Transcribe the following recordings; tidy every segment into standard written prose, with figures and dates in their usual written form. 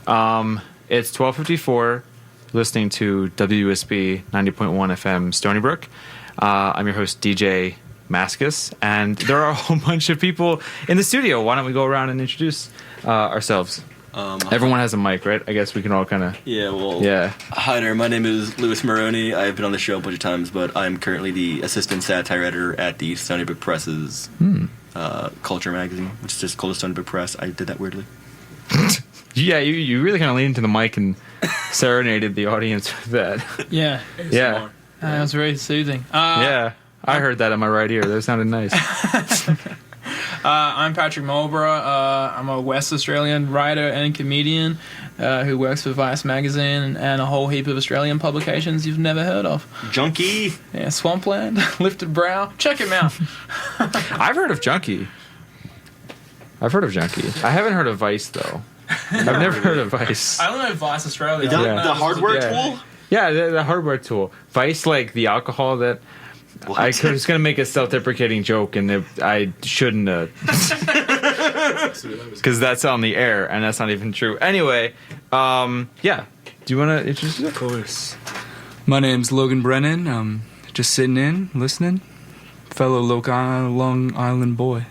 It's 12:54. Listening to WUSB 90.1 FM Stony Brook. I'm your host DJ Mascus, and there are a whole bunch of people in the studio. Why don't we go around and introduce ourselves? Everyone has a mic, right? I guess we can all kind of... Yeah. Hi there, my name is Louis Maroney. I've been on the show a bunch of times, but I'm currently the assistant satire editor at the Stony Brook Press's Culture magazine, which is just called the Stony Brook Press. I did that weirdly. Yeah, you really kind of leaned into the mic and serenaded the audience with that. Yeah. Yeah. That was very soothing. Yeah, I heard that in my right ear. That sounded nice. I'm Patrick Marlborough. I'm a West Australian writer and comedian who works for Vice magazine and a whole heap of Australian publications you've never heard of. Junkie. Yeah, Swampland, Lifted Brow. Check him out. I've heard of Junkie. I haven't heard of Vice, though. I've never heard of Vice. I don't know Vice Australia. The hardware tool? Yeah, the hardware tool. Vice, like the alcohol that... What? I was going to make a self-deprecating joke, and I shouldn't have. Because that's on the air, and that's not even true. Anyway, yeah. Do you want to introduce yourself? Of course. My name's Logan Brennan. I'm just sitting in, listening. Fellow Long Island boy.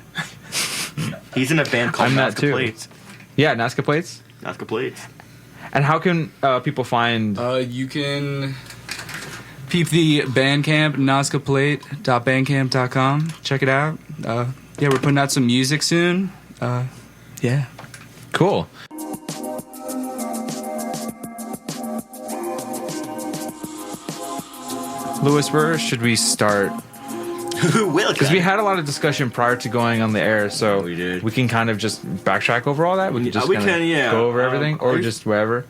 He's in a band called Nazca Plates. Yeah, Nazca Plates? Nazca Plates. And how can people find... You can peep the Bandcamp, nazcaplate.bandcamp.com. Check it out. Yeah, we're putting out some music soon. Yeah. Cool. Louis, where should we start? Who will? Because we had a lot of discussion prior to going on the air, so we can kind of just backtrack over all that. We can just go over everything, or just wherever.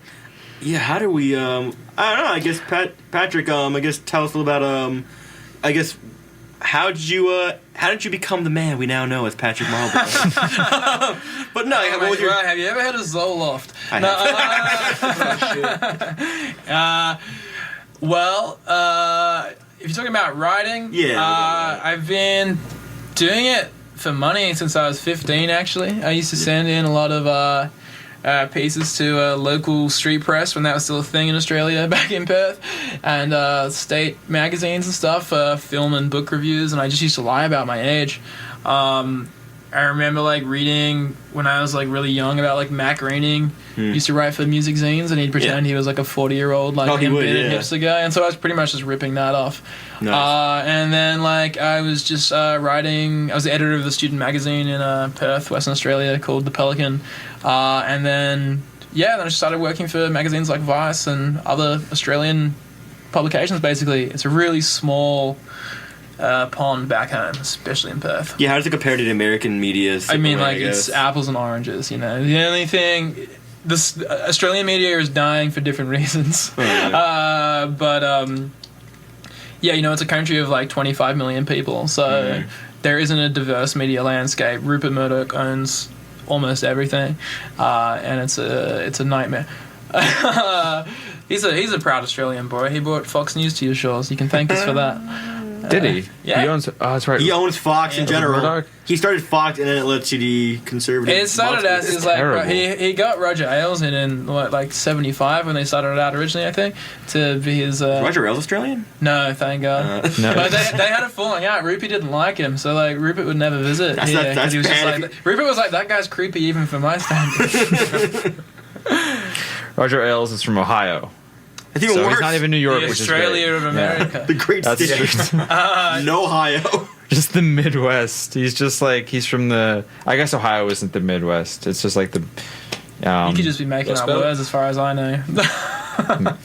Yeah, how do we? I don't know. I guess Patrick. I guess tell us a little about. I guess how did you become the man we now know as Patrick Marlborough? But no, have you ever had a Zoloft? If you're talking about writing, I've been doing it for money since I was 15, actually. I used to send in a lot of pieces to a local street press when that was still a thing in Australia back in Perth, and state magazines and stuff, film and book reviews, and I just used to lie about my age. I remember reading when I was really young about Mac Groening. Used to write for music zines, and he'd pretend he was a 40-year-old hipster guy, and so I was pretty much just ripping that off. Nice. And then I was just writing. I was the editor of the student magazine in Perth, Western Australia, called The Pelican, and then I started working for magazines like Vice and other Australian publications. Basically, it's a really small pond back home, especially in Perth. Yeah, how does it compare to the American media? It's apples and oranges, The only thing, this Australian media is dying for different reasons. It's a country of 25 million people, so there isn't a diverse media landscape. Rupert Murdoch owns almost everything, and it's a nightmare. He's a proud Australian boy. He brought Fox News to your shores. You can thank us for that. Did he? Yeah. He owns... Oh, that's right. He owns Fox in general. He started Fox, and then it led to the conservative... It started as... He got Roger Ailes in 75 when they started it out originally, I think, to be his... Roger Ailes Australian? No, thank God. No. But they had a falling out. Rupert didn't like him, so Rupert would never visit. That's he was just Rupert was that guy's creepy even for my standards. Roger Ailes is from Ohio. It's even worse. He's not even New York, the which Australia is of America. The great state. No Ohio. Just the Midwest. He's just he's from the... I guess Ohio isn't the Midwest. It's just the... you could just be making up words as far as I know. And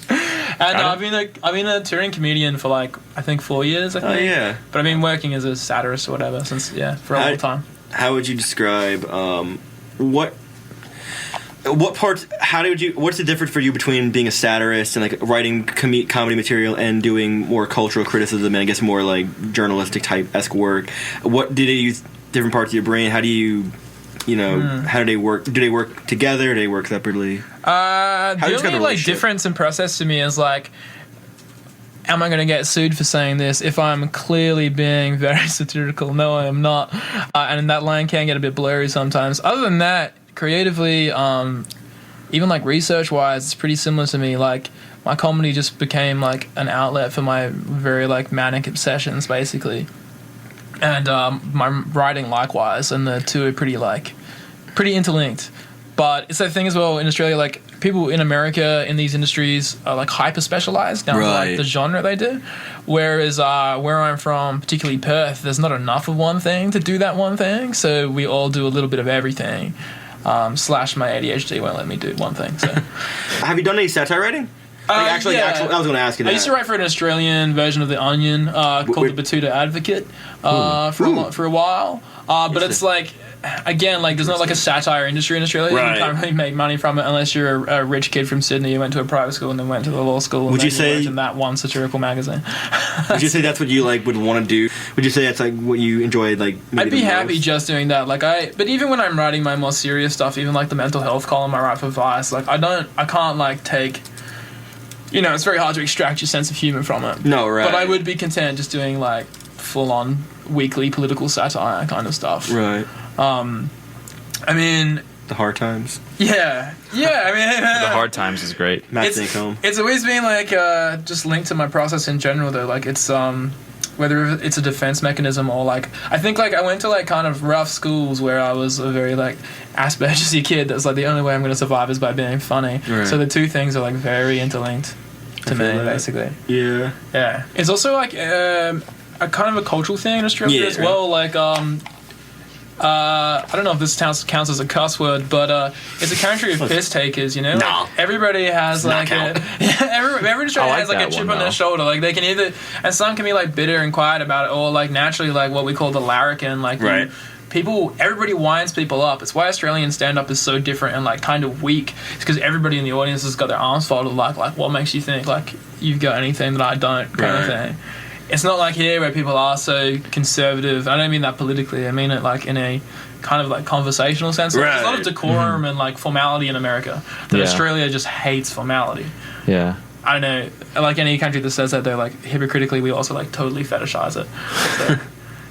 I've been a touring comedian for I think 4 years, I think. Oh, yeah. But I've been working as a satirist or whatever since, for a long time. How would you describe what parts? What's the difference for you between being a satirist and writing comedy material and doing more cultural criticism and I guess more journalistic type-esque work? What do they use different parts of your brain? How do you, how do they work? Do they work together? Do they work separately? The only difference in process to me is am I going to get sued for saying this if I'm clearly being very satirical? No, I am not. And that line can get a bit blurry sometimes. Other than that, creatively, even like research wise, it's pretty similar to me. Like my comedy just became like an outlet for my very like manic obsessions, basically, and my writing likewise, and the two are pretty interlinked. But it's that thing as well in Australia, like people in America in these industries are like hyper specialized down to like the genre they do, whereas where I'm from, particularly Perth, there's not enough of one thing to do that one thing, so we all do a little bit of everything. Slash my ADHD won't let me do one thing. So, have you done any satire writing? I was going to ask you that. I used to write for an Australian version of The Onion called The Batuta Advocate for a while, but it's like, again, like there's not like a satire industry in Australia. You can't really make money from it unless you're a rich kid from Sydney who went to a private school and then went to the law school. And would you say worked in that one satirical magazine? Would you say that's what you like would want to do? Would you say that's like what you enjoyed? Like, I'd be happy just doing that. Like but even when I'm writing my more serious stuff, even like the mental health column I write for Vice, like I can't like take. You know, it's very hard to extract your sense of humor from it. No, right. But I would be content just doing like full-on weekly political satire kind of stuff. Right. I mean, the hard times. Yeah. I mean, the hard times is great. Matt Home. It's always been like just linked to my process in general, though. Like it's whether it's a defense mechanism or like I think like I went to like kind of rough schools where I was a very like Asperger's kid. That's like the only way I'm going to survive is by being funny. Right. So the two things are like very interlinked to me, basically. Yeah. Yeah. It's also like a kind of a cultural thing in Australia as well. Like I don't know if this counts as a cuss word, but it's a country of piss takers, you know? No. Like, everybody has like every Australian has like a chip on their shoulder. Like they can either, and some can be like bitter and quiet about it, or like naturally like what we call the larrikin. Like everybody winds people up. It's why Australian stand-up is so different and like kind of weak. It's because everybody in the audience has got their arms folded like what makes you think like you've got anything that I don't kind of thing. It's not like here where people are so conservative. I don't mean that politically. I mean it like in a kind of like conversational sense. Like, there's a lot of decorum and like formality in America that Australia just hates formality. Yeah. I don't know. Like any country that says that, they're like hypocritically, we also like totally fetishize it. So,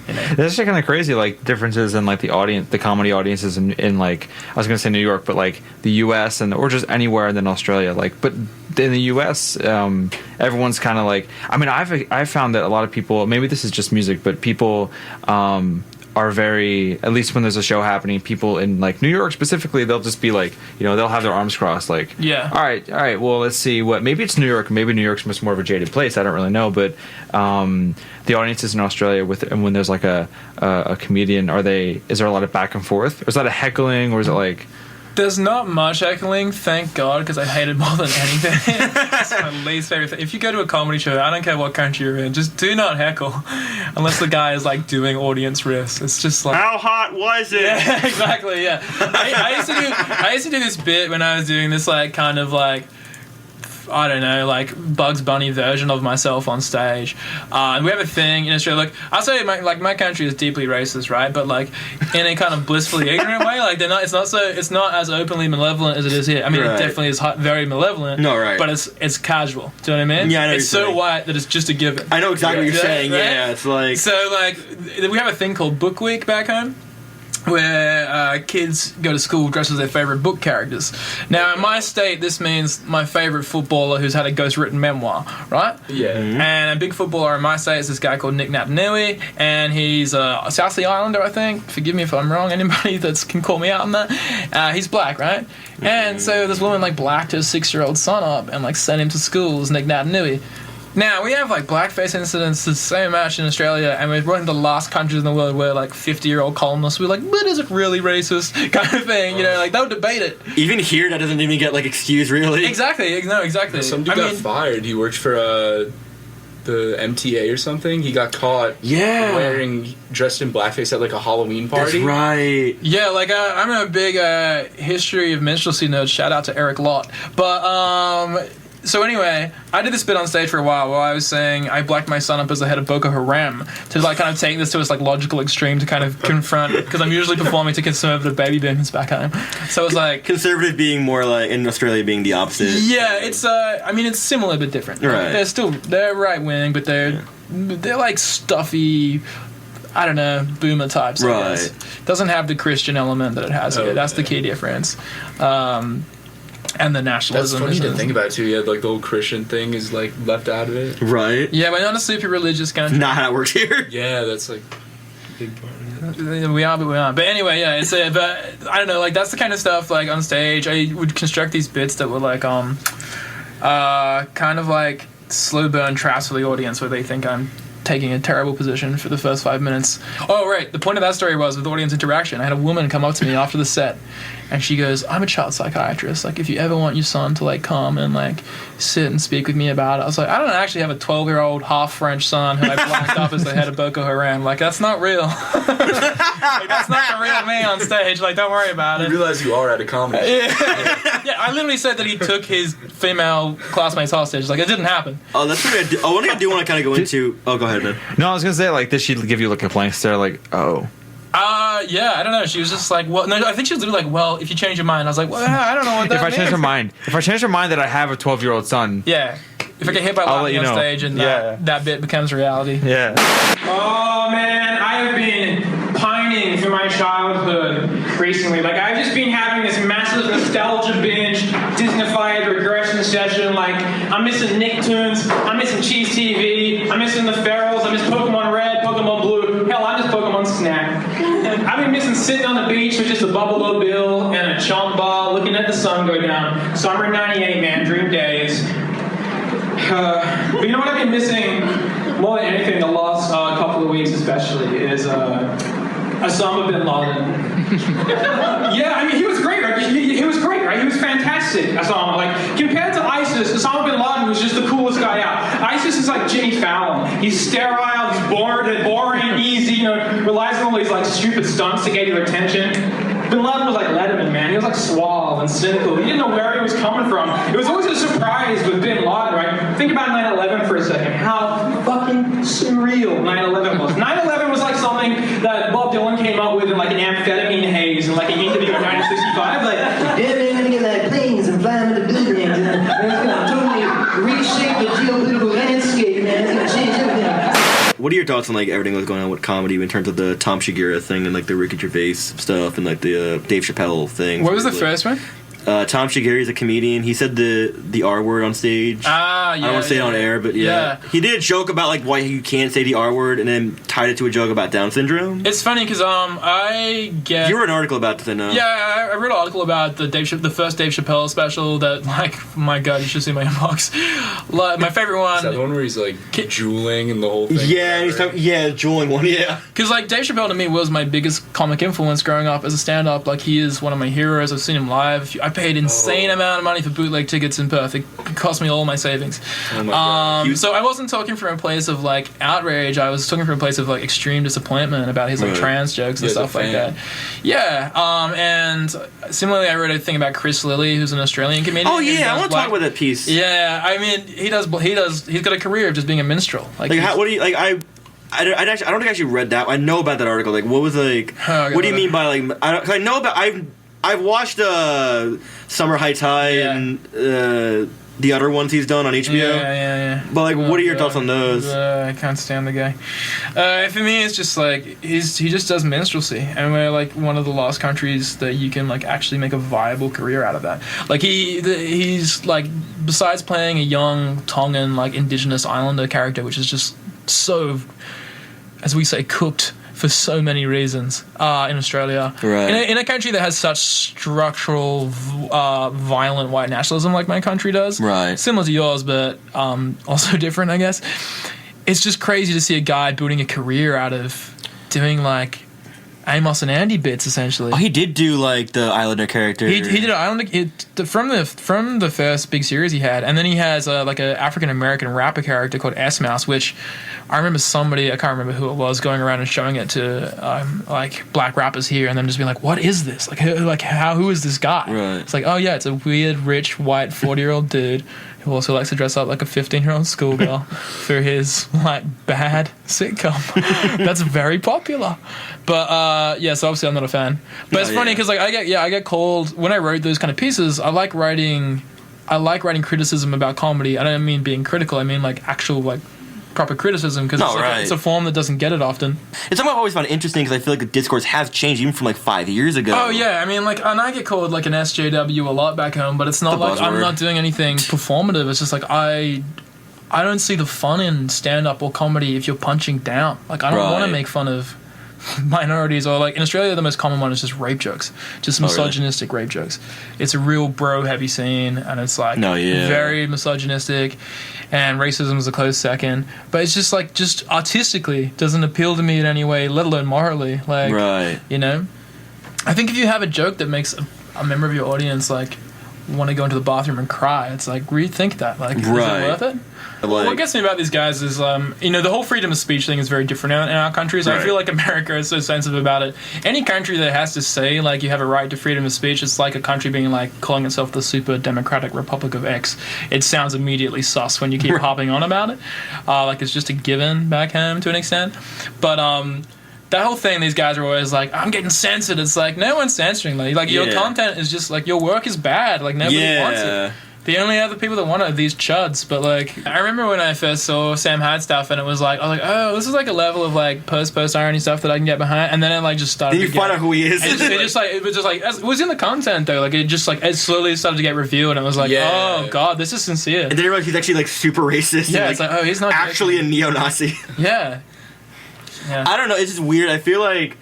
you know. That's actually kind of crazy, like differences in like the comedy audiences in like I was gonna say New York, but like the U.S. or just anywhere than Australia. Like, but in the U.S., everyone's kind of like. I mean, I've found that a lot of people. Maybe this is just music, but people are very. At least when there's a show happening, people in like New York specifically, they'll just be like, they'll have their arms crossed, like, all right. Well, let's see what. Maybe it's New York. Maybe New York's much more of a jaded place. I don't really know, but. The audiences in Australia and when there's like a comedian, is there a lot of back and forth? Or is that a heckling, or is it like? There's not much heckling, thank God, because I hate it more than anything. It's my least favorite thing. If you go to a comedy show, I don't care what country you're in, just do not heckle unless the guy is like doing audience riffs. It's just like, how hot was it? Yeah, exactly. Yeah, I used to do this bit when I was doing this like kind of like. I don't know, like Bugs Bunny version of myself on stage. And we have a thing in Australia. Like I'll say, my country is deeply racist, right? But like in a kind of blissfully ignorant way. Like it's not as openly malevolent as it is here. I mean, it definitely is very malevolent. No, right. But it's casual. Do you know what I mean? Yeah, I know. It's so white that it's just a given. I know exactly what you're saying. Right? Yeah, it's like so. Like we have a thing called Book Week back home, where kids go to school dressed as their favourite book characters. Now, in my state, this means my favourite footballer who's had a ghost-written memoir, right? Yeah. Mm-hmm. And a big footballer in my state is this guy called Nick Naitanui, and he's a South Sea Islander, I think. Forgive me if I'm wrong. Anybody that can call me out on that. He's black, right? Mm-hmm. And so this woman, like, blacked her 6-year-old son up and, like, sent him to school as Nick Naitanui. Now, we have, like, blackface incidents so much in Australia, and we're one of the last countries in the world where, like, 50-year-old columnists were like, but is it really racist? Kind of thing, like, they'll debate it. Even here, that doesn't even get, like, excused, really. Exactly, no, exactly. Some dude got fired. He worked for the MTA or something. He got caught dressed in blackface at, like, a Halloween party. That's right. Yeah, like, I'm a big history of minstrelsy nerd. Shout out to Eric Lott. But, so anyway, I did this bit on stage for a while where I was saying I blacked my son up as the head of Boko Haram to like kind of take this to its like logical extreme to kind of confront, because I'm usually performing to conservative baby boomers back home. So it was like conservative being more like in Australia being the opposite. Yeah, it's I mean it's similar but different. Right. Like, they're right wing, but they're like stuffy. I don't know, boomer types. I guess. Doesn't have the Christian element that it has here. That's the key difference. and the That's nationalism. funny to think about too. Yeah, like the whole Christian thing is like left out of it. Right. Yeah, we're not a super religious country. Not how it works here. Yeah, that's like a big part of it. We are, but we aren't. But anyway, yeah, it's but I don't know, like that's the kind of stuff like on stage I would construct these bits that were like kind of like slow burn traps for the audience where they think I'm taking a terrible position for the first 5 minutes. Oh, right. The point of that story was with audience interaction. I had a woman come up to me after the set, and she goes, I'm a child psychiatrist. Like, if you ever want your son to, like, come and, like, sit and speak with me about it. I was like, I don't actually have a 12-year-old half-French son who I blacked up as the head of Boko Haram. Like, that's not real. Like, that's not the real me on stage. Like, don't worry about it. You realize you are at a comedy. Yeah, I literally said that he took his female classmates hostage. Like, it didn't happen. Oh, that's what I do. Oh, one thing I do want to kind of go into. Oh, go ahead, man. No, I was gonna say, like, did she give you like a blank stare, like, oh? Yeah, I don't know. She was just like, well, no, I think she was literally like, well, if you change your mind. I was like, well, I don't know what that If I means. change her mind that I have a 12-year-old son, Yeah. If I get hit by lightning on stage and that bit becomes reality. yeah. Oh man, I have been pining for my childhood recently. Like I've just been having this massive nostalgia binge, Disneyfied regression session. Like I'm missing Nicktoons, I'm missing Cheese TV, I'm missing the Ferals, I miss Pokemon Red, Pokemon Blue. Hell, I miss Pokemon Snap. I've been missing sitting on the beach with just a Buffalo Bill and a chomp ball, looking at the sun go down. Summer '98, man, dream days. But you know what I've been missing more than anything the last couple of weeks especially is Osama bin Laden. Yeah, I mean, he was great, right? He was great, right? He was fantastic, Osama. Like, compared to ISIS, Osama bin Laden was just the coolest guy out. ISIS is like Jimmy Fallon. He's sterile, he's boring, easy, you know, relies on all these, like, stupid stunts to get your attention. Bin Laden was like Letterman, man. He was like suave and cynical. He didn't know where he was coming from. It was always a surprise with Bin Laden, right? Think about 9/11 for a second. How fucking surreal 9/11 was. 9/11 was like something that Bob Dylan came up with in like an amphetamine haze in like an interview in 1965. Like, yeah, man, I'm gonna get like planes and fly them into buildings and it's gonna totally reshape the geopolitical landscape, man. It's gonna change everything. What are your thoughts on like everything that's going on with comedy in terms of the Tom Segura thing and like the Ricky Gervais stuff and like the Dave Chappelle thing? What was the first one? Tom Segura is a comedian. He said the R word on stage. Ah, yeah. I don't want to say it on air, but yeah. He did a joke about like why you can't say the R word, and then tied it to a joke about Down syndrome. It's funny because I get. You wrote an article about this, I know. Yeah, I wrote an article about the first Dave Chappelle special. That like, my God, you should see my inbox. Like, my favorite one. Is that the one where he's like drooling and the whole thing? Yeah, and he's talking. Yeah, drooling one. Yeah. Because like Dave Chappelle to me was my biggest comic influence growing up as a stand-up. Like he is one of my heroes. I've seen him live. I paid insane amount of money for bootleg tickets in Perth. It cost me all my savings. Oh my God. So I wasn't talking from a place of like outrage. I was talking from a place of like extreme disappointment about his like trans jokes and stuff like that. Yeah. And similarly, I wrote a thing about Chris Lilly, who's an Australian comedian. Oh yeah, I want to talk about that piece. Yeah, I mean, he's got a career of just being a minstrel. Like what do you like? I don't think I actually read that. I know about that article. Like, what was like? What do you mean by like? Cause I know about. I've watched Summer Heights High and the other ones he's done on HBO. Yeah. But like, what are your thoughts on those? I can't stand the guy. For me, it's just like he just does minstrelsy, and we're like one of the last countries that you can like actually make a viable career out of that. Like he's like, besides playing a young Tongan like indigenous islander character, which is just so, as we say, cooked for so many reasons in Australia. Right. In a country that has such structural, violent white nationalism like my country does. Right. Similar to yours, but also different, I guess. It's just crazy to see a guy building a career out of doing like Amos and Andy bits, essentially. Oh, he did do like the Islander character. He did an Islander from the first big series he had, and then he has like an African American rapper character called S Mouse, which I remember somebody, I can't remember who it was, going around and showing it to like black rappers here, and then just being like, "What is this? Who is this guy?" Right. It's like, oh yeah, it's a weird, rich, white 40-year-old dude who also likes to dress up like a 15-year-old schoolgirl for his like bad sitcom. That's very popular. But so obviously I'm not a fan. But it's funny because like I get called when I wrote those kind of pieces. I like writing criticism about comedy. I don't mean being critical. I mean like actual like proper criticism because it's a form that doesn't get it often. It's something I've always found interesting because I feel like the discourse has changed even from like 5 years ago. Oh yeah, I mean, like, and I get called like an SJW a lot back home, but it's not like I'm not doing anything performative. It's just like I don't see the fun in stand-up or comedy if you're punching down. Like, I don't want to make fun of minorities, or like in Australia the most common one is just rape jokes, just misogynistic rape jokes. It's a real bro heavy scene, and it's like very misogynistic, and racism is a close second, but it's just like, just artistically doesn't appeal to me in any way, let alone morally. Like, you know, I think if you have a joke that makes a member of your audience like want to go into the bathroom and cry, it's like, rethink that. Like, is it worth it? Like, what gets me about these guys is, you know, the whole freedom of speech thing is very different in our country, so I feel like America is so sensitive about it. Any country that has to say, like, you have a right to freedom of speech, it's like a country being, like, calling itself the Super Democratic Republic of X. It sounds immediately sus when you keep hopping on about it. Like, it's just a given back home to an extent. But, that whole thing, these guys are always like, I'm getting censored. It's like, no one's censoring. Like your content is just, like, your work is bad. Like, nobody wants it. The only other people that want it are these chuds. But, like, I remember when I first saw Sam Hyde stuff, and it was like, I was like, oh, this is like a level of, like, post-irony stuff that I can get behind. And then it, like, just started. Then you find out who he is. It was in the content, though. Like, it slowly started to get reviewed, and it was like, oh, God, this is sincere. And then you realize he's actually, like, super racist. Yeah, and, it's like, oh, he's not actually a neo-Nazi. Yeah. I don't know. It's just weird. I feel like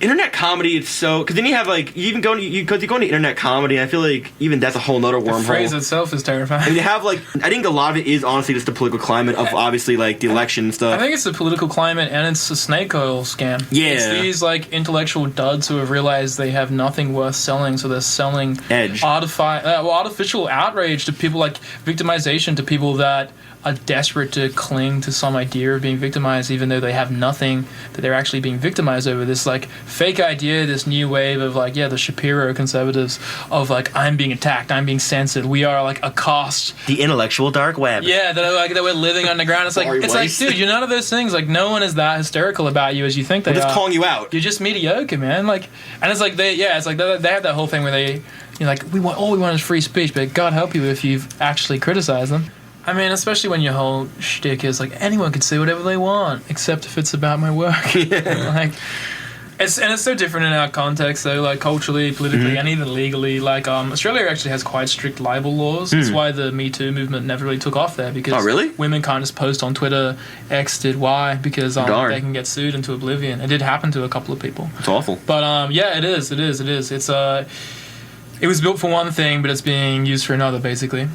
internet comedy. It's so, because then you have like you go into internet comedy. I feel like even that's a whole nother wormhole. The phrase itself is terrifying. And you have like, I think a lot of it is honestly just the political climate of obviously like the election and stuff. I think it's the political climate, and it's a snake oil scam. Yeah, it's these like intellectual duds who have realized they have nothing worth selling, so they're selling artificial outrage to people, like victimization to people that are desperate to cling to some idea of being victimized, even though they have nothing that they're actually being victimized over. This like fake idea, this new wave of like, the Shapiro conservatives of like, I'm being attacked, I'm being censored, we are like a cost. The intellectual dark web. Yeah, that we're living underground. It's like, dude, you're none of those things. Like, no one is that hysterical about you as you think they are. They're just calling you out. You're just mediocre, man. Like, and it's like they have that whole thing where they, like, all we want is free speech, but God help you if you've actually criticized them. I mean, especially when your whole shtick is like, anyone can say whatever they want, except if it's about my work. Like, it's so different in our context, though, like culturally, politically, and even legally. Like, Australia actually has quite strict libel laws. That's why the Me Too movement never really took off there, because women can't just post on Twitter, X did Y, because they can get sued into oblivion. It did happen to a couple of people. It's awful. But it is. It's it was built for one thing, but it's being used for another, basically.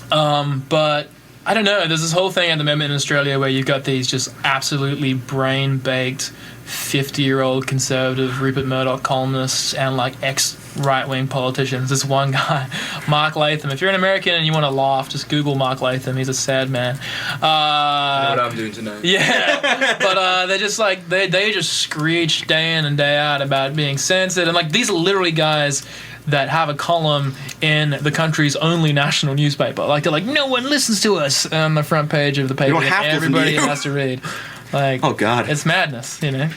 But I don't know, there's this whole thing at the moment in Australia where you've got these just absolutely brain-baked 50-year-old conservative Rupert Murdoch columnists and like ex-right-wing politicians. This one guy, Mark Latham. If you're an American and you want to laugh, just Google Mark Latham. He's a sad man. You know what I'm doing tonight. Yeah, but they're just like, they just screech day in and day out about being censored. And like, these are literally guys that have a column in the country's only national newspaper. Like, they're like, no one listens to us on the front page of the paper. That everybody has to read. Like, oh God, it's madness, you know.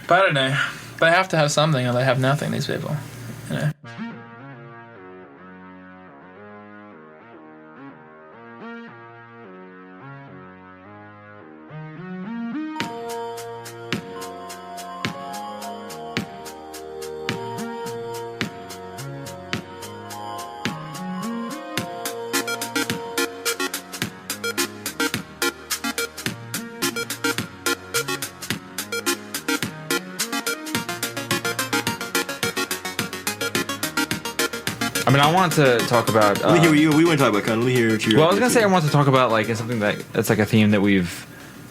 But I don't know. They have to have something, or they have nothing. These people, you know. I mean, I want to talk about. We want to talk about kind of. Let me hear what you. Well, I was gonna say I want to talk about like something that's like a theme that we've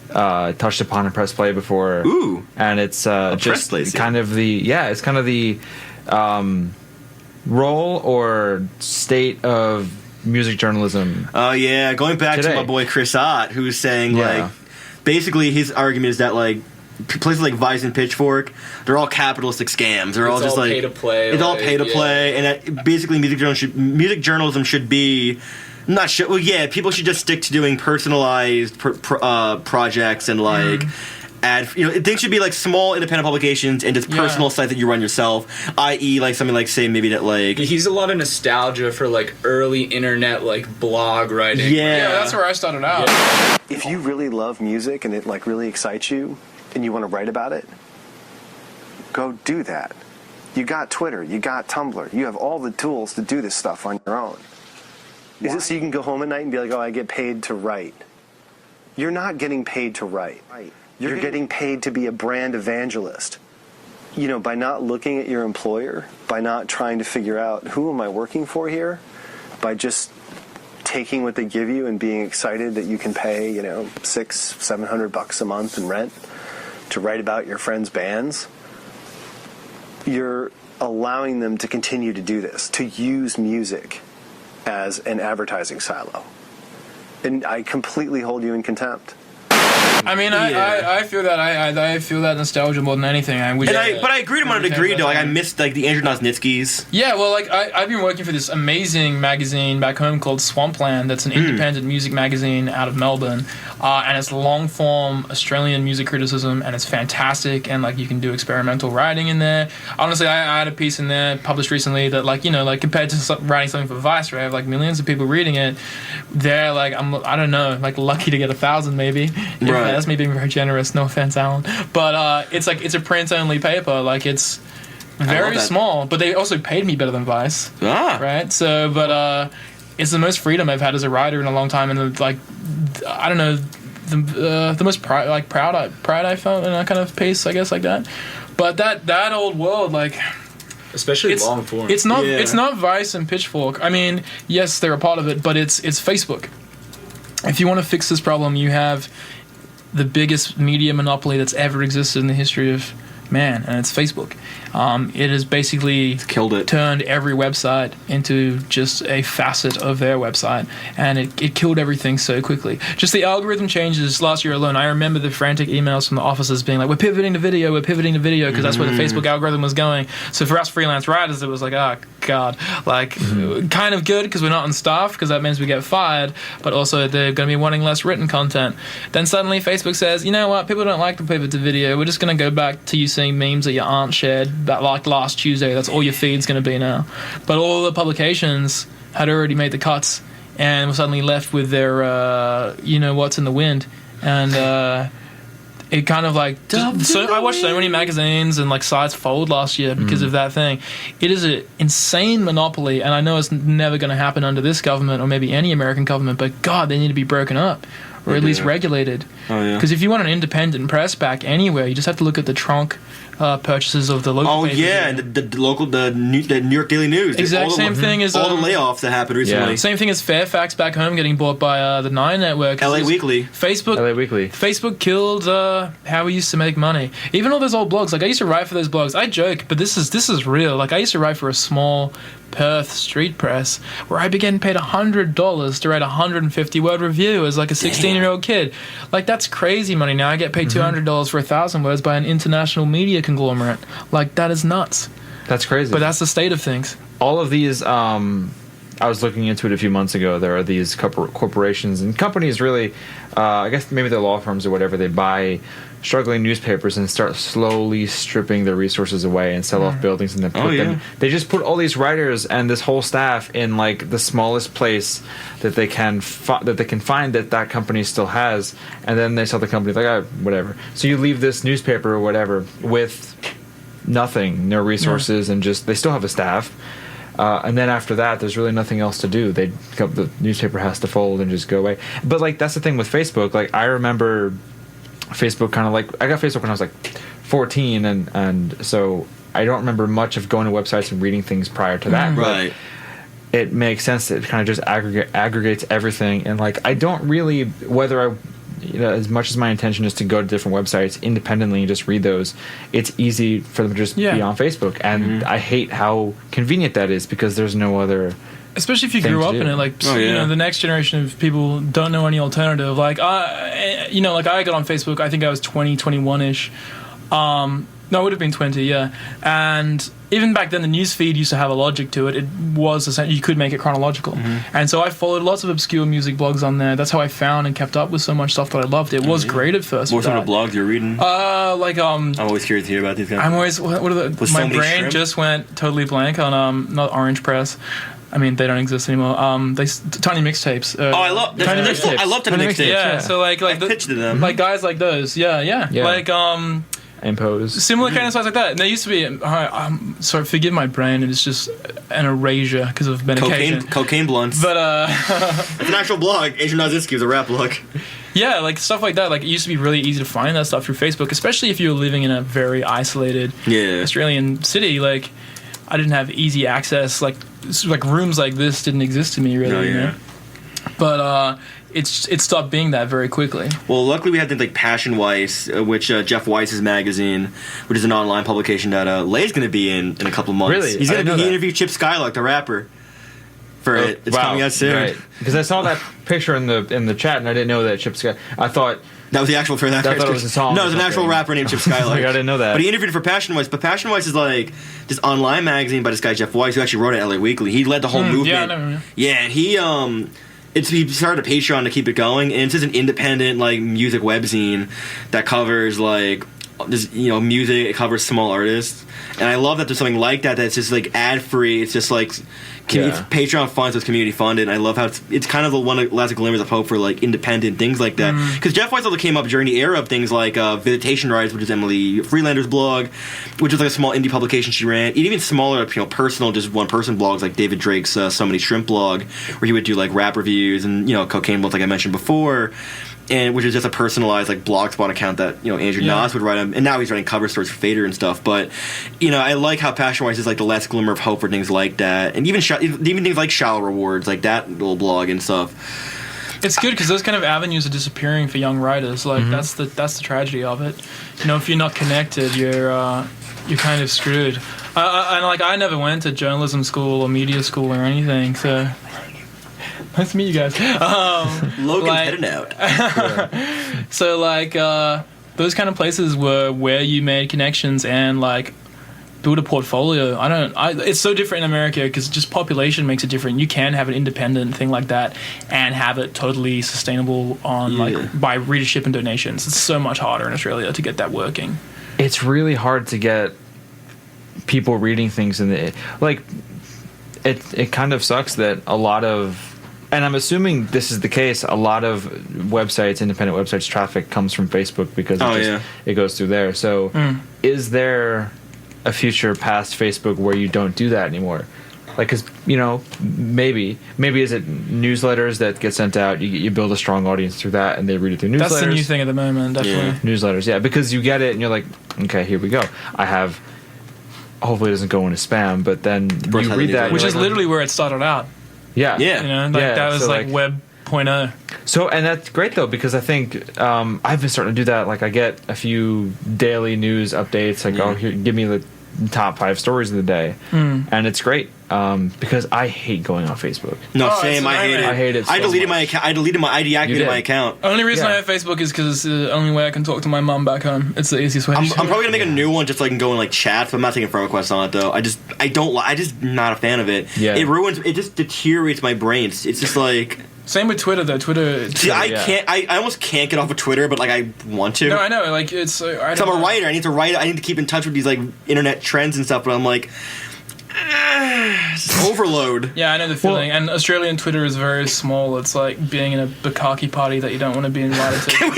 touched upon in Press Play before. Ooh, and it's just kind of the role or state of music journalism. Oh yeah, going back to my boy Chris Ott, who's saying like, basically his argument is that like, places like Vice and Pitchfork, they're all capitalistic scams. They're all just like pay to play. It's all pay to play, and that basically music journalism should be people should just stick to doing personalized projects and like things should be like small independent publications and just personal sites that you run yourself, i.e. like something like, say, maybe that like he's a lot of nostalgia for like early internet like blog writing. Yeah, that's where I started out. If you really love music and it like really excites you and you want to write about it, go do that. You got Twitter, you got Tumblr, you have all the tools to do this stuff on your own. Is it so you can go home at night and be like, oh, I get paid to write? You're not getting paid to write. You're getting paid to be a brand evangelist. By not looking at your employer, by not trying to figure out who am I working for here, by just taking what they give you and being excited that you can pay, $600-700 a month in rent to write about your friends' bands, you're allowing them to continue to do this, to use music as an advertising silo. And I completely hold you in contempt. I mean, I feel that I feel that nostalgia more than anything. But I agree to a degree, though. Like, I missed like the Andrew Nosnitsky's. Yeah, well, like I've been working for this amazing magazine back home called Swampland. That's an independent music magazine out of Melbourne, and it's long form Australian music criticism, and it's fantastic. And like you can do experimental writing in there. Honestly, I had a piece in there published recently that like compared to writing something for Vice, right? I have like millions of people reading it. They're like I don't know, like lucky to get 1,000 maybe. Right. That's me being very generous. No offense, Alan. But it's a print-only paper. Like it's very small, but they also paid me better than Vice. Right. So, but it's the most freedom I've had as a writer in a long time, and like I don't know, the most pride I felt in that kind of piece, I guess, like that. But that old world, like. Especially long form. It's not Vice and Pitchfork. I mean, yes, they're a part of it, but it's Facebook. If you want to fix this problem, you have the biggest media monopoly that's ever existed in the history of man, and it's Facebook. It has basically killed it. Turned every website into just a facet of their website, and it killed everything so quickly. Just the algorithm changes last year alone. I remember the frantic emails from the offices being like, we're pivoting to video, because that's where the Facebook algorithm was going. So for us freelance writers, it was like, oh God, like kind of good because we're not on staff, because that means we get fired, but also they're going to be wanting less written content. Then suddenly Facebook says, you know what, people don't like to pivot to video, we're just going to go back to you seeing memes that your aunt shared that like last Tuesday. That's all your feed's going to be now. But all the publications had already made the cuts and were suddenly left with their what's in the wind. And it kind of like I watched so many magazines and like sites fold last year because of that thing. It is an insane monopoly, and I know it's never going to happen under this government or maybe any American government, but God, they need to be broken up or at least regulated. Because if you want an independent press back anywhere, you just have to look at the trunk purchases of the local papers. And the New York Daily News. Exact same thing as all the layoffs that happened recently. Same thing as Fairfax back home getting bought by the Nine Network. LA Weekly. Facebook killed how we used to make money. Even all those old blogs. Like I used to write for those blogs. I joke, but this is real. Like I used to write for a small Perth street press where I began paid $100 to write a 150-word review as like a 16-year-old kid. Like that's crazy money. Now I get paid $200 for 1,000 words by an international media conglomerate. Like that is nuts. That's crazy. But that's the state of things. All of these, I was looking into it a few months ago. There are these corporations and companies, really, I guess maybe they're law firms or whatever. They buy struggling newspapers and start slowly stripping their resources away and sell off buildings, and then put them. They just put all these writers and this whole staff in like the smallest place that they can find that company still has, and then they sell the company like whatever. So you leave this newspaper or whatever with nothing, no resources, and just they still have a staff. And then after that, there's really nothing else to do. The newspaper has to fold and just go away. But like that's the thing with Facebook. Like I remember Facebook kind of like I got Facebook when I was like 14, and so I don't remember much of going to websites and reading things prior to that. Right. It makes sense that it kind of just aggregates everything, and like I don't really as much as my intention is to go to different websites independently and just read those, it's easy for them to just be on Facebook, and I hate how convenient that is because there's no other. Especially if you grew up in it, like the next generation of people don't know any alternative. Like I got on Facebook. I think I was 20, 21-ish. No, it would have been 20, and even back then, the news feed used to have a logic to it. It was you could make it chronological, and so I followed lots of obscure music blogs on there. That's how I found and kept up with so much stuff that I loved. It was great at first. What sort of blogs you're reading? I'm always curious to hear about these guys. I'm always what are the? Was My somebody brain shrimp? just went totally blank on not Orange Press. I mean, they don't exist anymore. Tiny mixtapes. I love Tiny they're cool. mixtapes. I love Tiny mixtapes. Yeah, so like I pitched to them. like guys like those. Yeah. Like Impose. similar kind of stuff like that. And there used to be. I'm sorry, forgive my brain. It's just an erasure because of medication. Cocaine blunts. But it's an actual blog. Adrian Naziski is a rap blog. yeah, like stuff like that. Like it used to be really easy to find that stuff through Facebook, especially if you were living in a very isolated Australian city. Like I didn't have easy access. Like rooms like this didn't exist to me really. You know? But it stopped being that very quickly. Well, luckily we had things like Passion Weiss, which Jeff Weiss's magazine, which is an online publication that Lay's going to be in a couple of months. Really? He's going to interview Chip Skylark, the rapper, for it. It's coming out soon. Right. Because I saw that picture in the chat, and I didn't know that Chip Skylark. I thought that was the actual for that. I thought it was a song. No, it's an actual rapper named Chip Skylark. Like, I didn't know that. But he interviewed for Passion Weiss. But Passion Weiss is like this online magazine by this guy Jeff Weiss, who actually wrote it at LA Weekly. He led the whole movement. Yeah, I know. Yeah, and he started a Patreon to keep it going, and it's just an independent like music webzine that covers like just music. It covers small artists, and I love that there's something like that that's just like ad free. It's just like it's Patreon funds, so it's community funded. And I love how it's kind of the one of the last glimmers of hope for like independent things like that. Because Jeff Weiss also came up during the era of things like Visitation Rights, which is Emily Freelander's blog, which was like a small indie publication she ran. And even smaller, personal, just one person blogs like David Drake's So Many Shrimp blog, where he would do like rap reviews and cocaine blogs like I mentioned before. And which is just a personalized like blogspot account that Andrew Nas would write on, and now he's writing cover stories for Fader and stuff. But I like how Passion Weiss is like the last glimmer of hope for things like that, and even things like Shallow Rewards, like that little blog and stuff. It's good because those kind of avenues are disappearing for young writers. Like that's the tragedy of it. If you're not connected, you're kind of screwed. And like I never went to journalism school or media school or anything, so. Nice to meet you guys. Logan's heading out. So, like, those kind of places were where you made connections and, like, build a portfolio. It's so different in America because just population makes it different. You can have an independent thing like that and have it totally sustainable on, by readership and donations. It's so much harder in Australia to get that working. It's really hard to get people reading things in the... Like, it kind of sucks that a lot of... And I'm assuming this is the case. A lot of websites, independent websites, traffic comes from Facebook because it goes through there. So, is there a future past Facebook where you don't do that anymore? Like, because maybe is it newsletters that get sent out? You build a strong audience through that, and they read it through newsletters. That's the new thing at the moment, definitely. Yeah. Newsletters, yeah, because you get it, and you're like, okay, here we go. I have. Hopefully, it doesn't go into spam, but then you read that, which is literally where it started out. Yeah. That was like Web 0.0. So, and that's great though, because I think I've been starting to do that. Like, I get a few daily news updates, like, here, give me the top 5 stories of the day, and it's great because I hate going on Facebook. No, same. I hate it. I hate it. So I deleted much. my account. I deactivated my account. Only reason I have Facebook is because it's the only way I can talk to my mum back home. It's the easiest way. I'm probably gonna make a new one just so I can go and like chat. But I'm not taking friend requests on it though. I just not a fan of it. Yeah. It just deteriorates my brain. It's just like. Same with Twitter though. Twitter. See, I can't. I almost can't get off of Twitter, but like I want to. No, I know. Like it's. So I'm a writer. I need to write. I need to keep in touch with these like internet trends and stuff. But I'm like. Overload. Yeah, I know the feeling. And Australian Twitter is very small. It's like being in a bukkake party that you don't want to be invited to.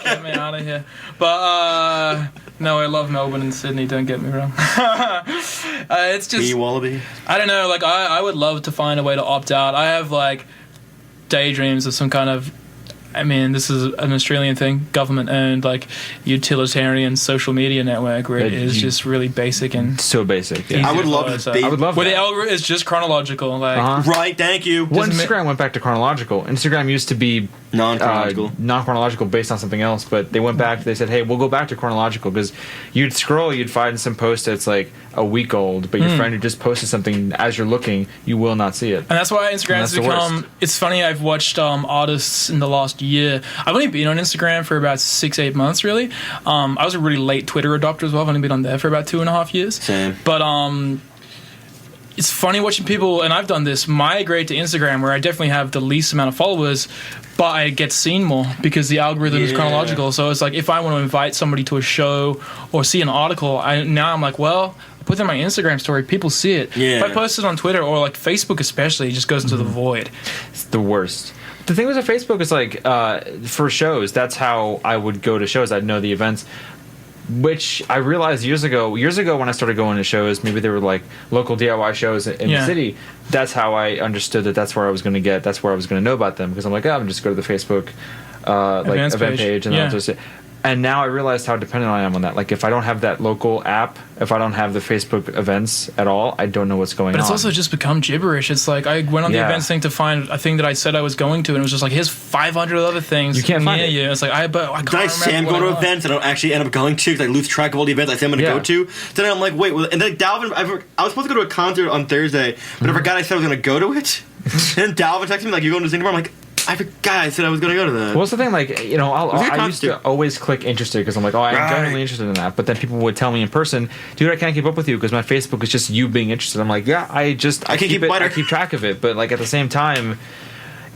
Get me out of here. But no, I love Melbourne and Sydney. Don't get me wrong. It's just Wallaby. I don't know. Like I would love to find a way to opt out. I have like daydreams of some kind of. I mean, this is an Australian thing, government-owned, like, utilitarian social media network where it is just really basic and... So basic, yeah. I would love it. I would love where that. the algorithm is just chronological, like... Right, thank you. Well, Instagram went back to chronological. Instagram used to be... Non-chronological based on something else, but they went back, they said, hey, we'll go back to chronological, because you'd scroll, you'd find some post that's like, a week old, but your friend who just posted something as you're looking, you will not see it. And that's why Instagram has become... It's funny, I've watched artists in the last year. I've only been on Instagram for about 6-8 months, really. I was a really late Twitter adopter as well. I've only been on there for about 2.5 years. Same. But it's funny watching people, and I've done this, migrate to Instagram, where I definitely have the least amount of followers, but I get seen more because the algorithm is chronological. So it's like, if I want to invite somebody to a show or see an article, now I'm like, well, I put it in my Instagram story, people see it. If I post it on Twitter or like Facebook especially, it just goes into the void. It's the worst. The thing with Facebook is like, for shows, that's how I would go to shows. I'd know the events. Which I realized years ago when I started going to shows, maybe they were like local DIY shows in the city. That's how I understood that's where I was going to get. That's where I was going to know about them, because I'm like, I'm just go to the Facebook event page and I'll just. And now I realized how dependent I am on that. Like, if I don't have that local app, if I don't have the Facebook events at all, I don't know what's going on. But it's also just become gibberish. It's like, I went on the events thing to find a thing that I said I was going to, and it was just like, here's 500 other things you can't find it. you. It's like, I can't Did I say I'm going to events and I don't actually end up going to, because I lose track of all the events I say I'm going to go to? Then I'm like, wait, and then Dalvin, I was supposed to go to a concert on Thursday, but I forgot I said I was going to go to it. And Dalvin texted me like, you're going to Singapore? I'm like, I forgot I said I was going to go to that. Well, what's the thing? Like, you know, I used to always click interested, because I'm like, I'm genuinely interested in that. But then people would tell me in person, dude, I can't keep up with you because my Facebook is just you being interested. I'm like, I keep track of it. But like, at the same time,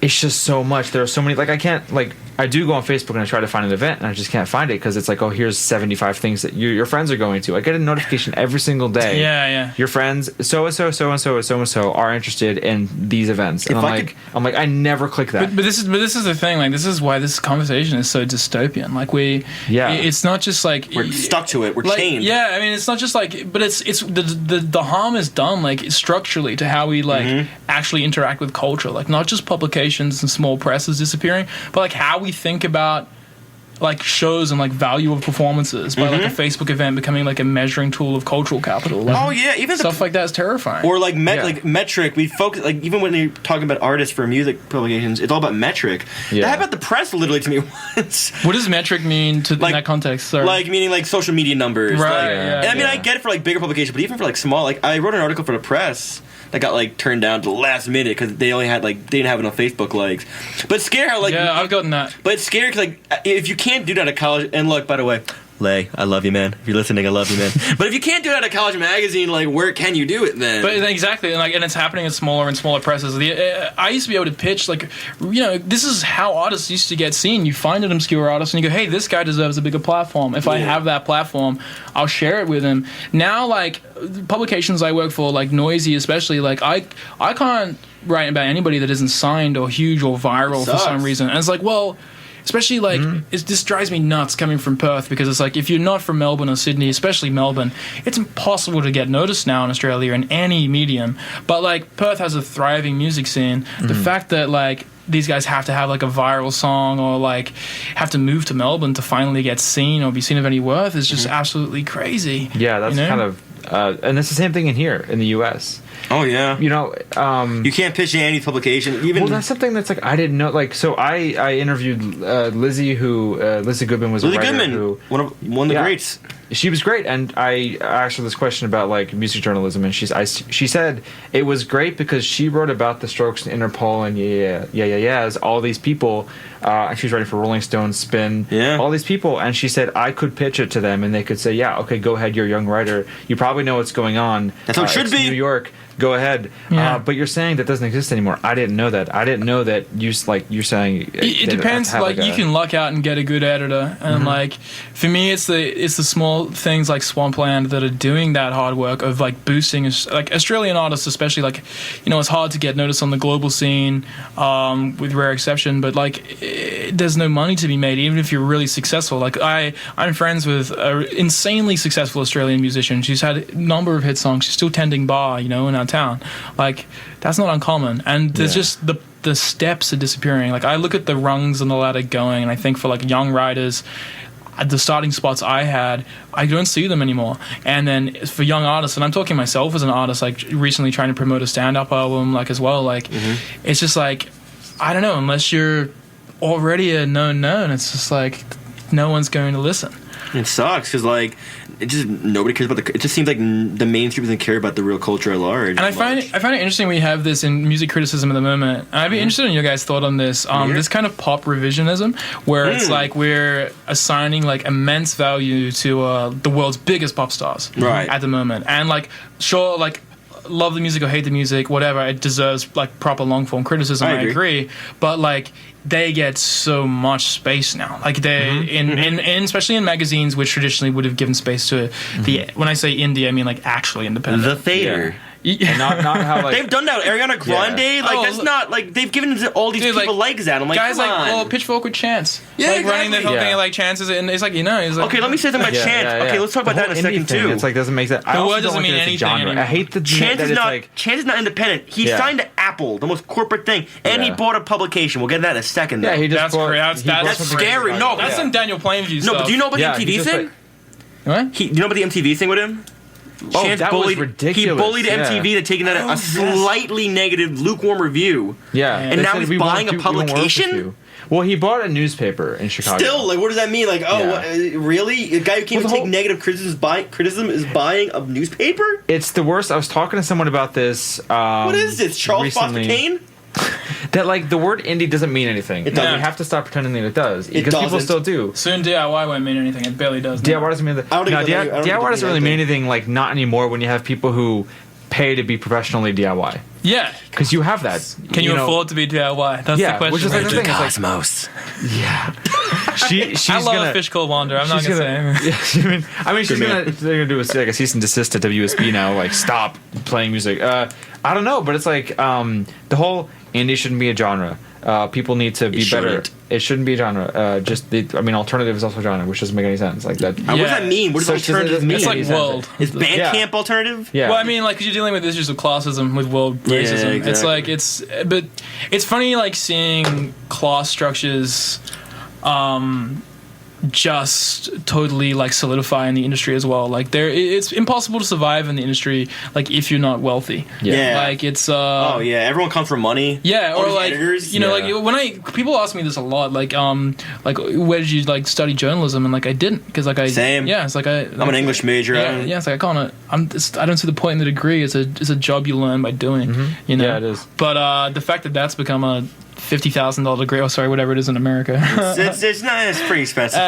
it's just so much. There are so many. Like, I can't, like, I do go on Facebook and I try to find an event and I just can't find it, because it's like, here's 75 things that your friends are going to. I get a notification every single day. Yeah. Your friends, so-and-so, so-and-so, so-and-so are interested in these events. And I'm like, I never click that. But this is the thing. Like, this is why this conversation is so dystopian. Like, it's not just like... We're stuck to it. We're chained. Yeah, I mean, it's not just like... But it's the harm is done, like, structurally, to how we, like, actually interact with culture. Like, not just publications and small presses disappearing, but, like, how we think about like shows and like value of performances by like a Facebook event becoming like a measuring tool of cultural capital. Like, even stuff like that is terrifying. Or like like metric. We focus, like, even when you're talking about artists for music publications, it's all about metric. That happened at the press literally to me once. What does metric mean in that context? Sorry. Like, meaning like social media numbers, right? And I mean, I get it for like bigger publications, but even for like small, like, I wrote an article for the press that got like turned down to the last minute because they only had they didn't have enough Facebook likes. But it's scary how I've gotten that. But it's scary because like, if you can't do that at college, and look, by the way, Lay, I love you, man. If you're listening, I love you, man. But if you can't do that at a college magazine, like, where can you do it then? But exactly, and it's happening in smaller and smaller presses. I used to be able to pitch, like, this is how artists used to get seen. You find an obscure artist and you go, hey, this guy deserves a bigger platform. If I have that platform, I'll share it with him. Now, like, publications I work for, like Noisy especially, like, I can't write about anybody that isn't signed or huge or viral for some reason. And it's like, well... Especially, like, this drives me nuts coming from Perth, because it's like, if you're not from Melbourne or Sydney, especially Melbourne, it's impossible to get noticed now in Australia in any medium. But, like, Perth has a thriving music scene. The fact that, like, these guys have to have, like, a viral song or, like, have to move to Melbourne to finally get seen or be seen of any worth is just absolutely crazy. Yeah, that's kind of... and it's the same thing in here, in the U.S. Oh, yeah. You know... you can't pitch any publication. Even that's something that's, like, I didn't know. Like, so I interviewed Lizzie, Lizzie Goodman was Lizzie a writer Goodman, one of the greats. She was great, and I asked her this question about, like, music journalism, and she said it was great because she wrote about the Strokes and Interpol and yeahs, all these people, and she was writing for Rolling Stone, Spin, all these people, and she said I could pitch it to them, and they could say, yeah, okay, go ahead, you're a young writer, you probably know what's going on. That's how it should be. New York. Go ahead. But you're saying that doesn't exist anymore. I didn't know that. I didn't know that you're saying... It depends. Like, you can luck out and get a good editor. And, like, for me, it's the small things like Swampland that are doing that hard work of, like, boosting... Like, Australian artists especially, like, it's hard to get noticed on the global scene, with rare exception. But, like, there's no money to be made, even if you're really successful. Like, I'm friends with an insanely successful Australian musician. She's had a number of hit songs. She's still tending bar, in our town. Like, that's not uncommon. And there's just the steps are disappearing. Like, I look at the rungs on the ladder going, and I think for, like, young writers, at the starting spots I had, I don't see them anymore. And then for young artists, and I'm talking myself as an artist, like, recently trying to promote a stand-up album, like, as well, like, it's just like, I don't know, unless you're already a known, it's just like, no one's going to listen. It sucks because like it just nobody cares about it just seems like the mainstream doesn't care about the real culture at large. And I find it interesting we have this in music criticism at the moment. And I'd be interested in your guys' thought on this. This kind of pop revisionism where it's like we're assigning like immense value to the world's biggest pop stars at the moment. And like sure like love the music or hate the music, whatever, it deserves like proper long form criticism. I agree. But like they get so much space now. Like they in especially in magazines which traditionally would have given space to the when I say indie, I mean like actually independent. The theater. And not how like they've done that. Ariana Grande, like that's not like they've given all these people like that. I'm like, guys come like on. Pitchfork with Chance, like exactly. Running the whole thing like Chances, and it's like he's like okay. Let me say something about Chance. Okay, let's talk about that in a second too. It's like doesn't make sense. The word doesn't mean anything anymore. I hate the Chance is not Chance is not independent. He signed to Apple, the most corporate thing, and he bought a publication. We'll get to that in a second. Yeah, he just that's scary. No, that's some Daniel Plainview stuff. No, but do you know about the MTV thing? What? Do you know about the MTV thing with him? Chance that was ridiculous. He bullied MTV to taking that a slightly negative, lukegume review. Yeah, and now he's buying a publication. Well, he bought a newspaper in Chicago. Still, like, what does that mean? Like, what, really? A guy who can't even take negative criticism is buying a newspaper? It's the worst. I was talking to someone about this. What is this? Charles Foster Kane? That like the word indie doesn't mean anything. It doesn't. We have to stop pretending that it does because people still do. Soon DIY won't mean anything. It barely does. DIY doesn't mean DIY doesn't really mean anything. Like not anymore when you have people who pay to be professionally DIY. Yeah, because you have that. Can you afford to be DIY? That's the question. Which is like the thing. Cosmos. Yeah. I love a fish called Wanda. I'm not gonna say. I mean, they're gonna do like a cease and desist to WUSB now. Like stop playing music. I don't know, but it's like the whole indie shouldn't be a genre. People need to be better. It shouldn't be a genre. Alternative is also a genre, which doesn't make any sense. Like that. What does that mean? What does alternative mean? It's like world. Is Bandcamp alternative? Yeah. Well, I mean, like, because you're dealing with issues of classism, with world racism. Yeah, exactly. But it's funny, like, seeing class structures just totally like solidify in the industry as well. Like it's impossible to survive in the industry like if you're not wealthy. Like it's everyone comes from money. Or like editors. like when people ask me this a lot, like where did you like study journalism, and like I didn't, because like it's like I'm an English major. It's like I don't see the point in the degree. It's a job you learn by doing. You know, it is. But the fact that that's become a $50,000 degree, whatever it is in America. It's pretty expensive.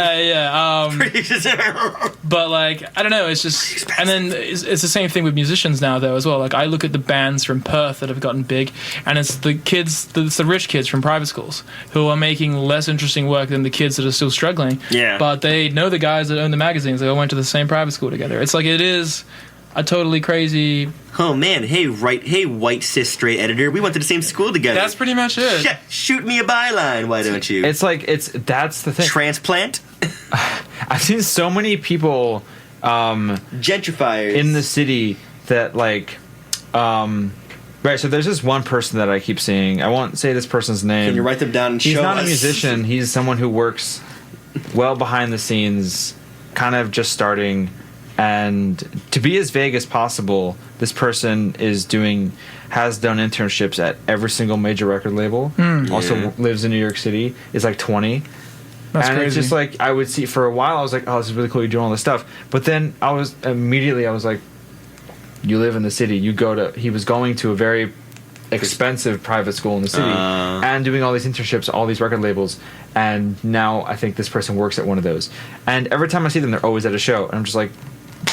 But like I don't know, it's just, and then it's the same thing with musicians now though as well. Like I look at the bands from Perth that have gotten big, and it's the kids, it's the rich kids from private schools who are making less interesting work than the kids that are still struggling. But they know the guys that own the magazines. They all went to the same private school together. It's like it is a totally crazy. Oh man, hey white cis straight editor, we went to the same school together. That's pretty much it. Shoot me a byline, why don't you? It's like that's the thing. Transplant. I've seen so many people gentrifiers in the city that like right, so there's this one person that I keep seeing. I won't say this person's name. Can you write them down and show us? He's not a musician. He's someone who works well behind the scenes, kind of just starting. And to be as vague as possible, this person has done internships at every single major record label. Also lives in New York City. Is like 20. That's crazy. It's just like I would see for a while. I was like, oh, this is really cool. You're doing all this stuff. But then I was like, you live in the city. He was going to a very expensive private school in the city and doing all these internships, all these record labels. And now I think this person works at one of those. And every time I see them, they're always at a show. And I'm just like,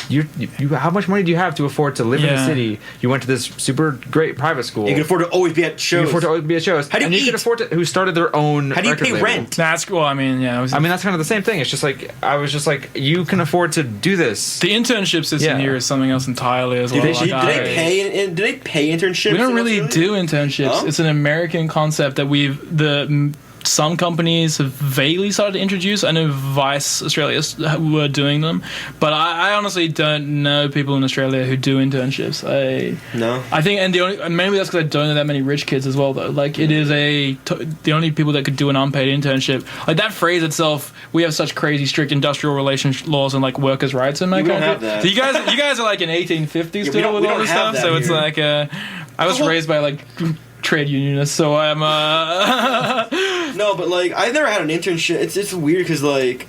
you how much money do you have to afford to live in the city? You went to this super great private school. You can afford to always be at shows. How do you eat? Can afford to, who started their own. How do you pay label. rent? That's cool. I mean, that's kind of the same thing. It's just like I was just like, you can afford to do this. The internship system here is something else entirely as well. Do they pay internships? We don't really do internships. Oh? It's an American concept that some companies have vaguely started to introduce. I know Vice Australia were doing them, but I honestly don't know people in Australia who do internships. I think, and maybe that's because I don't know that many rich kids as well, though. Like, it is the only people that could do an unpaid internship. Like, that phrase itself, we have such crazy strict industrial relations laws and, like, workers' rights in my country. Have that. So you guys are, like, in 1850s still with all this stuff, so it's like, I was raised by, like, trade unionists, so I'm No, but like I've never had an internship. It's weird because like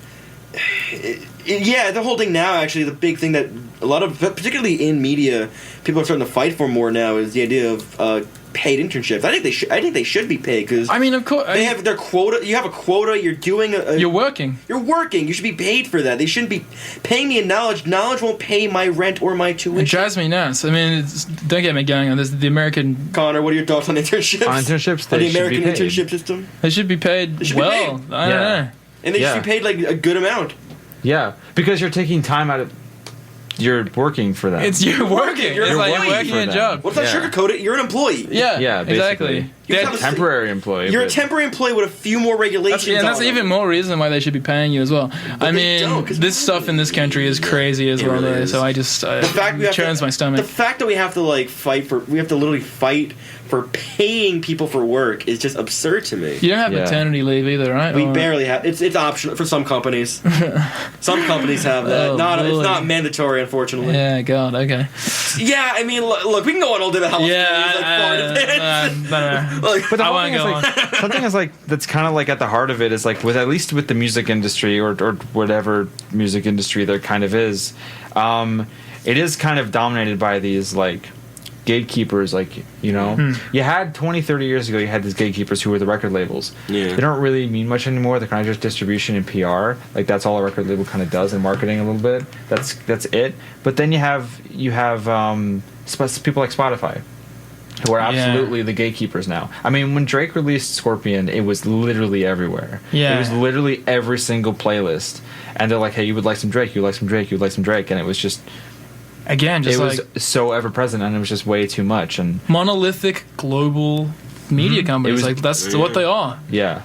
Yeah, the whole thing now, actually, the big thing that a lot of, particularly in media, people are starting to fight for more now is the idea of paid internships. I think they should be paid because I mean, of course, they have their quota. You have a quota. You're doing you're working. You're working. You should be paid for that. They shouldn't be paying me in knowledge. Knowledge won't pay my rent or my tuition. It drives me nuts. I mean, don't get me going on this. The American Connor, what are your thoughts on internships? On internships, on the they should American be paid. internship system. They should be paid They should be well. paid. I don't know. And they should be paid like a good amount. Yeah, because you're taking time out of. You're working for them. You're working. You're It's like you're working working for a them. job. What's that sugarcoat it? You're an employee. Yeah. Yeah, Exactly. basically. You're Yeah, a Temporary employee. You're a but- temporary employee with a few more regulations. that's on even them. more reason why they should be paying you as well. I they don't, mean, 'cause this stuff in this country is crazy as It well. really Though, is. so I just fact churns my The stomach. fact that we have to literally fight for paying people for work is just absurd to me. You don't have Yeah. maternity leave either, right? We Or- barely have. It's optional for some companies. Some companies have that. Oh, It's boy. not mandatory, unfortunately. Yeah, God, okay. Yeah, I mean, look, we can go on all day about how Yeah, like, But the I whole wanna thing is go like something is like that's kind of like at the heart of it is like with at least with the music industry or whatever music industry there kind of is, it is kind of dominated by these like gatekeepers. Like you had 20-30 years ago you had these gatekeepers who were the record labels. Yeah. They don't really mean much anymore. They're kind of just distribution and PR. Like that's all a record label kind of does, and marketing a little bit. That's it. But then you have people like Spotify, who are absolutely the gatekeepers now. I mean, when Drake released Scorpion, it was literally everywhere. Yeah. It was literally every single playlist. And they're like, hey, you would like some Drake, you would like some Drake, you would like some Drake. And it was just... Again, just it like was so ever-present, and it was just way too much. And monolithic global media companies. It was- Like that's what they are. yeah.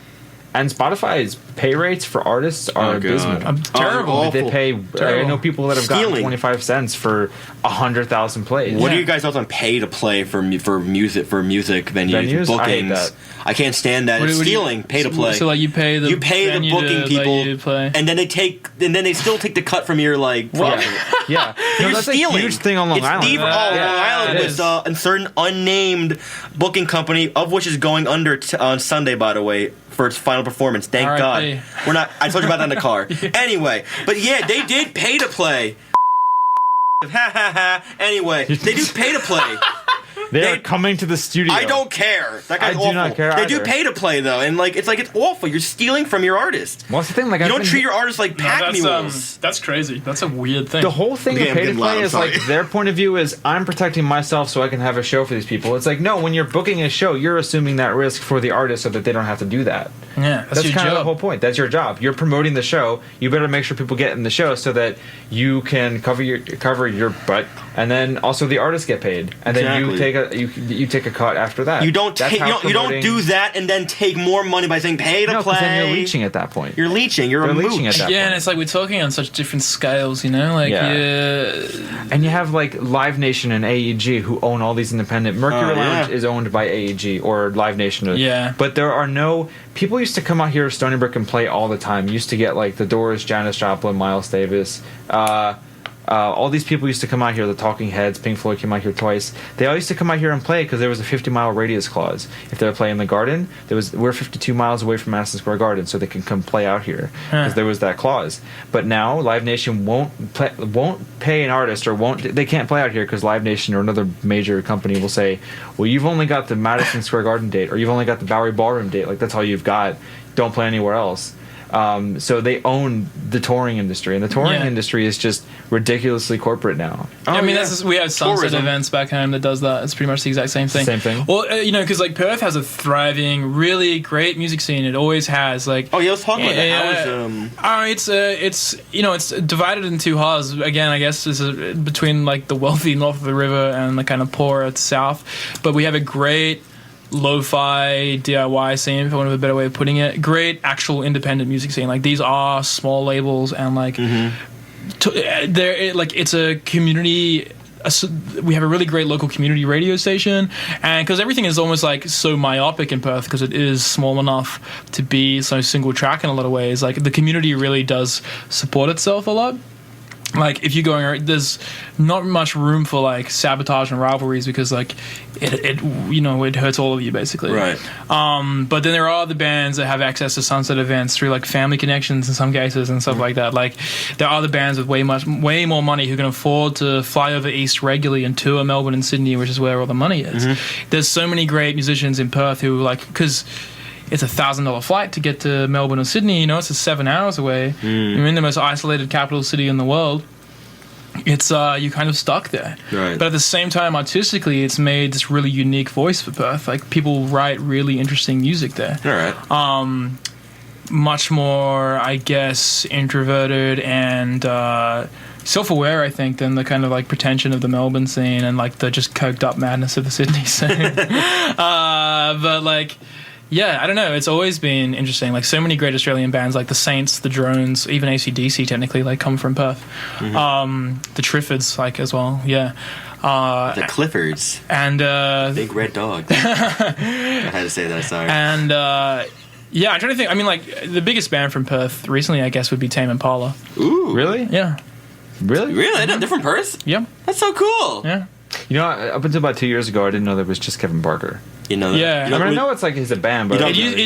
And Spotify's pay rates for artists are Oh, God. abysmal. Terrible. Awful. They pay... I Terrible. know people that have gotten Stealing. 25 cents for 100,000 plays. What are you guys thoughts on pay to play for music venues, Venues? bookings? I hate that. I can't stand that. What It's do you- stealing. Pay to play. So like you pay the venue booking to people, let you play. and then they still take the cut from your like. Yeah. Yeah. No, You're that's stealing. a huge thing on Long it's Island. Deep, Long Island it with is. a certain unnamed booking company, of which is going under on Sunday, by the way, for its final performance. Thank R.I.P. God. We're not. I told you about that in the car. Anyway, but yeah, they did pay to play. Ha ha ha. Anyway, they do pay to play. They're coming to the studio. I don't care. That guy's I do awful. not care They do either. pay to play though, and like it's awful. You're stealing from your artist. What's the thing? Like You I've don't been- treat your artist like pack mules. That's crazy. That's a weird thing. The whole thing Okay, of I'm pay to getting loud, play I'm is like sorry. their point of view is I'm protecting myself so I can have a show for these people. It's like no, when you're booking a show, you're assuming that risk for the artist so that they don't have to do that. Yeah, that's your kind of job. the whole point. That's your job. You're promoting the show. You better make sure people get in the show so that you can cover your butt, and then also the artists get paid, and then you take a cut after that. You don't That's take. how You don't promoting- do that and then take more money by saying pay to No, play. because then you're leeching at that point. You're leeching. You're They're a leeching mooch. at that Yeah, point. and it's like we're talking on such different scales, you know? Like, And you have like Live Nation and AEG who own all these independent. Mercury Lounge is owned by AEG or Live Nation. Yeah. But there are no people used to come out here to Stony Brook and play all the time. You used to get like the Doors, Janis Joplin, Miles Davis. All these people used to come out here. The Talking Heads, Pink Floyd came out here twice. They all used to come out here and play because there was a 50-mile radius clause. If they were playing in the Garden, we're 52 miles away from Madison Square Garden, so they can come play out here because there was that clause. But now Live Nation won't pay an artist they can't play out here because Live Nation or another major company will say, well, you've only got the Madison Square Garden date or you've only got the Bowery Ballroom date. Like that's all you've got. Don't play anywhere else. So they own the touring industry, and the touring industry is just ridiculously corporate now. I mean, we have Sunset Tourism. Events back home that does that. It's pretty much the exact same thing. Same thing. Well, because like Perth has a thriving, really great music scene. It always has. Like, Oh yeah, let's talk about that. How was it's divided in two halves. Again, I guess this is between like the wealthy north of the river and the kind of poor south. But we have a great lo-fi DIY scene, for want of a better way of putting it. Great actual independent music scene. Like these are small labels and like it's a community. We have a really great local community radio station, and because everything is almost like so myopic in Perth because it is small enough to be so single track in a lot of ways, like the community really does support itself a lot. like if you're going, there's not much room for like sabotage and rivalries because like it hurts all of you basically. Right. But then there are other bands that have access to Sunset events through like family connections in some cases and stuff like that. Like there are other bands with way more money who can afford to fly over east regularly and tour Melbourne and Sydney, which is where all the money is. There's so many great musicians in Perth who like, because it's $1,000 flight to get to Melbourne or Sydney. It's 7 hours away. You're in the most isolated capital city in the world. It's you're kind of stuck there. Right. But at the same time, artistically, it's made this really unique voice for Perth. Like people write really interesting music there. All right. Much more, I guess, introverted and self-aware, I think, than the kind of like pretension of the Melbourne scene and like the just coked up madness of the Sydney scene. But like. Yeah, I don't know. It's always been interesting. Like so many great Australian bands, like the Saints, the Drones, even AC/DC, technically, like come from Perth. The Triffids, like as well. Yeah. The Cliffords and big red dog. I had to say that. Sorry. And yeah, I'm trying to think. I mean, like the biggest band from Perth recently, I guess, would be Tame Impala. Ooh, really? Yeah. Really? They're from Perth? Yep. That's so cool. Yeah. Up until about 2 years ago, I didn't know there was just Kevin Parker. You know that? Yeah. I know it's like he's a band, but It used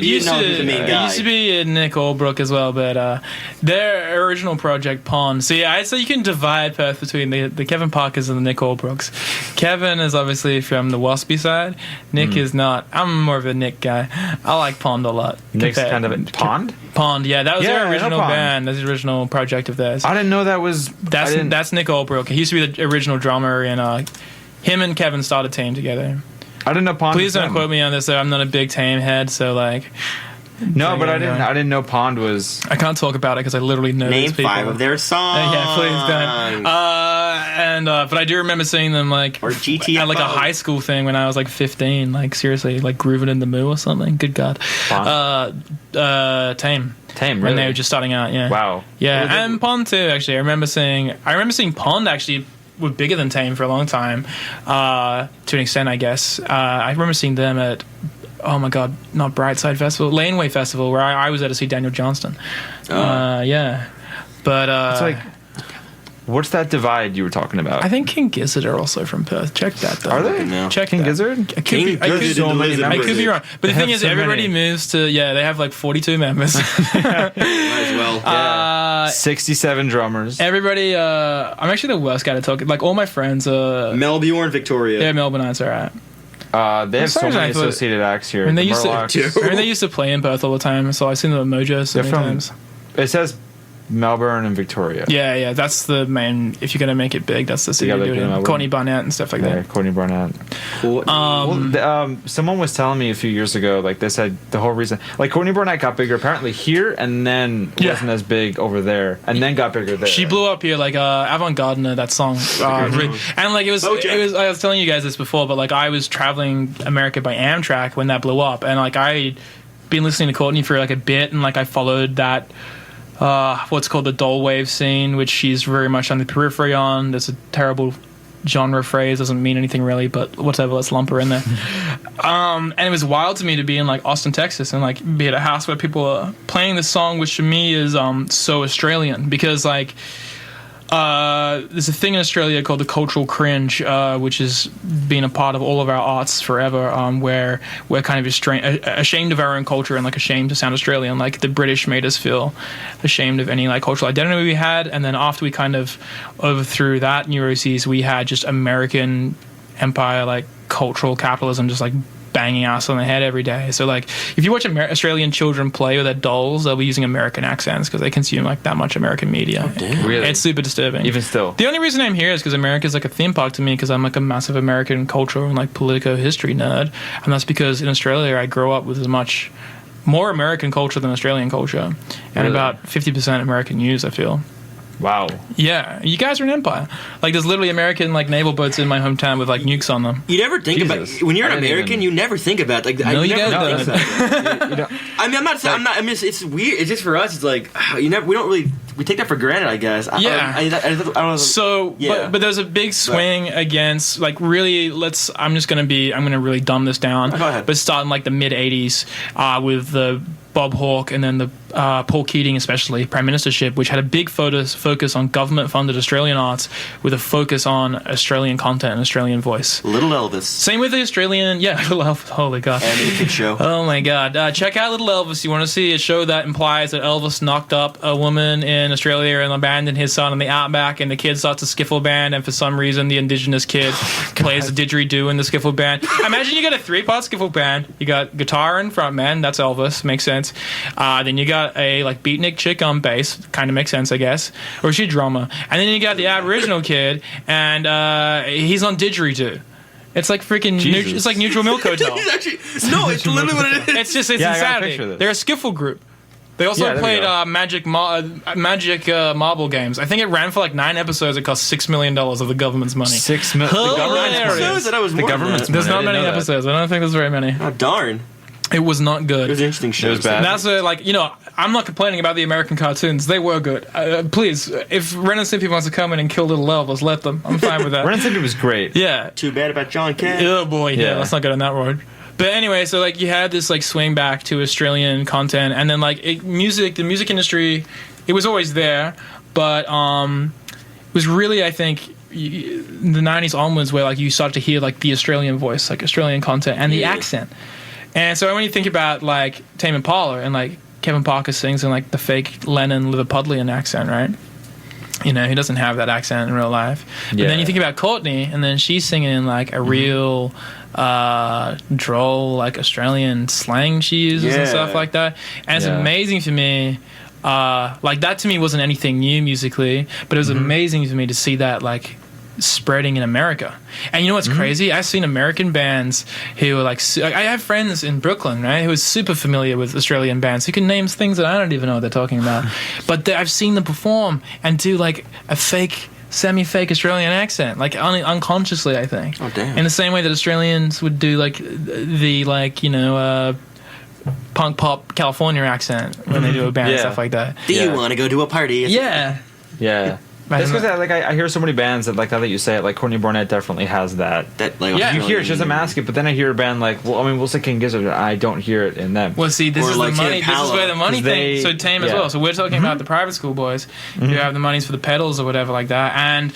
to be Nick Albrook as well, but their original project Pond. So yeah, I'd say you can divide Perth between the Kevin Parkers and the Nick Albrooks. Kevin is obviously from the WUSB side. Nick is not. I'm more of a Nick guy. I like Pond a lot. Nick's kind of a Pond? Pond, yeah, that was their original Pond. band. That's the original project of theirs. I didn't know that was. That's Nick Albrook. He used to be the original drummer, and him and Kevin started Tame together. I didn't know Pond. Please don't quote me on this, though. I'm not a big Tame head, so like. No, but I didn't know Pond was. I can't talk about it because I literally know these people. Name 5 of their songs. Yeah, please don't. But I do remember seeing them like or GTFO. at like a high school thing when I was like 15. Like seriously, like grooving in the moo or something. Good God. Tame. Tame, really? When they were just starting out. Yeah. Wow. Yeah, and Pond too. Actually, I remember seeing Pond actually. Were bigger than Tame for a long time, to an extent, I guess. I remember seeing them at, oh my god, not Brightside Festival, Laneway Festival, where I was there to see Daniel Johnston. Yeah, but it's like, what's that divide you were talking about? I think King Gizzard are also from Perth. Check that though. Are they? No. Check King that. Gizzard? I could be wrong. But the thing is, so everybody many. moves to, they have like 42 members. Might as well. 67 drummers. Everybody, I'm actually the worst guy to talk. Like all my friends are Melbourne, Victoria. they're Melbourneites, alright. They have so Sorry, many I thought- associated acts here. And they The used Murlocs. they used to play in Perth all the time, so I've seen them at Mojo so They're many from- times. It says Melbourne and Victoria. Yeah, that's the main. If you're gonna make it big, that's the city Yeah, to like do it in in. Melbourne. Courtney Barnett and stuff like Yeah, that. Courtney Barnett. Cool. Someone was telling me a few years ago, like they said the whole reason, like Courtney Barnett got bigger apparently here, and then wasn't as big over there, and then got bigger there. She blew up here, like Avant Gardener, that song, and like it was. I was telling you guys this before, but like I was traveling America by Amtrak when that blew up, and like I'd been listening to Courtney for like a bit, and like I followed that. What's called the doll wave scene, which she's very much on the periphery on. There's a terrible genre phrase, doesn't mean anything really, but whatever, let's lump her in there. And it was wild to me to be in like Austin, Texas, and like be at a house where people are playing this song, which to me is so Australian, because like there's a thing in Australia called the cultural cringe, which has been a part of all of our arts forever, where we're kind of ashamed of our own culture and like ashamed to sound Australian. Like the British made us feel ashamed of any like cultural identity we had, and then after we kind of overthrew that neuroses, we had just American empire, like cultural capitalism, just like banging us on the head every day. So like if you watch Australian children play with their dolls, they'll be using American accents because they consume like that much American media. Oh, damn. Really? It's super disturbing. Even still. The only reason I'm here is because America's like a theme park to me, because I'm like a massive American cultural and like political history nerd, and that's because in Australia I grew up with as much more American culture than Australian culture, and Really? about 50% American news, I feel. Wow. Yeah, you guys are an empire. Like there's literally American like naval boats in my hometown with like nukes on them. You never think Jesus. about when you're I an didn't American. even- You never think about like. No, I you never guys think don't. about that. I mean, I'm not. I mean, it's weird. It's just for us. It's like we don't really. We take that for granted, I guess. Yeah. I don't know. So, Yeah. but there's a big swing against like really. I'm gonna really dumb this down. Go ahead. But starting like the mid '80s with the Bob Hawke, and then the Paul Keating, especially prime ministership, which had a big focus on government-funded Australian arts with a focus on Australian content and Australian voice. Little Elvis. Same with the Australian, Little Elvis. Holy God. Animated show. Oh my God. Check out Little Elvis. You want to see a show that implies that Elvis knocked up a woman in Australia and abandoned his son in the outback, and the kid starts a skiffle band, and for some reason the indigenous kid plays a didgeridoo in the skiffle band. Imagine you got a 3-part skiffle band. You got guitar and frontman. That's Elvis. Makes sense. Then you got a beatnik chick on bass. Kind of makes sense, I guess. Or is she a drummer? And then you got the Aboriginal kid, and he's on didgeridoo. It's like freaking. It's like Neutral Milk Hotel. It's literally what it is. It's insanity. They're a skiffle group. They also played Magic Marble games. I think it ran for like 9 episodes. It cost $6 million of the government's money. $6 million. The government's episodes? That was more than that. There's not many episodes. I don't think there's very many. Oh, darn. It was not good. It was an interesting show. It was bad. That's I'm not complaining about the American cartoons. They were good. Please, if Ren and Stimpy wants to come in and kill Little Elvis, let them. I'm fine with that. Ren and Stimpy was great. Yeah. Too bad about John Cat. Oh boy, yeah. Let's not go down that road. But anyway, so you had this swing back to Australian content, and then the music industry, it was always there, but it was really, I think, the 90s onwards where you start to hear the Australian voice, Australian content and the accent. And so when you think about Tame Impala and Kevin Parker sings in the fake Lennon Liverpudlian accent, right? He doesn't have that accent in real life. But then you think about Courtney, and then she's singing in a real droll Australian slang she uses and stuff like that. And it's amazing for me. That to me wasn't anything new musically, but it was amazing for me to see that spreading in America. And you know what's crazy? I've seen American bands who are I have friends in Brooklyn, right, who are super familiar with Australian bands who can name things that I don't even know what they're talking about. But I've seen them perform and do a fake, semi-fake Australian accent, unconsciously, I think. Oh, damn. In the same way that Australians would do the punk pop California accent when they do a band and stuff like that. Do you want to go to a party? Yeah. That's because I hear so many bands that that you say it, Courtney Barnett definitely has that. You hear it, she doesn't mask it, but then I hear a band we'll say King Gizzard. I don't hear it in them. Well, see, this is the money. This is where the money thing. So Tame as well. So we're talking about the private school boys who have the monies for the pedals or whatever like that, and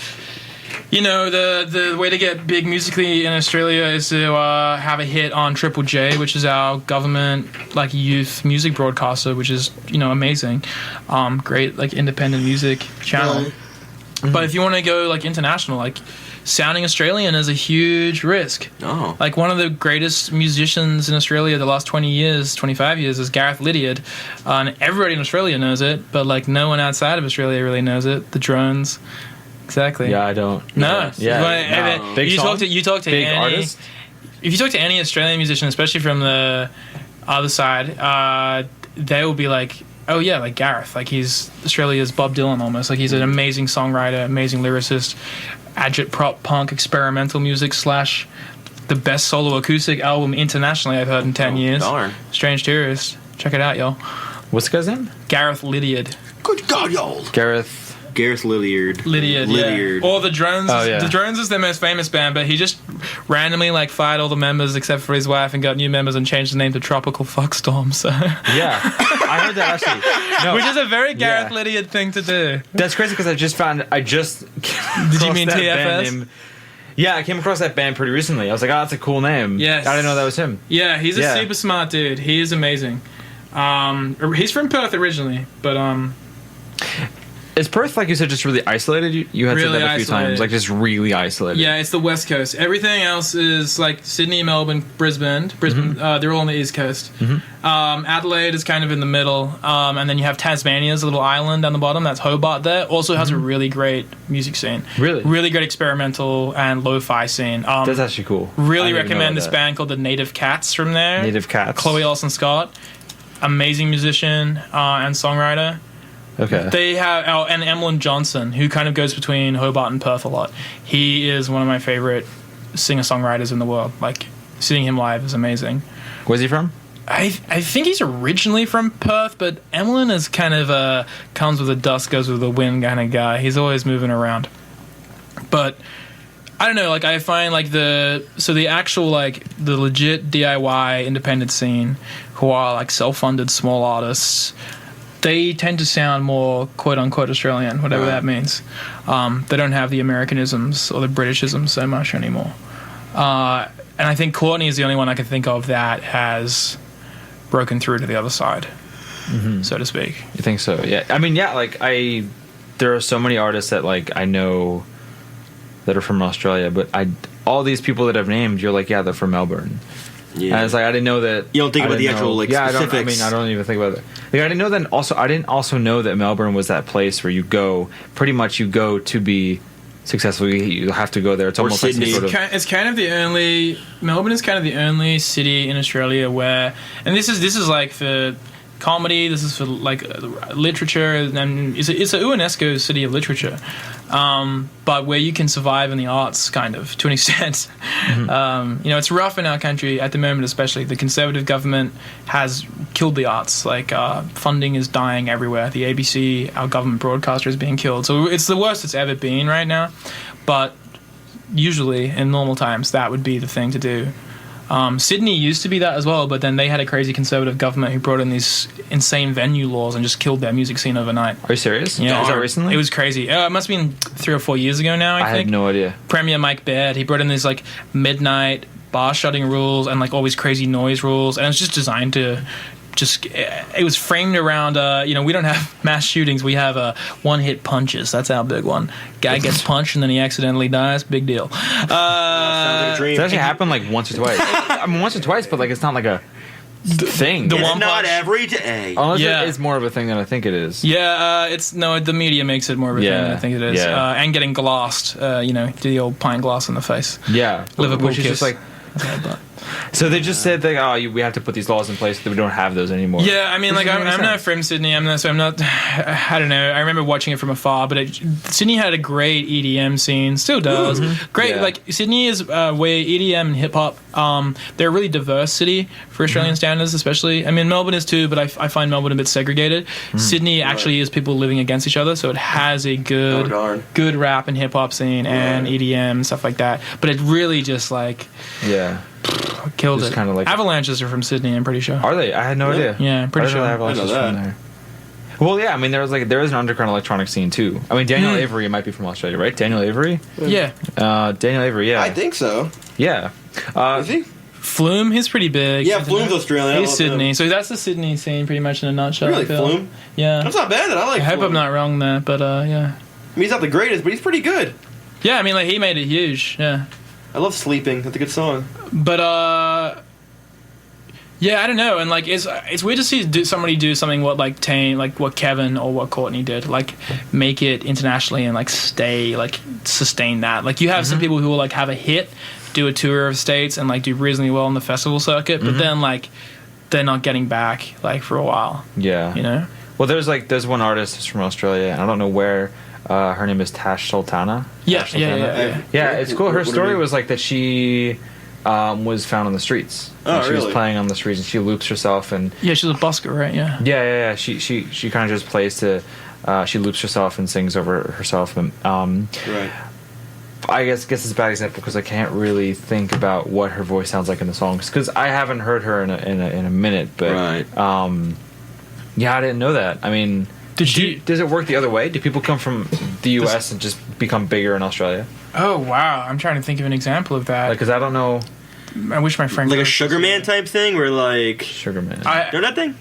the way to get big musically in Australia is to have a hit on Triple J, which is our government youth music broadcaster, which is amazing, great independent music channel. But if you want to go international, sounding Australian is a huge risk. Oh. One of the greatest musicians in Australia the last 20 years, 25 years is Gareth Lydiard. And everybody in Australia knows it, but no one outside of Australia really knows it. The Drones. Exactly. Yeah, I don't. No. No. Big you song? talk to Big any artist? If you talk to any Australian musician, especially from the other side, they will be oh yeah, Gareth. He's Australia's Bob Dylan almost. He's an amazing songwriter, amazing lyricist, agit prop punk experimental music / the best solo acoustic album internationally I've heard in 10 years. Darn. Strange Tourist. Check it out, y'all. What's the guy's name? Gareth Lydiard. Good God, y'all. Gareth Lydiard. Yeah. Or the Drones. Oh, yeah. The Drones is their most famous band, but he just randomly fired all the members except for his wife and got new members and changed the name to Tropical Fuckstorm. So yeah, I heard that actually. No. Which is a very Gareth Lydiard thing to do. That's crazy because I just Did you mean TFS? Yeah, I came across that band pretty recently. I was like, oh, that's a cool name. Yes. I didn't know that was him. Yeah, he's a super smart dude. He is amazing. He's from Perth originally, but Is Perth, like you said, just really isolated? You had really said that a few times, just really isolated. Yeah, it's the West Coast. Everything else is Sydney, Melbourne, Brisbane. They're all on the East Coast. Adelaide is kind of in the middle, and then you have Tasmania's a little island on the bottom. That's Hobart. There also has a really great music scene. Really great experimental and lo-fi scene. That's actually cool. Really recommend this band called the Native Cats from there. Native Cats. Chloe Olsen Scott, amazing musician and songwriter. Okay. They have and Emlyn Johnson, who kind of goes between Hobart and Perth a lot. He is one of my favorite singer-songwriters in the world. Seeing him live is amazing. Where's he from? I think he's originally from Perth, but Emlyn is kind of a comes with the dust, goes with the wind kind of guy. He's always moving around. But I don't know, like I find like the actual like the legit DIY independent scene who are like self-funded small artists, they tend to sound more quote unquote Australian, whatever that means. They don't have the Americanisms or the Britishisms so much anymore. And I think Courtney is the only one I can think of that has broken through to the other side, so to speak. You think so? Yeah. I mean, yeah, like there are so many artists that like I know that are from Australia, but all these people that I've named, you're like, yeah, they're from Melbourne. Yeah. And it's like I didn't know that. You don't think about the actual specifics. I don't even think about it. Like, I didn't know that. Also, I didn't also know that Melbourne was that place where you go to be successful. You have to go there. It's almost Sydney. like it's kind of the only Melbourne is kind of the only city in Australia where, and this is like for comedy, this is for like literature, and it's a UNESCO city of literature, but where you can survive in the arts kind of to an extent. It's rough in our country at the moment, especially the Conservative government has killed the arts. Like funding is dying everywhere. The ABC, our government broadcaster, is being killed, so it's the worst it's ever been right now. But usually in normal times that would be the thing to do. Sydney used to be that as well, but then they had a crazy Conservative government who brought in these insane venue laws and just killed their music scene overnight. Are you serious? Yeah. Is that recently? It was crazy. It must have been 3 or 4 years ago now, I think. had no idea. Premier Mike Baird, he brought in these like midnight bar shutting rules and like all these crazy noise rules, and it was just designed to it was framed around we don't have mass shootings, we have one-hit punches. That's our big one. Guy gets punched and then he accidentally dies, big deal. Sounds like a dream. Does that actually happen like once or twice? I mean, once or twice, but like it's not like a thing. It's not every day. Unless it is more of a thing than I think it is. Yeah, the media makes it more of a thing than I think it is. Yeah. And getting glassed, do the old pint glass in the face. Yeah. Liverpool Which is kiss. just like... So they just said that we have to put these laws in place that we don't have those anymore. Yeah, I mean, like I'm not from Sydney. I don't know. I remember watching it from afar, but Sydney had a great EDM scene, still does. Great, like Sydney is where EDM and hip hop. They're a really diverse city for Australian standards, especially. I mean, Melbourne is too, but I find Melbourne a bit segregated. Sydney actually is people living against each other, so it has a good rap and hip hop scene and EDM and stuff like that. But it really just like killed just it. Kind of like Avalanches are from Sydney, I'm pretty sure. Are they? I had no idea. Yeah, I'm pretty sure. Avalanches from there. Well, yeah. I mean, there is an underground electronic scene too. I mean, Daniel Avery might be from Australia, right? Daniel Avery. Yeah. Daniel Avery. Yeah. I think so. Yeah. Is he? Flume, he's pretty big. Yeah, Flume's Australian. He's Sydney. So that's the Sydney scene pretty much in a nutshell. Really, Flume? Yeah. That's not bad. I hope I'm not wrong there, but yeah. I mean, he's not the greatest, but he's pretty good. Yeah, I mean, like he made it huge. Yeah. I love Sleeping. That's a good song. But yeah, I don't know, and like it's weird to see somebody do something what Kevin or what Courtney did, like make it internationally and like sustain that. Like you have some people who will like have a hit, do a tour of states and like do reasonably well on the festival circuit, but then like they're not getting back like for a while. Yeah, Well, there's one artist who's from Australia, and I don't know where. Her name is Tash Sultana. Yeah. It's cool. Her story was like that she was found on the streets. Oh, she was playing on the streets, and she loops herself. And she's a busker, right? Yeah. She kind of just plays to. She loops herself and sings over herself. And, right. I guess it's a bad example because I can't really think about what her voice sounds like in the songs because I haven't heard her in a minute. But right. I didn't know that. I mean. Does it work the other way? Do people come from the U.S. and just become bigger in Australia? Oh, wow. I'm trying to think of an example of that. Because I don't know. I wish my friend... Like a Sugar Man type thing where like... Sugar Man. You know that thing?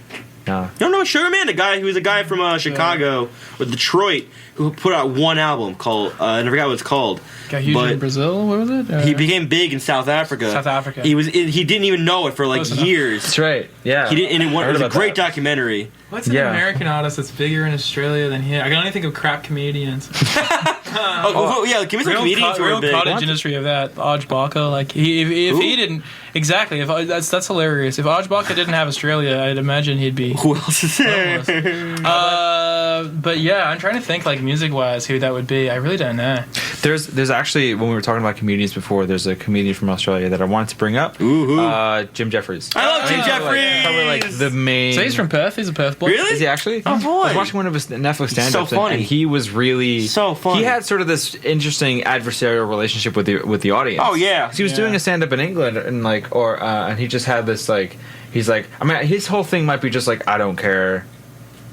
No. You don't know Sugar Man? He was a guy from Chicago or Detroit who put out one album called... I forgot what it's called. Got huge in Brazil? What was it? He became big in South Africa. He didn't even know it for like years. That's right. Yeah. He didn't, and it was a great documentary. What's an American artist that's bigger in Australia than here? I can only think of crap comedians. Give me some comedians who are big. Cottage industry of that. Aj Barker, like if he didn't exactly. That's hilarious. If Aj Barker didn't have Australia, I'd imagine he'd be. Who else is there? But yeah, I'm trying to think like music wise who that would be. I really don't know. There's actually when we were talking about comedians before, there's a comedian from Australia that I wanted to bring up. Jim Jeffries. I love Jim Jeffries. Probably like the main. So he's from Perth. He's a Perth boy. Really? Is he actually? Oh boy! I was watching one of his Netflix stand-ups, so funny. and he was really so funny. He had had sort of this interesting adversarial relationship with the audience. Oh yeah, 'cause he was doing a stand up in England, and and he just had this he's like, I mean, his whole thing might be just like, I don't care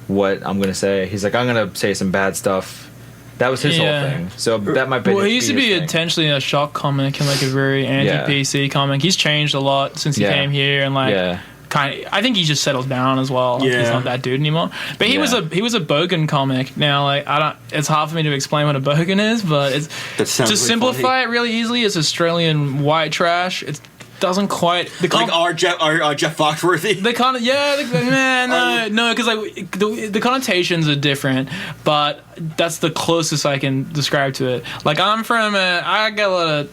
what I'm gonna say. He's like, I'm gonna say some bad stuff. That was his whole thing. So that might be. Well, he used to be intentionally a shock comic and like a very anti-PC comic. He's changed a lot since he came here, and I think he just settled down as well. Yeah. He's not that dude anymore. But he was a Bogan comic. Now, it's hard for me to explain what a Bogan is, but to simplify it really easily, it's Australian white trash. It doesn't quite our Jeff Foxworthy. The because the connotations are different, but that's the closest I can describe to it. Like I'm a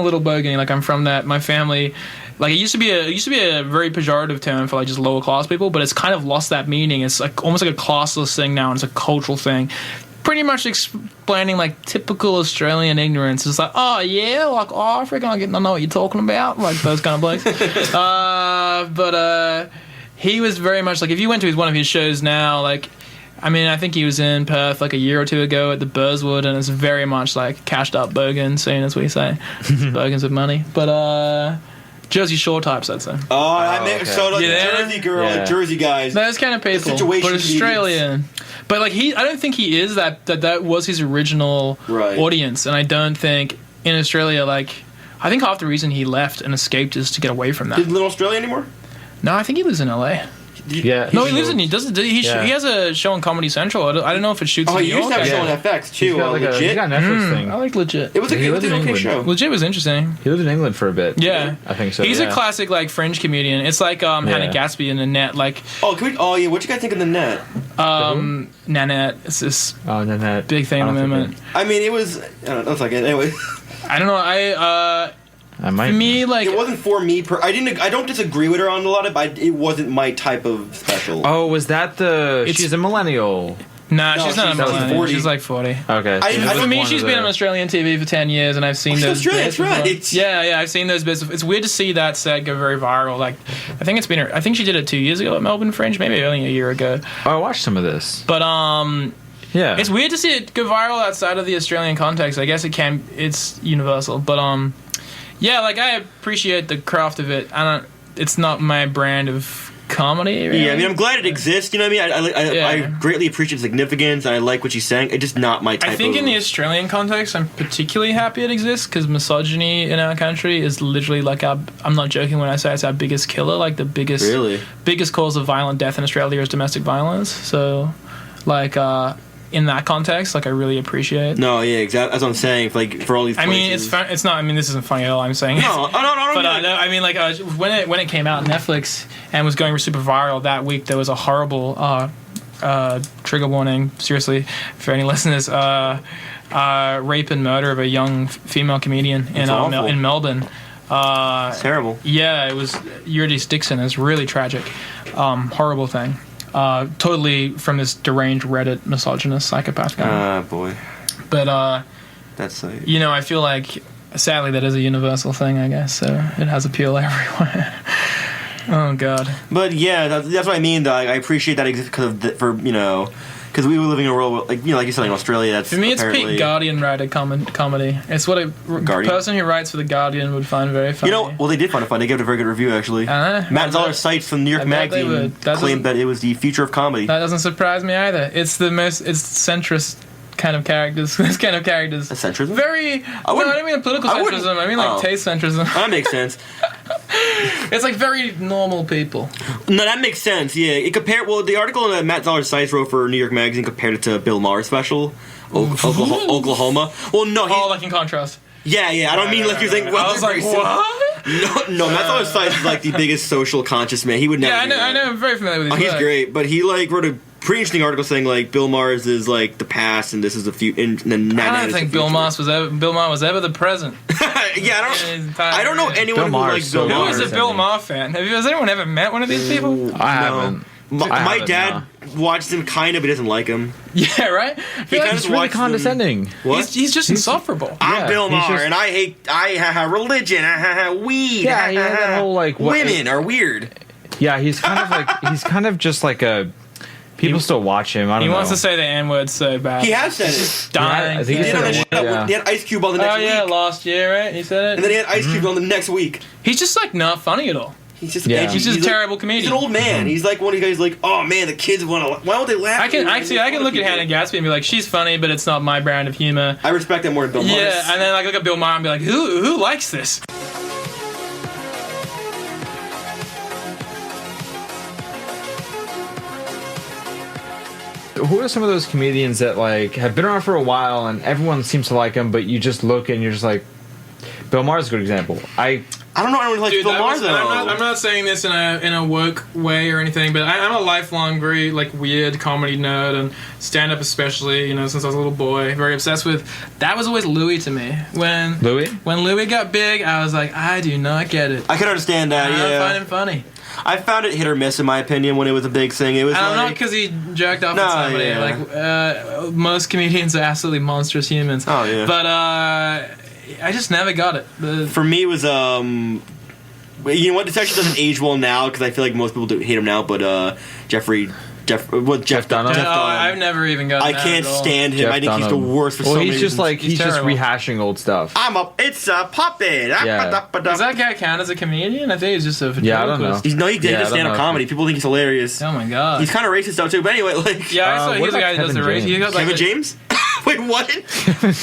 little bogan. Like I'm from that. My family. Like it used to be a very pejorative term for like just lower class people, but it's kind of lost that meaning. It's like almost like a classless thing now, and it's a cultural thing. Pretty much explaining like typical Australian ignorance. It's like, oh yeah, like I freaking I know what you're talking about, like those kind of blokes. But he was very much like if you went to one of his shows now, like I mean I think he was in Perth like a year or two ago at the Burswood, and it's very much like cashed up bogan scene as we say, bogans with money, but. Jersey Shore types, I'd say. Oh, I mean, so like Jersey girl, like Jersey guys. Those kind of people, but Australian. But like I don't think he is that was his original audience, and I don't think in Australia, I think half the reason he left and escaped is to get away from that. Does he live in Australia anymore? No, I think he lives in LA. Yeah. No, he lives in. He has a show on Comedy Central. I don't know if it shoots in New York. Oh, he used to have a show on FX too. Legit. He's got a Netflix thing. I like Legit. It was an okay show. Legit was interesting. He lived in England for a bit. Yeah, I think so. He's a classic fringe comedian. It's like Hannah Gatsby in the Net. Like what you guys think of the Net? Nanette. It's this Nanette big thing at the moment. I mean, it was. I don't know. It's like anyway. I don't know. For me, it wasn't for me. I don't disagree with her on a lot of it, but it wasn't my type of special. Oh, was that she's a millennial? Nah, she's not a millennial. She's like 40. Okay. For me, she's been on Australian TV for 10 years, and I've seen those. Australian, that's right. Yeah, I've seen those bits. It's weird to see that set go very viral. Like, I think she did it 2 years ago at Melbourne Fringe, maybe only a year ago. Oh, I watched some of this. But yeah, it's weird to see it go viral outside of the Australian context. I guess it's universal, but yeah, I appreciate the craft of it. It's not my brand of comedy. Really. Yeah, I mean, I'm glad it exists. You know what I mean? I greatly appreciate the significance, and I like what she's saying. It's just not my type. I think in the Australian context, I'm particularly happy it exists because misogyny in our country is literally I'm not joking when I say it's our biggest killer. Like the biggest cause of violent death in Australia is domestic violence. So, in that context, I really appreciate. No, yeah, exactly. That's what I'm saying. For all these. I mean, it's fun. It's not. I mean, this isn't funny at all. I'm saying. No. But I mean, when it came out on Netflix and was going super viral that week, there was a horrible trigger warning. Seriously, for any listeners, rape and murder of a young female comedian in Melbourne. It's terrible. Yeah, it was Eurydice Dixon. It's really tragic. Horrible thing. Totally from this deranged Reddit misogynist psychopath guy. Boy. But that's I feel like sadly that is a universal thing, I guess. So it has appeal everywhere. Oh God. But yeah, that's what I mean. Though I appreciate that because we were living in a world like you said in Australia. That's for me. It's peak Guardian writer comedy. It's what a person who writes for the Guardian would find very funny. They did find it funny. They gave it a very good review actually. Matt Zoller's Sites from New York Magazine claimed that it was the future of comedy. That doesn't surprise me either. It's centrist kind of characters. This kind of characters. A centrism? Very. I don't mean a political centrism. I mean taste centrism. That makes sense. It's very normal people. No, that makes sense. Yeah, the article that Matt Zoller's Sites wrote for New York Magazine compared it to Bill Maher's special, Oklahoma. Well, no, in contrast. Yeah. I don't mean you're saying. Well, I was like, what? No. Matt Zoller's Sites is the biggest social conscious man. He would never. Yeah, I know. I'm very familiar with his work. He's great, but he wrote a pretty interesting article saying Bill Maher's is the past and this is the future. I don't think Bill Maher was ever the present. Yeah, I don't know anyone who likes Bill Maher. Who is a Bill Maher fan? Has anyone ever met one of these people? I haven't. My dad watches him kind of, but doesn't like him. Yeah, right? He's really condescending. What? He's just insufferable. I'm Bill Maher, and I hate religion, weed. Yeah, that whole women are weird. Yeah, he's kind of just People still watch him. I don't know. He wants to say the N-word so bad. He has said it. Dying. I think He did on the show. yeah. He had Ice Cube on the next week. last year, right? He said it. And then he had Ice Cube on the next week. He's just like not funny at all. He's just Yeah. edgy. He's just a like- terrible comedian. He's an old man. He's like one of these guys. Like, oh man, the kids want to. Why don't they laugh? I can at me? I can look at Hannah Gatsby and be like, she's funny, but it's not my brand of humor. I respect that more than Bill Maher. Yeah, and then like look at Bill Maher and be like, who likes this? Who are some of those comedians that like have been around for a while and everyone seems to like them, but you just look and you're just like, Bill Maher's a good example. I don't know anyone who likes Dude, Bill Maher though. I'm not saying this in a woke way or anything, but I'm a lifelong very like weird comedy nerd and stand up especially. You know, since I was a little boy, very obsessed with. That was always Louis to me. When Louis got big, I was like, I do not get it. I can understand that. I Yeah, find him funny. I found it hit or miss in my opinion when it was a big thing. It was. I don't know like, because he jerked off No, at somebody. yeah. Like most comedians are absolutely monstrous humans. Oh yeah. But I just never got it. For me, it was you know what? This actually doesn't age well now because I feel like most people do hate him now. But Jeff Dunham. I've never even got. I can't stand him. Jeff I think he's the Dunham. worst for well, so he's many just reasons. like he's just terrible. rehashing old stuff. It's a puppet. Yeah. Does that guy count as a comedian? I think he's just a Yeah, I don't know. He did Yeah, I just don't stand up know. comedy. People think he's hilarious. Oh my god. He's kind of racist though too. But anyway, like Yeah, I saw what he's the about guy that does the Kevin race. He James? got like Kevin James. Wait, what?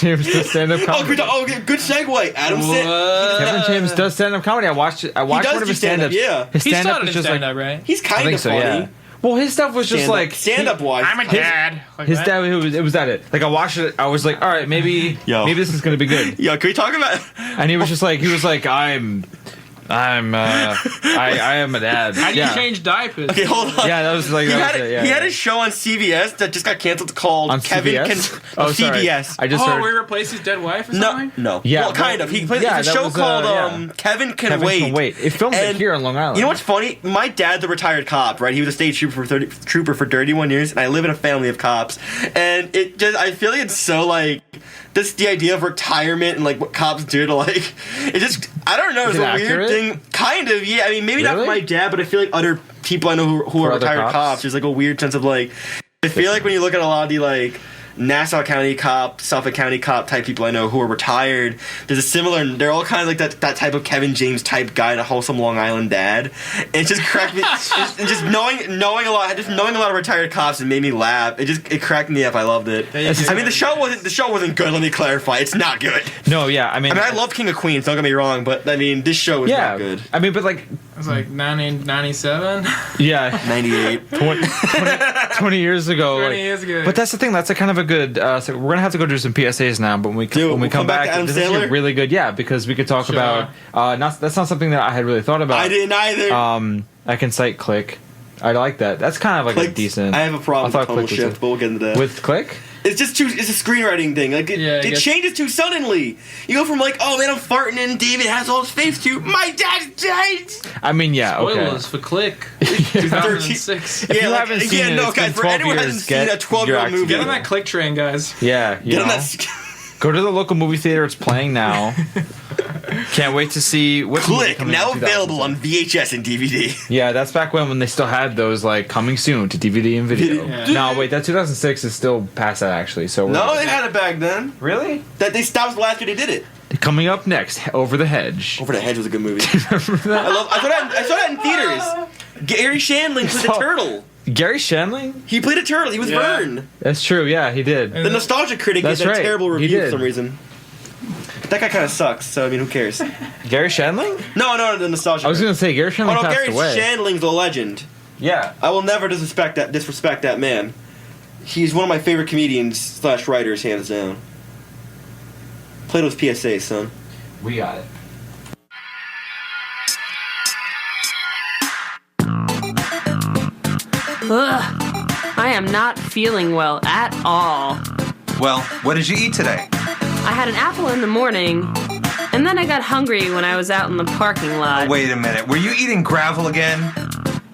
James does stand-up comedy. Good segue. Adam said Kevin James does stand-up comedy. I watched does one of do his stand-up, stand-ups. yeah. His He stand-up started is in just like stand-up, right? he's I kind think of so. funny. Yeah. Well, his stuff was just like stand-up wise. I'm a dad. Like his that? dad. It was that it. Like I watched it. I was like, all right, maybe this is gonna be good. Yo, can we talk about? And he was like, I am a dad. How do you change diapers? Okay, hold on. Yeah, that was like He that had a show on CBS that just got canceled called on Kevin CBS. Sorry. CBS. I just heard. we replaced his dead wife or something? No. Yeah, well, kind of. He played it's a that show was, called Kevin Can Wait. It films it And here on Long Island. You know what's funny? My dad's a retired cop, right? He was a state trooper for 31 years, and I live in a family of cops. And I feel like it's so like the idea of retirement and like what cops do to like it just I don't know. It's a weird thing. Kind of, yeah. I mean, maybe not for my dad, but I feel like other people I know who are retired cops. There's like a weird sense of like I feel like when you look at a lot of the like Nassau County cop, Suffolk County cop type people I know who are retired, there's a similar, they're all kind of like that type of Kevin James type guy, the wholesome Long Island dad. And it just cracked me, just knowing a lot of retired cops, it made me laugh. It cracked me up. I loved it. I mean, the show wasn't good. Let me clarify, it's not good. No, yeah, I mean, I love King of Queens. Don't get me wrong, but I mean, this show was not good. I mean, but like. It was like 1997. Yeah. 98. 20 years ago. 20 years ago. But that's the thing. That's a kind of a good. So we're gonna have to go do some PSAs now. But when we come back to Adam this is Sandler? really good. Yeah, because we could talk about. That's not something that I had really thought about. I didn't either. I can cite Click. I like that. That's kind of like a decent. I have a problem with tonal shift, but we'll get into that. With Click? It's just it's a screenwriting thing. Like it changes too suddenly. You go from like, oh man, I'm farting and David has all his face to my dad's dead. I mean, yeah, Spoilers for Click. 2006. If you haven't seen it, it's been 12 anyone years, hasn't seen a 12-year-old movie. Get on that Click train, guys. Yeah, Get on that. Go to the local movie theater. It's playing now. Can't wait to see what's Click now available on VHS and DVD. Yeah, that's back when they still had those like coming soon to DVD and video. Yeah. No, wait, that 2006 is still past that actually. So No, they had it back then. Really? That they stopped last year. They did it. Coming up next, Over the Hedge. Over the Hedge was a good movie. I saw that in theaters. Gary Shandling played a turtle. Gary Shandling? He played a turtle. He was Vern. That's true. Yeah, he did. The Nostalgia Critic gave that terrible review did. for some reason. That guy kind of sucks. So I mean, who cares? Gary Shandling? No, the Nostalgia. I was gonna say Gary Shandling passed Gary away. Shandling's a legend. Yeah. I will never disrespect that man. He's one of my favorite comedians / writers, hands down. Play those PSAs, son. We got it. Ugh, I am not feeling well at all. Well, what did you eat today? I had an apple in the morning, and then I got hungry when I was out in the parking lot. Wait a minute, were you eating gravel again?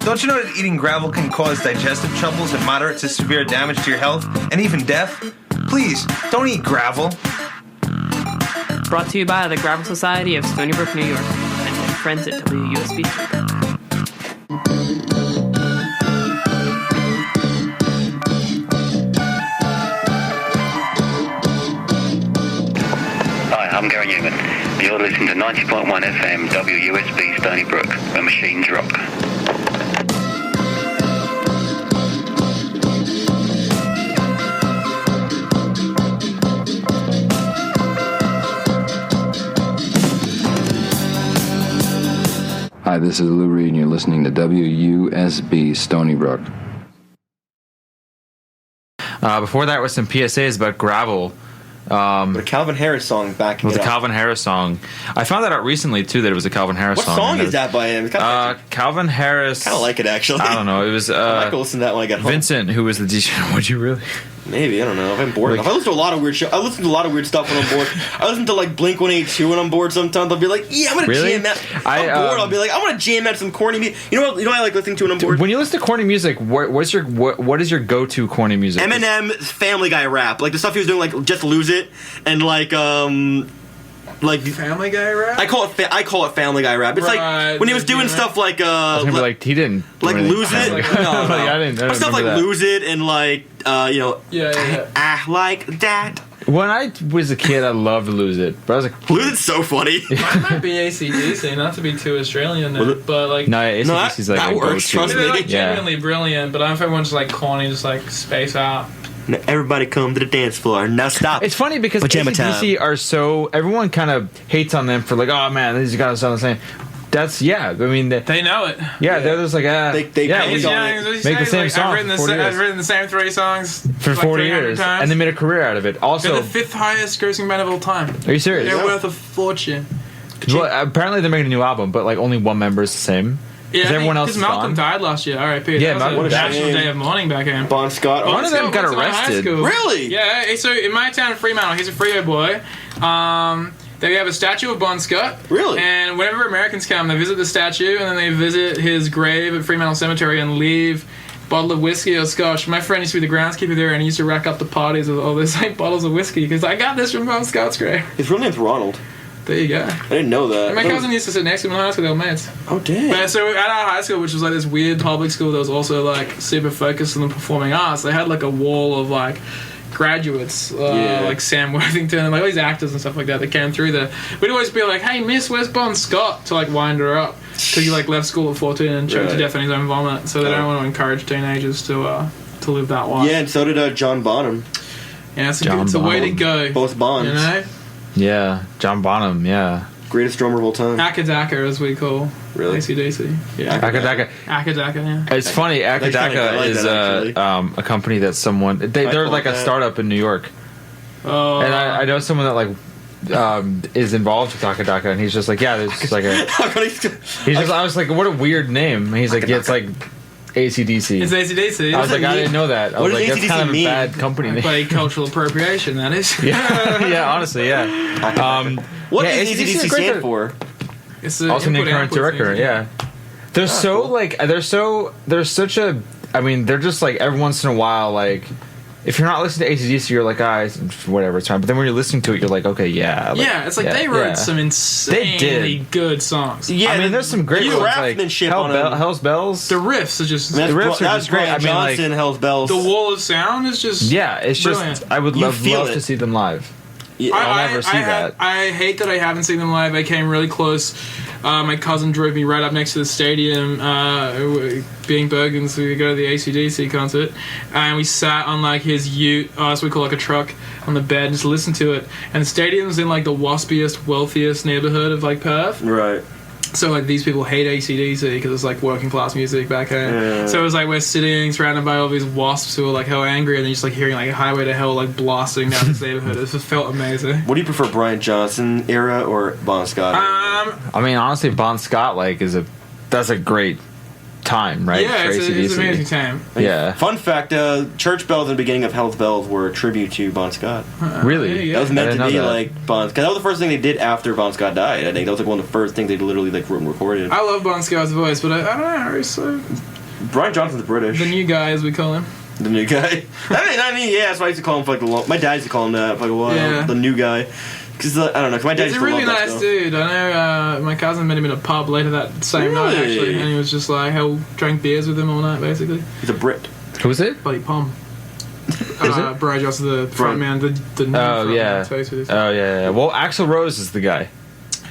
Don't you know that eating gravel can cause digestive troubles and moderate to severe damage to your health, and even death? Please, don't eat gravel. Brought to you by the Gravel Society of Stony Brook, New York, and my friends at WUSB. You're listening to 90.1 FM WUSB Stony Brook, where machines rock. Hi, this is Lou Reed, and you're listening to WUSB Stony Brook. Before that was some PSAs about gravel. But a Calvin Harris song backing it up. a Calvin Harris song. I found that out recently too, that it was a Calvin Harris song. What song is that by him? Calvin Harris. Kind of like it actually. I don't know. It was I like to listen to that when I get home. Vincent, who was the DJ. Would you really? Maybe, I don't know. If I'm bored enough. I listen to a lot of weird shit. I listen to a lot of weird stuff when I'm bored. I listen to like Blink-182 when I'm bored sometimes. I'll be like, yeah, I'm gonna jam that. If I'm bored, I'll be like, I want to jam out some corny music. You know what I like listening to when I'm bored? When you listen to corny music, what is your go-to corny music? Eminem, Family Guy rap. Like the stuff he was doing, like Just Lose It, and like Family Guy rap. I call it Family Guy rap. It's like when he was doing stuff like like he didn't like Lose It. No. I didn't stuff like that. Lose It and like like that. When I was a kid, I loved Lose It, but I was like, Lose It's so funny. Mine might be AC/DC, not to be too Australian, but like no, AC/DC's like that works. Trust me, they're like genuinely brilliant. But if everyone's like corny, just like space out. Now everybody come to the dance floor. Now stop. It's funny because AC/DC are so, everyone kind of hates on them for like, oh man, these guys sound the same. That's I mean they know it. Yeah, they're just like they make the same song. I've written the same 3 songs for 40 years, times. and they made a career out of it. Also, they're the 5th highest grossing band of all time. Are you serious? They're worth a fortune. Well, apparently they're making a new album, but like only one member is the same. Yeah, everyone else is Malcolm gone. died last year. R.I.P. Yeah, that was a national day of mourning back home. Bon Scott. One of them got arrested. Really? Yeah. So in my town of Fremantle, he's a Freo boy. They have a statue of Bon Scott. Really? And whenever Americans come, they visit the statue and then they visit his grave at Fremantle Cemetery and leave a bottle of whiskey or scotch. My friend used to be the groundskeeper there, and he used to rack up the parties with all these like bottles of whiskey because I got this from Bon Scott's grave. His real name's Ronald. There you go. I didn't know that. And my cousin used to sit next to him in high school. They were mates. Oh, damn. But so at our high school, which was like this weird public school that was also like super focused on the performing arts, they had like a wall of like graduates, like Sam Worthington and like all these actors and stuff like that came through there. We'd always be like, "Hey, Miss, where's Bon Scott?" to like wind her up because he like left school at 14 and choked to death in his own vomit. So they don't want to encourage teenagers to live that life. Yeah, and so did John Bonham. Yeah, it's a way to go. Both Bonds. You know? Yeah, John Bonham. Yeah, greatest drummer of all time. Akadaka, as we call AC/DC. Yeah, Akadaka. Yeah. It's funny. Akadaka is a company that they're like a startup in New York. Oh. And I know someone that like is involved with Akadaka, and he's just like, yeah, there's just like a. I was like, what a weird name. And he's like, yeah, it's like AC/DC. It's AC/DC. I was like, I didn't know that. I was like, that's kind of a bad company name. By cultural appropriation, that is. Yeah, honestly, yeah. What does AC/DC stand for? It's alternate current director. Yeah, they're so cool. Like they're such a. I mean, they're just like every once in a while, like. If you're not listening to AC/DC, you're like, whatever, it's fine. But then when you're listening to it, you're like, okay, yeah. Like, yeah, it's like they wrote some insanely good songs. Yeah, I mean, there's some great ones like Hell's Bells. The riffs are just the riffs are just great. I mean, like Hell's Bells. The Wall of Sound is just it's brilliant. just I would love to see them live. Yeah, I'll never see that. I hate that I haven't seen them live. I came really close. My cousin drove me right up next to the stadium, being Bergen, so we could go to the AC/DC concert. And we sat on like his ute, so we call like a truck, on the bed and just listened to it. And the stadium's in like the waspiest, wealthiest neighborhood of like Perth. Right. So like these people hate AC/DC because it's like working class music back home. Yeah. So it was like we're sitting surrounded by all these wasps who are like hell angry, and then just like hearing like Highway to Hell like blasting down this neighborhood. It just felt amazing. What do you prefer, Brian Johnson era or Bon Scott? I mean, honestly, Bon Scott like that's a great time, right? Yeah, it's an amazing time. Yeah. Fun fact: church bells in the beginning of Hell's Bells were a tribute to Bon Scott. Really? That was meant to be like Bon Scott. That was the first thing they did after Bon Scott died. I think that was like one of the first things they literally like wrote and recorded. I love Bon Scott's voice, but I don't know. So Brian Johnson's British. The new guy, as we call him. The new guy. I mean, yeah. That's why I used to call him for like a long. My dad used to call him that for like a while. Yeah. The new guy. Because I don't know. Cause my dad He's a really nice dude. I know. My cousin met him in a pub later that same night, actually, and he was just like, drank beers with him all night, basically. He's a Brit. Who was it? Buddy Pom. Brian Johnson, the front man, the new front man. Oh yeah. Well, Axl Rose is the guy.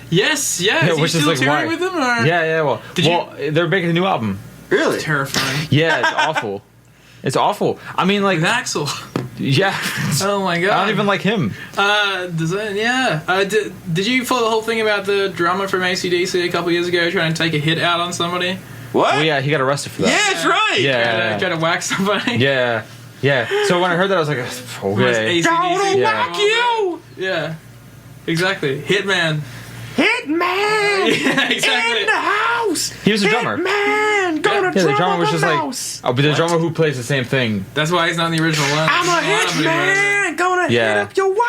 Yes, yeah. Is he still touring with them? Or? Yeah. Well, they're making a new album. Really? Terrifying. Yeah, it's awful. It's awful. I mean, like with Axl. Yeah. Oh my god. I don't even like him. Did you follow the whole thing about the drummer from AC/DC a couple years ago trying to take a hit out on somebody? What? Well, yeah, he got arrested for that. Yeah, that's right. Yeah. Trying to whack somebody. Yeah. So when I heard that, I was like, okay. Gonna whack you. Yeah. Exactly. Hitman. Yeah, exactly. In the house. He was a drummer. Man, gonna the drummer was just mouse. but the drummer who plays the same thing. That's why he's not in the original one. I'm a hitman, gonna hit up your wife.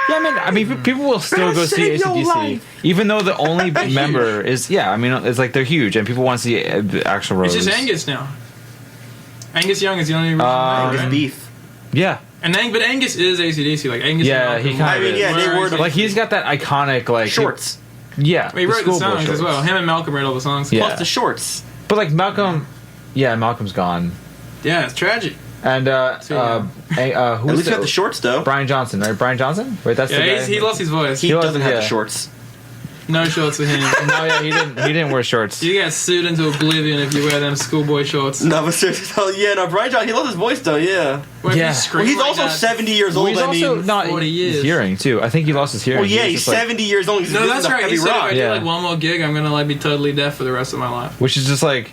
Yeah, I mean, people will still go see AC/DC, even though the only member is. Yeah, I mean, it's like they're huge, and people want to see the actual Rose. It's just Angus now. Angus Young is the only original Angus Beef. Yeah. But Angus is AC/DC. Like Angus. Yeah, he kind of. they were like he's got that iconic like shorts. Yeah, he wrote the songs shorts as well. Him and Malcolm wrote all the songs. Yeah. Plus the shorts. But like Malcolm's gone. Yeah, it's tragic. And at least got the shorts though. Brian Johnson, right? Brian Johnson? Right, that's the guy. He lost his voice. He doesn't have the shorts. No shorts for him. No, yeah, he didn't wear shorts. You get sued into oblivion if you wear them schoolboy shorts. No, but seriously, Brian Johnson, he lost his voice though, yeah. Well, he's also 70 years old. He's also not 40 years. His hearing too. I think he lost his hearing. Well, yeah, he's 70 years old. No, that's right. He said if I do like one more gig, I'm gonna be totally deaf for the rest of my life. Which is just like,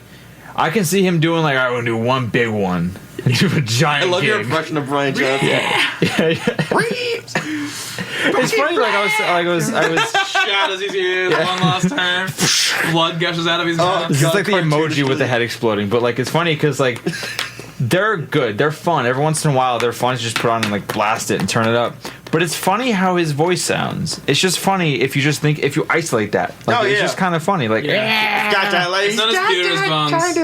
I can see him doing like, I'm gonna do one big one, and do a giant. I love gig. your impression of Brian Johnson. It's funny, I was shot as his ears one last time. Blood gushes out of his mouth. This is like the emoji with the head exploding, but like it's funny because like they're good, they're fun. Every once in a while, they're fun to just put on and like blast it and turn it up. But it's funny how his voice sounds. It's just funny if you isolate that. Like, it's just kind of funny. Like, it's not as good as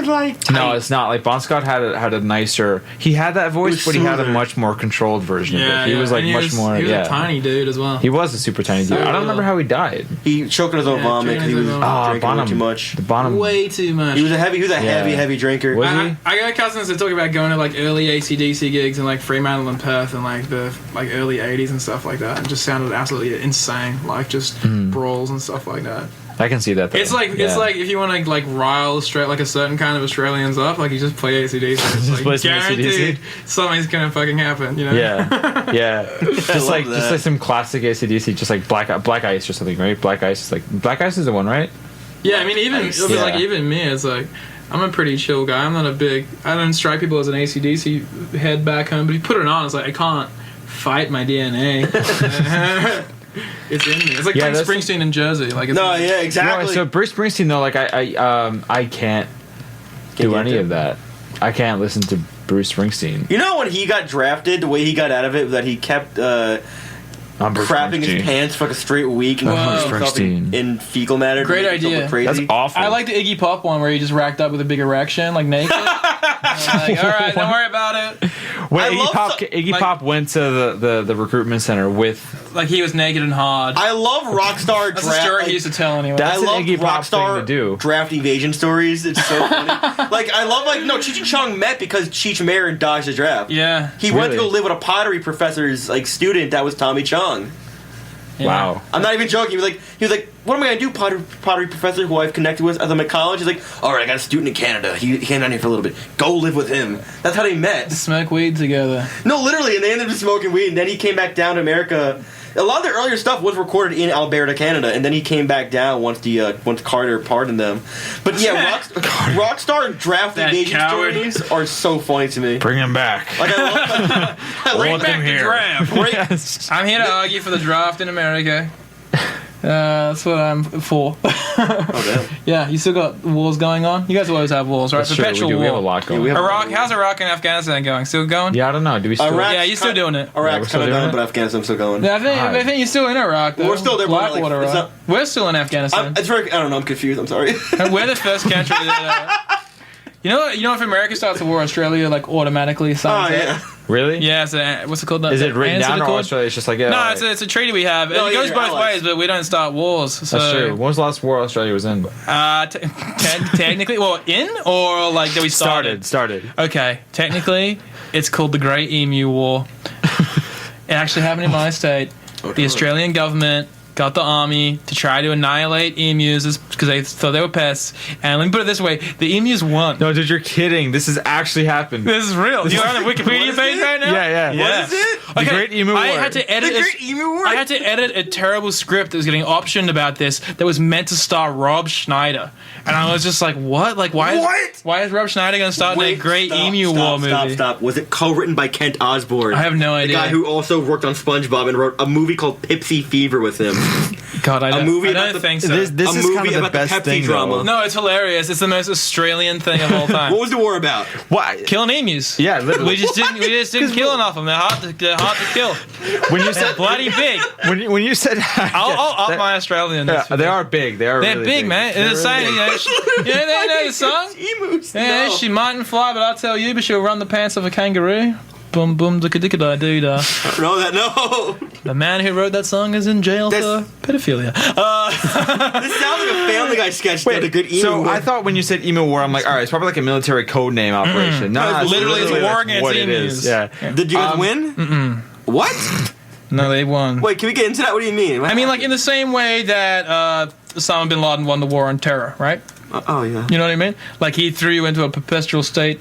Bon's. No, it's not. Like Bon Scott had a nicer. He had that voice, but he had a much more controlled version of it. He was like much more. He was a tiny dude as well. He was a super tiny dude. I don't remember how he died. He choked on his own vomit because he was drinking way too much. The bottom, way too much. He was a heavy drinker. Was he? I got cousins that talk about going to like early AC/DC gigs in like Fremantle and Perth in like the early '80s and stuff like that, and just sounded absolutely insane, like just brawls and stuff like that. I can see that though. It's like if you want to like rile like a certain kind of Australians up, like you just play AC/DC. It's like guaranteed something's gonna fucking happen, you know? Yeah. just like some classic AC/DC, just like Black Ice or something, right? Black Ice is the one, right? Yeah, I mean even me, it's like I'm a pretty chill guy. I don't strike people as an AC/DC head back home, but if you put it on, it's like I can't fight my DNA. It's in me. It's like Bruce Springsteen in Jersey. Like exactly. No, so Bruce Springsteen though, like I can't do any of that. I can't listen to Bruce Springsteen. You know when he got drafted, the way he got out of it, that he kept crapping his pants for like a straight week and himself in fecal matter. Great idea. Crazy. That's awful. I like the Iggy Pop one where he just racked up with a big erection, like naked. Like, all right, don't worry about it. When Iggy Pop went to the recruitment center with, like, he was naked and hard. I love Rockstar. That's a story he used to tell anyway. That's an Iggy Pop thing to do. Draft evasion stories. It's so funny. Like I love Cheech and Chong met because Cheech Marin dodged the draft. Yeah, he went to go live with a pottery professor's student that was Tommy Chong. Yeah. Wow. I'm not even joking. He was like, what am I gonna do, pottery professor who I've connected with as I'm at college? He's like, all right, I got a student in Canada. He came down here for a little bit. Go live with him. That's how they met. Smoke weed together. No, literally, and they ended up smoking weed. And then he came back down to America. A lot of their earlier stuff was recorded in Alberta, Canada, and then he came back down once Carter pardoned them. But yeah, Rockstar draft evasion stories are so funny to me. Bring him back. Like I love Bring back the draft. I'm here to argue for the draft in America. That's what I'm for. Oh, damn. Yeah, you still got wars going on? You guys always have wars, right? That's Perpetual true. war. We have a lot going on. Iraq, how's Iraq and Afghanistan going? Still going? Yeah, I don't know. Do we still? Yeah, you're still doing it. Iraq's kind of done, but Afghanistan's still going. Yeah, I think you're still in Iraq, though. Well, we're still there. Blackwater, right? We're still in Afghanistan. I don't know. I'm confused. I'm sorry. We're the first country that... You know, if America starts a war, Australia automatically signs it. Really? Yeah. So what's it called? Is it written down, or Australia's just like No, it's a treaty we have. It goes both ways, but we don't start wars. So. That's true. When was the last war Australia was in? Technically, well, in or like that we started. Started. Okay, technically, it's called the Great Emu War. It actually happened in my state. The Australian government got the army to try to annihilate emus because they thought they were pests. And let me put it this way: the emus won. No, dude, you're kidding. This has actually happened. This is real. You're on the Wikipedia page right now? Yeah. What is it? The Great Emu War. I had to edit a terrible script that was getting optioned about this that was meant to star Rob Schneider. And I was just like, what? Like, why is Rob Schneider going to start in a Great Emu War movie? Stop. Was it co-written by Kent Osborne? I have no idea. The guy who also worked on SpongeBob and wrote a movie called Pipsy Fever with him. God, I don't think so. This is kind of the best thing, drama. No, it's hilarious. It's the most Australian thing of all time. What was the war about? Why? Killing emus. Yeah, literally. We just didn't kill enough of them. They're hard to kill. When you said bloody big. When you said I'll up my Australian. Yeah, they are big. They're really big, man. They're the same. You know the song? Emus. Yeah, she mightn't fly, but I'll tell you, but she'll run the pants of a kangaroo. Boom, boom, dicka-dicka-da-doo-da. No. The man who wrote that song is in jail for pedophilia. This sounds like a Family Guy sketch. Wait, a good emu. So I thought when you said emu war, I'm like, all right, it's probably like a military code name operation. No, literally it's a war against what emus. Yeah. Did you guys win? Mm-mm. What? No, they won. Wait, can we get into that? What do you mean? I mean, like in the same way that Osama bin Laden won the war on terror, right? Oh yeah. You know what I mean? Like he threw you into a perpetual state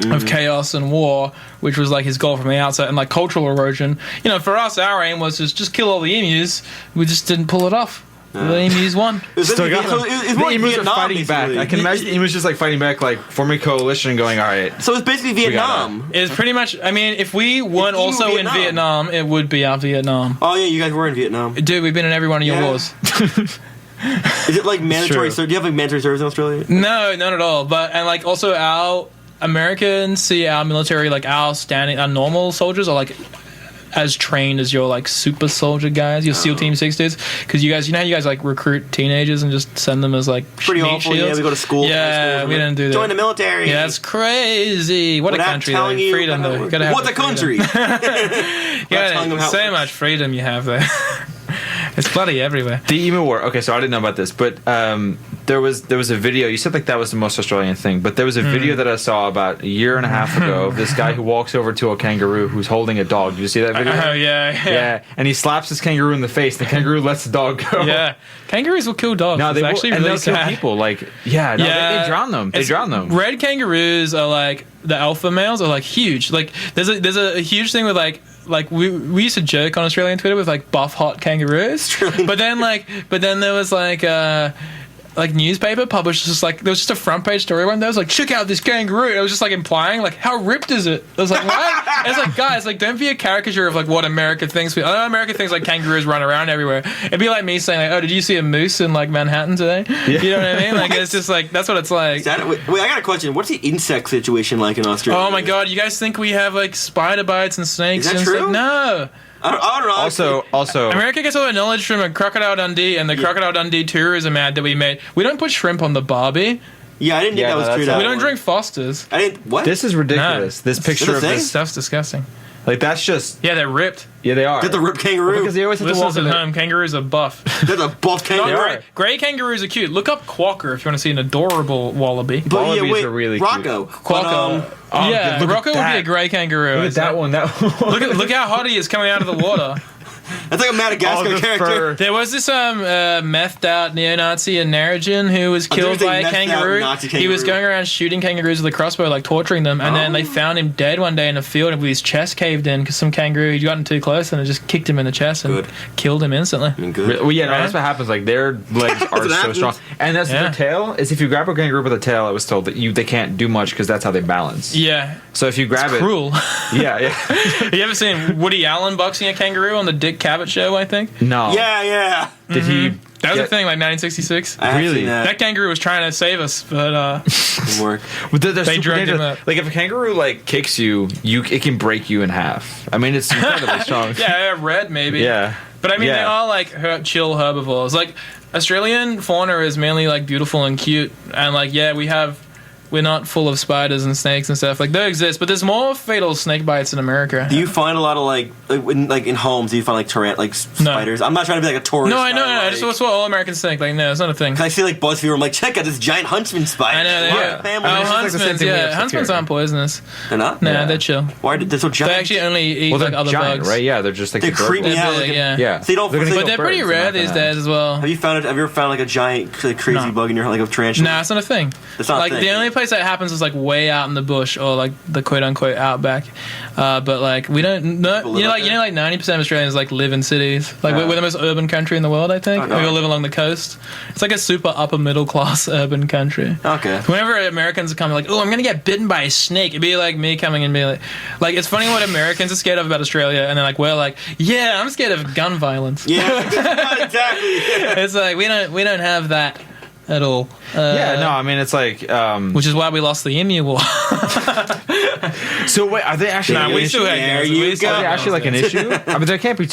of chaos and war, which was like his goal from the outset, and like cultural erosion. You know, for us, our aim was just kill all the emus. We just didn't pull it off. The emus won. Still got them. The emus are fighting basically. back. I can imagine the emus just like fighting back, like forming a coalition and going, all right. So it's basically Vietnam. It's pretty much. I mean, if we weren't also in Vietnam, it would be our Vietnam. Oh yeah, you guys were in Vietnam, dude. We've been in every one of your wars. Is it like mandatory service? Do you have like mandatory service in Australia? No, not at all. And like also our Americans see our military, like our normal soldiers are like as trained as your like super soldier guys, your SEAL Team 60s, because you guys, you know how you guys like recruit teenagers and just send them as like pretty awful. Yeah, we go to school. Yeah, we didn't do that. Join the military. Yeah, that's crazy. What a country! Though. Freedom, though. You gotta have what a country! Yeah, so much freedom you have there. It's bloody everywhere. The emu war. Okay, so I didn't know about this, but there was a video. You said like that was the most Australian thing, but there was a video that I saw about a year and a half ago of this guy who walks over to a kangaroo who's holding a dog. Did you see that video? Oh yeah. And he slaps his kangaroo in the face. The kangaroo lets the dog go. Yeah, kangaroos will kill dogs. No, they actually will, really and they'll sad. kill people. Like they drown them. They drown them. Red kangaroos are like the alpha males are like huge. Like there's a huge thing with like we used to joke on Australian Twitter with like buff hot kangaroos, but then there was like newspaper published just like there was just a front page story one day. I was like, check out this kangaroo. It was just like implying like how ripped is it? I was like, what? It's like, guys, like don't be a caricature of like what America thinks. I know America thinks like kangaroos run around everywhere. It'd be like me saying like, oh, did you see a moose in like Manhattan today? Yeah. You know what I mean? Like it's just like that's what it's like. Wait, I got a question. What's the insect situation like in Australia? Oh my god, you guys think we have like spider bites and snakes? Is that and true? Stuff? No. I don't know. Also, America gets all their knowledge from a Crocodile Dundee and the Crocodile Dundee tourism ad that we made. We don't put shrimp on the Barbie. Yeah, I didn't think that was true. We don't drink Fosters. I didn't. What? This is ridiculous. No. This picture of this stuff's disgusting. Like that's just. Yeah, they're ripped. Yeah, they are. They're the ripped kangaroo. Because they always have to walk at home. Kangaroos are buff. They're the buff kangaroo. Gray kangaroos are cute. Look up Quokka if you want to see an adorable wallaby. But Wallabies are really Rocco. cute. Quokka. Yeah, Rocco would be a gray kangaroo. Look at that one. Look how hot he is coming out of the water. That's like a Madagascar character. Fur. There was this methed out neo-Nazi in Narragain who was killed by a kangaroo. He was going around shooting kangaroos with a crossbow, like torturing them, and then they found him dead one day in a field with his chest caved in because some kangaroo had gotten too close and it just kicked him in the chest and killed him instantly. Good. Well, yeah, no, that's what happens. Like their legs are so strong, and that's their tail. Is if you grab a kangaroo with a tail, I was told that they can't do much because that's how they balance. Yeah. So if you grab it, cruel. Yeah. Have you ever seen Woody Allen boxing a kangaroo on the Dick Cavett show? I think. No. Yeah. Did he? That was a thing, like 1966. Really? That kangaroo was trying to save us, but didn't work. They dragged him up. Like if a kangaroo like kicks you, it can break you in half. I mean, it's incredibly strong. Yeah, red maybe. Yeah. But I mean, they are like chill herbivores. Like Australian fauna is mainly like beautiful and cute, and like we have we're not full of spiders and snakes and stuff. Like, they exist, but there's more fatal snake bites in America. Do you find a lot of in homes? Do you find spiders? I'm not trying to be like a tourist. No, I know. That's what all Americans think. Like, no, it's not a thing. I see like BuzzFeed where I'm like, check out this giant huntsman spider. I know. Huntsmans aren't poisonous. They're not. No, they're chill. Why? They're so giant. They actually only eat like other bugs, right? Yeah, they're just like they creep me out. Yeah. So you don't. But they're pretty rare these days as well. Have you ever found like a giant crazy bug in your like a tarantula? Nah, it's not a thing. It's not like a thing. The only place that happens is like way out in the bush or like the quote unquote outback. But like we don't. Like 90% of Australians like live in cities. Like we're the most urban country in the world. I think we all live along the coast. It's like a super upper middle class urban country. Okay. Whenever Americans come like, oh, I'm gonna get bitten by a snake, it'd be like me coming and being like it's funny what Americans are scared of about Australia, and then like we're like, yeah, I'm scared of gun violence. Yeah, exactly. It's like we don't have that at all. I mean it's like which is why we lost the Emu War. So wait, are they actually? Nah, we still had guns. Are they actually like an issue? I mean, there can't be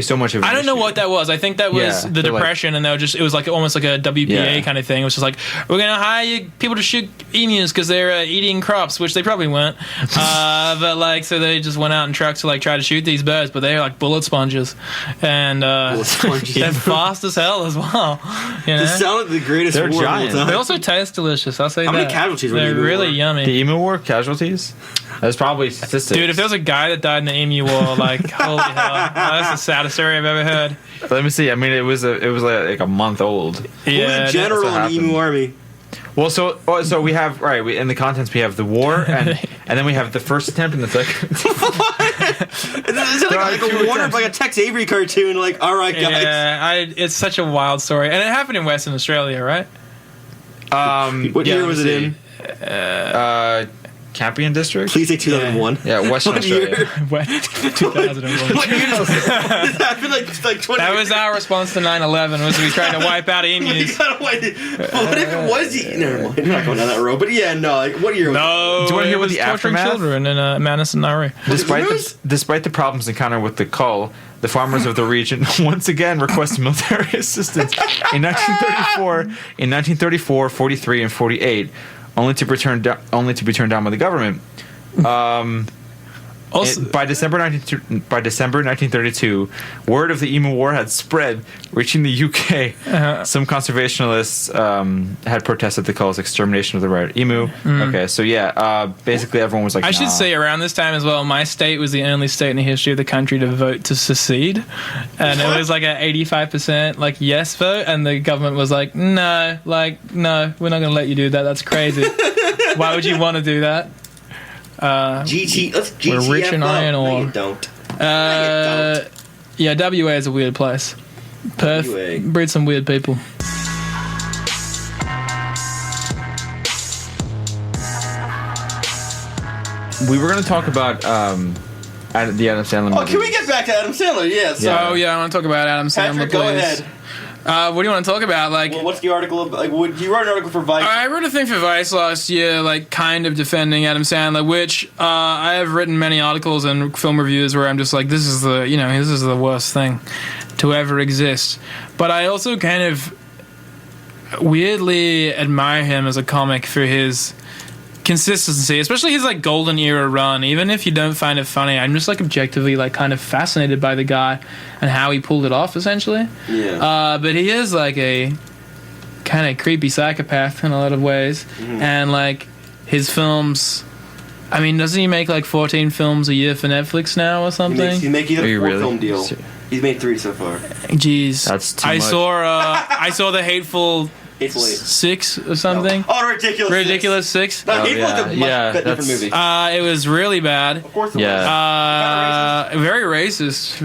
so much of. I don't know what that was. I think that was the Depression, and it was like almost like a WPA kind of thing. It was just like, we're gonna hire people to shoot emus because they're eating crops, which they probably weren't. But like, so they just went out in trucks to like try to shoot these birds, but they're like bullet sponges, and they're fast as hell as well. You know? They sound like the greatest. They're giant. They also taste delicious. I'll say How many casualties were they're really yummy. The Emu War casualties? That's probably statistics. Dude, if there was a guy that died in the Emu War, like, holy hell. That's the saddest story I've ever heard. Let me see. I mean, it was like a month old. Yeah. Who's the general in the Emu Army? Well, so we have in the contents we have the war and then we have the first attempt and the second. It's like a Warner, like a Tex Avery cartoon. Like, all right, guys. Yeah, it's such a wild story, and it happened in Western Australia, right? What year was it in? Campion District? Please say 2001. Yeah, Western Australia. 2001. What year does this happen? Like 20 That was our response to 9/11. Was we tried to wipe out emus? What if it was? Never mind. We're not going down that road. But yeah, no. Like, what year? No. Do you want to hear what the aftermath? Children in Madison, Nauru. Despite the problems encountered with the cull, the farmers of the region once again requested military assistance in 1934, 43, and 48. Only to be turned down by the government. By December 1932, word of the Emu War had spread, reaching the UK. Some conservationists had protested the cull's extermination of the rare emu. Okay, so basically everyone was like, I should say around this time as well, my state was the only state in the history of the country to vote to secede, and it was like an 85% like yes vote, and the government was like, no, we're not going to let you do that. That's crazy. Why would you want to do that? Let's GTFO. We're rich in iron ore. No, you don't. Yeah, WA is a weird place. Perth breeds some weird people. We were going to talk about the Adam Sandler movie. Oh, can we get back to Adam Sandler? Yes. Yeah. Oh, yeah, I want to talk about Adam Sandler, Patrick, go ahead. What do you want to talk about? Like, what's the article? You wrote an article for Vice. I wrote a thing for Vice last year, like kind of defending Adam Sandler, which I have written many articles and film reviews where I'm just like, this is the worst thing to ever exist. But I also kind of weirdly admire him as a comic for his consistency, especially his like golden era run. Even if you don't find it funny, I'm just like objectively like kind of fascinated by the guy and how he pulled it off, essentially. Yeah. But he is like a kind of creepy psychopath in a lot of ways, and like his films. I mean, doesn't he make like 14 films a year for Netflix now or something? He's making a 4-film deal. He's made 3 so far. Jeez, that's too much. I saw the Hateful 6 or something. Oh, Ridiculous 6. No, Hateful is a much different movie. It was really bad. Of course it was. Very racist.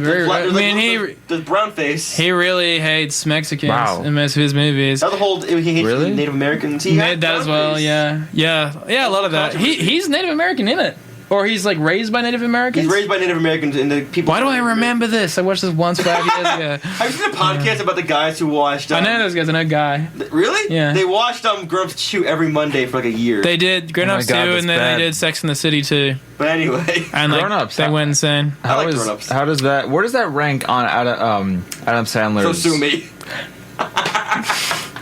The brown face. He really hates Mexicans in most of his movies. That's the whole. He hates Native Americans. That as well. Yeah. A lot of that. He's Native American in it. Or he's like raised by Native Americans? He's raised by Native Americans and the people. Why do I remember this? I watched this once 5 years ago. Have you seen a podcast about the guys who watched? I know those guys. I know Guy. Really? Yeah. They watched Grown Ups 2 every Monday for like a year. They did Grown Ups 2 and then they did Sex in the City 2. But anyway, and like, Grown Ups. They went insane. I like Grown Ups. How does that? Where does that rank on Adam Sandler's? So sue me.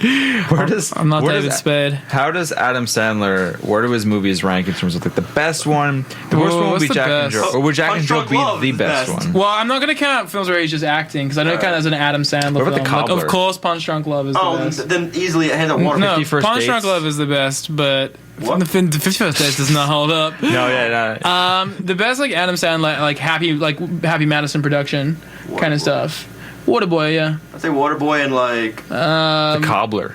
I'm not David Spade. How does Adam Sandler? Where do his movies rank in terms of like the best one, the worst one would be Jack and Jill, or would Jack and Jill be the best one? Well, I'm not going to count films where he's just acting because I know it kind of as an Adam Sandler what about film. The Cobbler? Like, of course, Punch Drunk Love is the best. Then easily ahead of Water. No, Punch Drunk Love is the best, but the 51st Dates does not hold up. No. The best like Adam Sandler like Happy Madison production kind of stuff. Waterboy, yeah. I'd say Waterboy and like The Cobbler.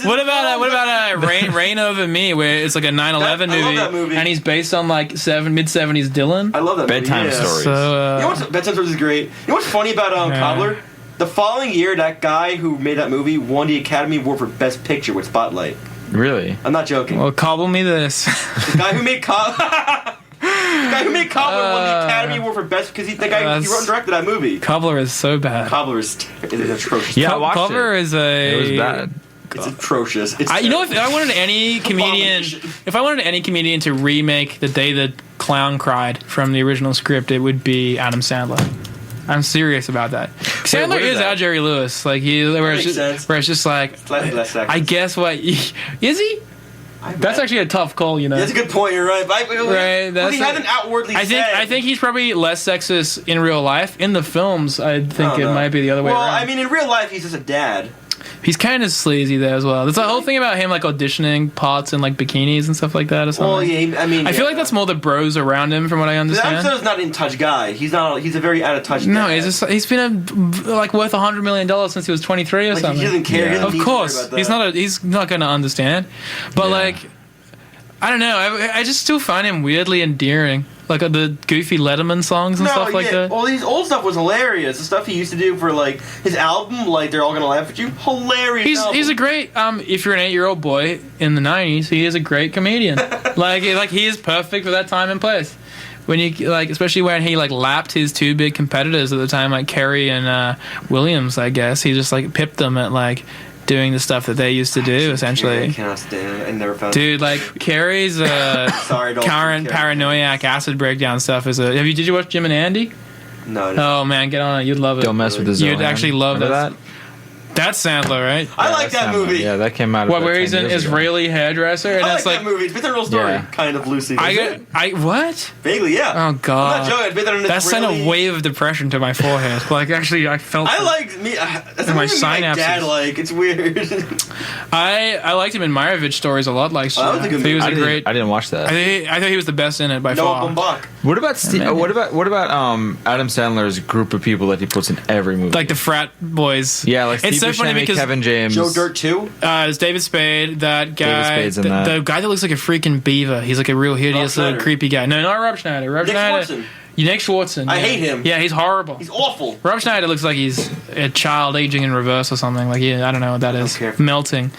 What about Rain Over Me, where it's like a 9/11 movie, I love that movie, and he's based on like mid-70s Dylan. I love that bedtime movie. stories. So, you know what's bedtime stories is great. You know what's funny about Cobbler? The following year, that guy who made that movie won the Academy Award for Best Picture with Spotlight. Really? I'm not joking. Well, cobble me this. The guy who made Cobbler won the Academy Award for Best because he wrote and directed that movie. Cobbler is so bad. Cobbler is atrocious. Yeah, I watched Cobbler it. Is it was bad. It's atrocious. If I wanted any comedian to remake The Day the Clown Cried from the original script, it would be Adam Sandler. I'm serious about that. Sandler is our Jerry Lewis. Like where it's just like, I guess what is he? That's actually a tough call, you know. That's a good point. You're right. Right. He hasn't outwardly said. I think he's probably less sexist in real life. In the films, I think it might be the other way around. Well, I mean, in real life, he's just a dad. He's kind of sleazy there as well. There's a whole thing about him like auditioning parts in like bikinis and stuff like that or something. Well, yeah, I mean, I feel like that's more the bros around him, from what I understand. Adam's not an in touch guy. He's a very out of touch. No, dad. he's been worth $100 million since he was 23 or something. He doesn't care. Yeah. Of course, he's not going to understand. But like, I don't know. I just still find him weirdly endearing. Like the goofy Letterman songs and stuff like that. Well, his old stuff was hilarious. The stuff he used to do for like his album, like They're All Gonna Laugh at You, hilarious. He's a great. If you're an 8-year-old boy in the '90s, he is a great comedian. like he is perfect for that time and place. When you especially when he lapped his two big competitors at the time, like Kerry and Williams, I guess he just pipped them at doing the stuff that they used to do, essentially. I cannot stand it. I never found Dude, Carrie's current paranoiac acid breakdown stuff is did you watch Jim and Andy? No. Oh man, get on it. You'd love it. Don't mess with the Zohan. You'd actually love that. That's Sandler, right? I like that movie. Yeah, that came out. Where he's an Israeli hairdresser, and I like that movie. It's based on a real story, kind of loosely. What? Vaguely, yeah. Oh god, I'm not joking. It's based on that sent a wave of depression to my forehead. Actually, I felt. I like me. That's my synapses. My dad it's weird. I liked him in Meyerowitz stories a lot. He was a great. I didn't watch that. I thought he was the best in it by far. What about Adam Sandler's group of people that he puts in every movie? Like the frat boys. Yeah, it's so funny because Kevin James, Joe Dirt too. It's David Spade. That guy, David Spade's in that. The guy that looks like a freaking beaver. He's like a real hideous little creepy guy. No, not Rob Schneider. Nick Swartzen. Nick Swartzen. I hate him. Yeah, he's horrible. He's awful. Rob Schneider looks like he's a child aging in reverse or something. I don't know what that is. Melting.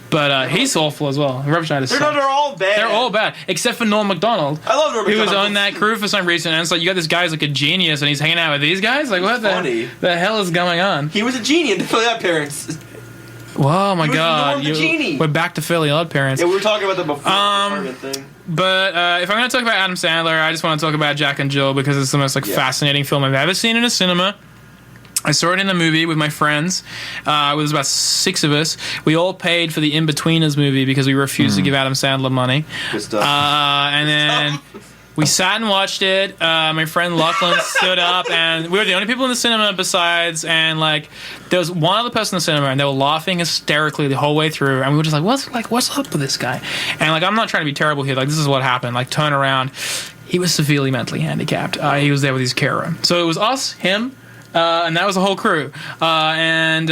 But he's awful as well. Rob Schneider's They're all bad. They're all bad. Except for Norm Macdonald. I love Norm Macdonald. Who was on that crew for some reason. And it's you got this guy who's like a genius and he's hanging out with these guys? What the hell is going on? He was a genie until that appearance. Whoa, my God. We're back to Fairly Odd Parents. Yeah, we were talking about that before. But if I'm going to talk about Adam Sandler, I just want to talk about Jack and Jill because it's the most fascinating film I've ever seen in a cinema. I saw it in the movie with my friends. It was about 6 of us. We all paid for the In-Betweeners movie because we refused to give Adam Sandler money. Good stuff. And then we sat and watched it. My friend Lachlan stood up, and we were the only people in the cinema besides, and there was one other person in the cinema, and they were laughing hysterically the whole way through, and we were just what's up with this guy? And I'm not trying to be terrible here. This is what happened. Turn around. He was severely mentally handicapped. He was there with his carer. So it was us, him, and that was the whole crew. And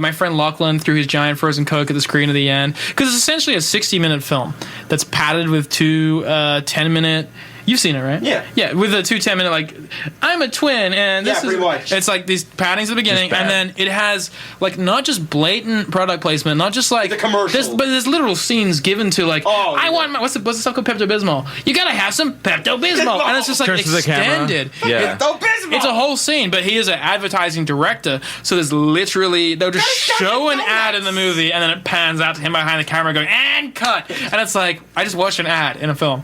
my friend Lachlan threw his giant frozen Coke at the screen at the end. Because it's essentially a 60-minute film that's padded with 2 10-minute... You've seen it, right? Yeah. Yeah, with the 2 10-minute, I'm a twin, and this is... pretty much. It's these paddings at the beginning, and then it has, not just blatant product placement, not just the commercial. But there's literal scenes given to, I want my... What's the stuff called Pepto-Bismol? You gotta have some Pepto-Bismol! And it's just, extended. Yeah. Pepto-Bismol! It's a whole scene, but he is an advertising director, so there's literally... They'll just show an ad in the movie, and then it pans out to him behind the camera going, and cut! And it's I just watched an ad in a film.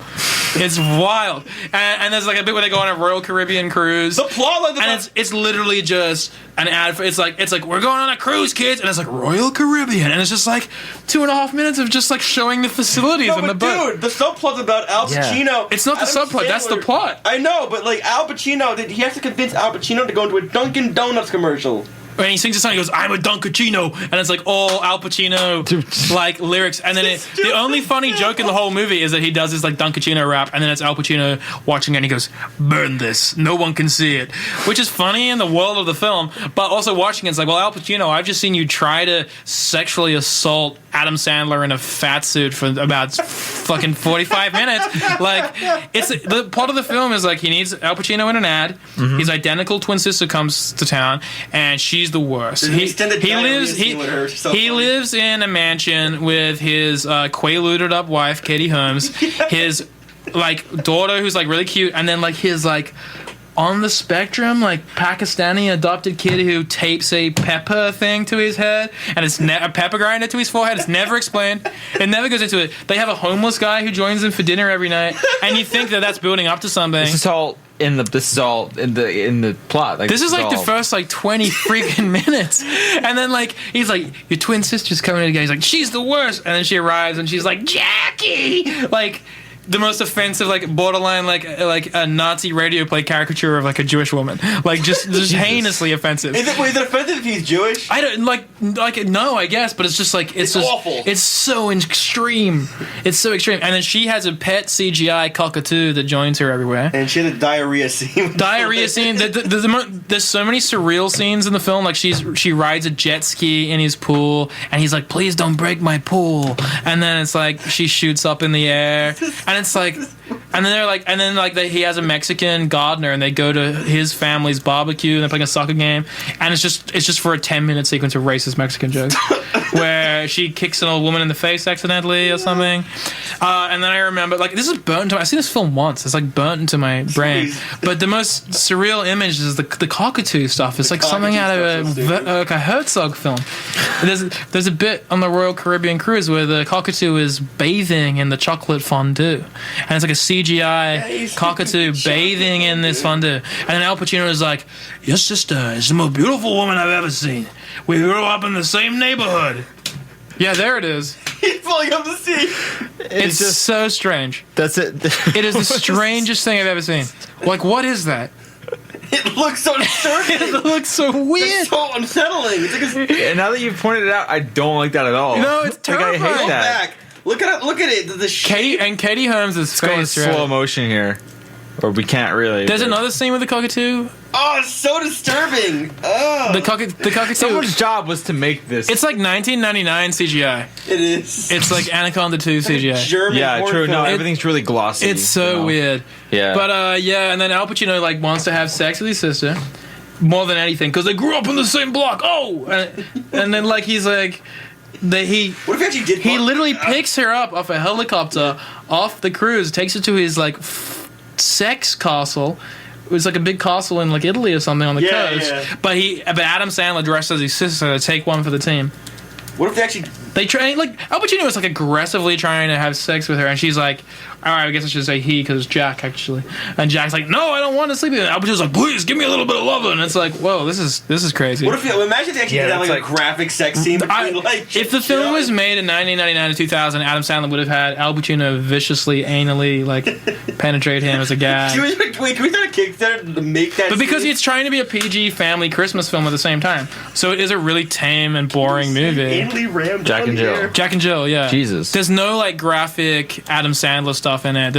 It's wild. wild. And there's like a bit where they go on a Royal Caribbean cruise. The plot line, and it's literally just an ad. It's like we're going on a cruise, kids, and it's like Royal Caribbean, and it's just like 2.5 minutes of just like showing the facilities on the boat. Dude, the subplot's about Al Pacino. It's not the subplot. That's the plot. I know, but like Al Pacino, he has to convince Al Pacino to go into a Dunkin' Donuts commercial. And he sings a song, he goes, I'm a Dunkachino, and it's like all Al Pacino like lyrics, and then the only funny joke in the whole movie is that he does this like Dunkachino rap, and then it's Al Pacino watching it, and he goes, burn this, no one can see it, which is funny in the world of the film, but also watching it's like, well, Al Pacino, I've just seen you try to sexually assault Adam Sandler in a fat suit for about fucking 45 minutes. Like, it's the plot of the film is like he needs Al Pacino in an ad. Mm-hmm. His identical twin sister comes to town, and she's the worst. He lives in a mansion with his quaaluded up wife, Katie Holmes, his like daughter who's like really cute, and then like his like on the spectrum, like Pakistani adopted kid who tapes a pepper thing to his head, and it's a pepper grinder to his forehead. It's never explained. It never goes into it. They have a homeless guy who joins them for dinner every night, and you think that that's building up to something. This is all in the plot. Like, this is like the first like 20 freaking minutes, and then like he's like, your twin sister's coming together. He's like, she's the worst, and then she arrives and she's like, Jackie, like the most offensive, like borderline, like a Nazi radio play caricature of like a Jewish woman, like just heinously offensive. Is it offensive if he's Jewish? I don't like no, I guess, but it's just like it's just awful. It's so extreme. It's so extreme. And then she has a pet CGI cockatoo that joins her everywhere. And she has a diarrhea scene. There's so many surreal scenes in the film. Like she rides a jet ski in his pool, and he's like, "Please don't break my pool." And then it's like she shoots up in the air. And it's like, and then he has a Mexican gardener, and they go to his family's barbecue, and they're playing a soccer game, and it's just for a 10-minute sequence of racist Mexican jokes, where she kicks an old woman in the face accidentally or something, and then I remember like this is burnt into. I've seen this film once. It's like burnt into my brain. But the most surreal image is the cockatoo stuff. It's like something out of a Herzog film. There's a bit on the Royal Caribbean cruise where the cockatoo is bathing in the chocolate fondue. And it's like a CGI cockatoo bathing in this fondue. And then Al Pacino is like, your sister is the most beautiful woman I've ever seen. We grew up in the same neighborhood. Yeah, there it is. He's falling off the sea. It's just so strange. That's it. It is the strangest thing I've ever seen. Like, what is that? It looks so disturbing. It looks so weird. It's so unsettling. It's like and now that you've pointed it out, I don't like that at all. No, it's terrifying. Like, I hate that. Back. Look at it. Katie Holmes is going slow motion here, or we can't really. There's another scene with the cockatoo. Oh, it's so disturbing. Oh. The cockatoo. Someone's job was to make this. It's like 1999 CGI. It is. It's like Anaconda 2 CGI. German. Yeah, true. No, everything's really glossy. It's so weird. Yeah. But and then Al Pacino like wants to have sex with his sister more than anything because they grew up in the same block. Oh, and then like he's like. What if he actually did? He literally picks her up off a helicopter, off the cruise, takes her to his like sex castle. It was like a big castle in like Italy or something on the coast. Yeah. But Adam Sandler dressed as his sister to take one for the team. What if they actually? They try like Al Pacino was like aggressively trying to have sex with her, and she's like, "All right, I guess I should say he because it's Jack actually." And Jack's like, "No, I don't want to sleep with him." Al Pacino's like, "Please give me a little bit of love," and it's like, "Whoa, this is crazy." What if imagine they actually did that like a graphic sex scene between if the film was made in 1999 to 2000, Adam Sandler would have had Al Pacino viciously anally like penetrate him as a gag. Wait, can we start a Kickstarter to make that? But because it's trying to be a PG family Christmas film at the same time, so it is a really tame and boring movie. Anally rammed Jack and Jill. Jack and Jill, yeah. Jesus. There's no like graphic Adam Sandler stuff in it.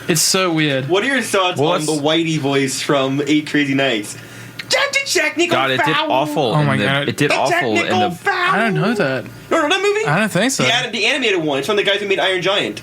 It's so weird. What are your thoughts on the Whitey voice from 8 Crazy Nights? Jack Nickel. God, it did awful. Oh my god, it did awful in the. I don't know that. No, that movie. I don't think so. The animated one. It's from the guys who made Iron Giant.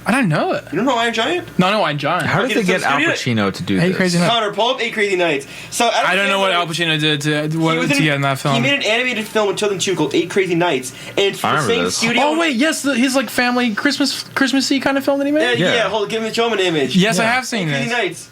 I don't know it. You don't know Iron Giant? No, I know Iron Giant. How did they get Al Pacino to do this? Crazy Nights. Connor, pull up 8 Crazy Nights. So I don't know what Al Pacino did to get in that film. He made an animated film with children too called 8 Crazy Nights, and it's from the same studio. Oh wait, yes, his like family Christmassy kind of film that he made. Yeah. Hold, give me show him an image. Yes, I have seen 8 this. Crazy Nights.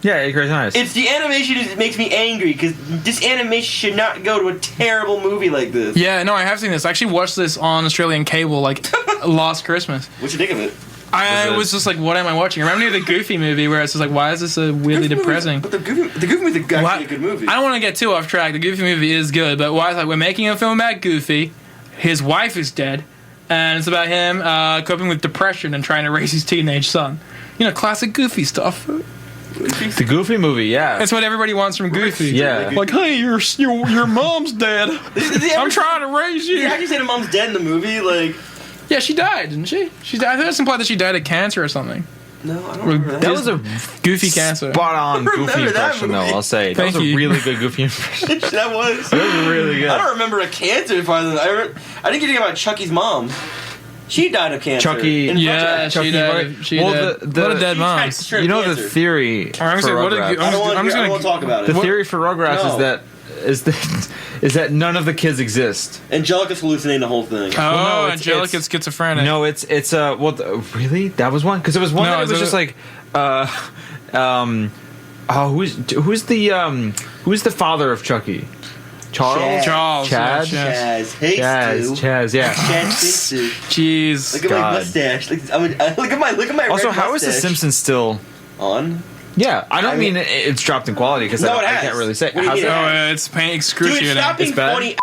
Yeah, 8 Crazy Nights. It's the animation that makes me angry because this animation should not go to a terrible movie like this. Yeah, no, I have seen this. I actually watched this on Australian cable like last Christmas. What'd you think of it? I was just like, what am I watching? I remember the Goofy movie where it's just like, why is this so weirdly depressing? But the Goofy movie is actually a good movie. I don't want to get too off track. The Goofy movie is good, but why is like we're making a film about Goofy, his wife is dead, and it's about him coping with depression and trying to raise his teenage son. You know, classic Goofy stuff. The Goofy movie, yeah. That's what everybody wants from Goofy. Yeah. Like, hey, your mom's dead. I'm trying to raise you. Did he actually say the mom's dead in the movie? Like, yeah, she died, didn't she? I think it's implied that she died of cancer or something. No, I don't remember that. That was a Goofy cancer. Spot on Goofy impression, though, I'll say. That was a really good Goofy impression. That was really good. I don't remember a cancer farther than I didn't get anything about Chucky's mom. She died of cancer. Chucky, yeah, Chucky she died. She died. What a dead mom. You know the theory for Rugrats. I don't want to talk about it. The theory for Rugrats is that none of the kids exist. Angelica's hallucinating the whole thing. Oh, Angelica's schizophrenic. No, it's really? That was one? Because it was one that it was just like who's the father of Chucky? Charles? Chaz? Chaz, yeah. Chaz thinks Jeez. Look at my mustache. Look at my Also, red how is The mustache. Simpsons still on? Yeah, I don't mean it's dropped in quality because I can't really say. It's excruciating. Dude, stop being funny.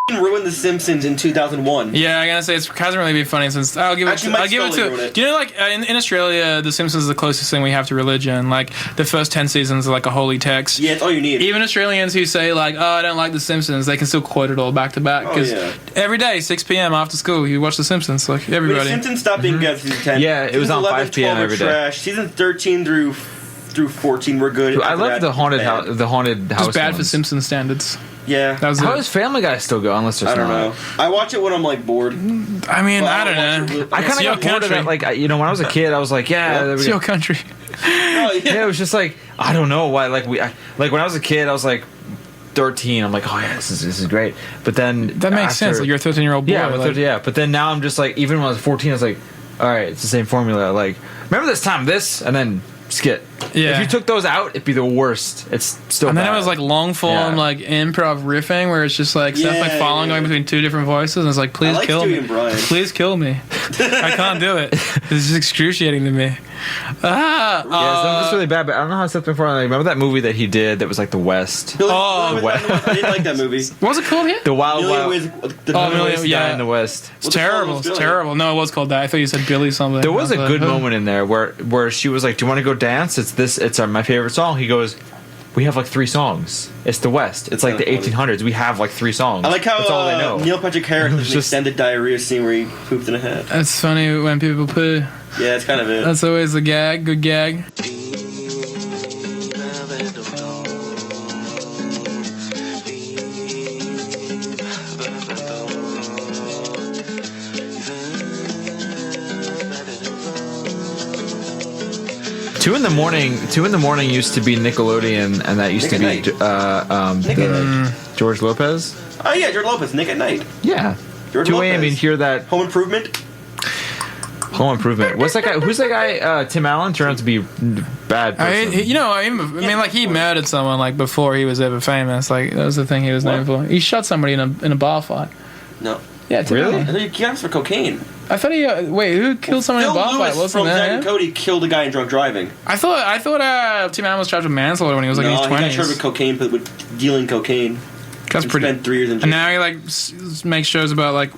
Ruined The Simpsons in 2001. Yeah, I gotta say it hasn't really been funny since. I'll give it to. Do you know, like in Australia, The Simpsons is the closest thing we have to religion. Like the first 10 seasons are like a holy text. Yeah, it's all you need. Even Australians who say like, "Oh, I don't like The Simpsons," they can still quote it all back to back because every day 6 p.m. after school you watch The Simpsons. Like everybody. When The Simpsons stopped being good season 10. Yeah, it was on 11, 5 p.m. every day. Trash. Season 13 through 14 were good. I love the haunted house. The haunted house. It's bad ones. for Simpsons standards. Yeah. How does Family Guy still go? Unless there's I don't know. I watch it when I'm like bored. I mean, I don't know. I kind of got bored of that. Like, when I was a kid, I was like, it's your country. Yeah, it was just like I don't know why. Like when I was a kid, I was like 13. I'm like, oh yeah, this is great. But then that makes sense. Like you're a 13-year-old boy. Yeah, But then now I'm just like, even when I was 14, I was like, all right, it's the same formula. Like, remember this time, and then skit. Yeah. If you took those out, it'd be the worst. It's still. And then bad. it was like long form, like improv riffing, where it's just like stuff like falling going between two different voices, and it's like, please kill me, please kill me. I can't do it. This is excruciating to me. It's really bad. But I don't know how I said before. Like, remember that movie that he did that was like The West? I didn't like that movie. What was it called here? The Wild Guy in the West. It's terrible. It's terrible. No, it was called that. I thought you said Billy something. There was a good moment in there where she was like, "Do you want to go dance? It's my favorite song." He goes, "We have like 3 songs. It's the West. It's like the 1800s. We have like 3 songs." I like how that's all they know. Neil Patrick Harris has an extended diarrhea scene where he pooped in a hat. It's funny when people poo. Yeah, it's kind of it. That's always a gag. Good gag. Two in the morning used to be Nickelodeon, and that used to be George Lopez. Oh yeah, George Lopez, Nick at Night. Yeah. George 2 Lopez. a.m. You hear that. Home Improvement. What's that guy? Who's that guy? Tim Allen turned out to be bad person. I mean, like he murdered someone like before he was ever famous. Like that was the thing he was known for. He shot somebody in a bar fight. No. Yeah, Tim really? Allen. I thought he killed for cocaine. I thought he. Wait, who killed someone in a bar fight? Wasn't from that Zack him? and Cody killed a guy in drunk driving. I thought Tim Allen was charged with manslaughter when he was like in his 20s. He got charged with cocaine, but with dealing cocaine. That's pretty. Spent 3 years in jail. And now he like makes shows about like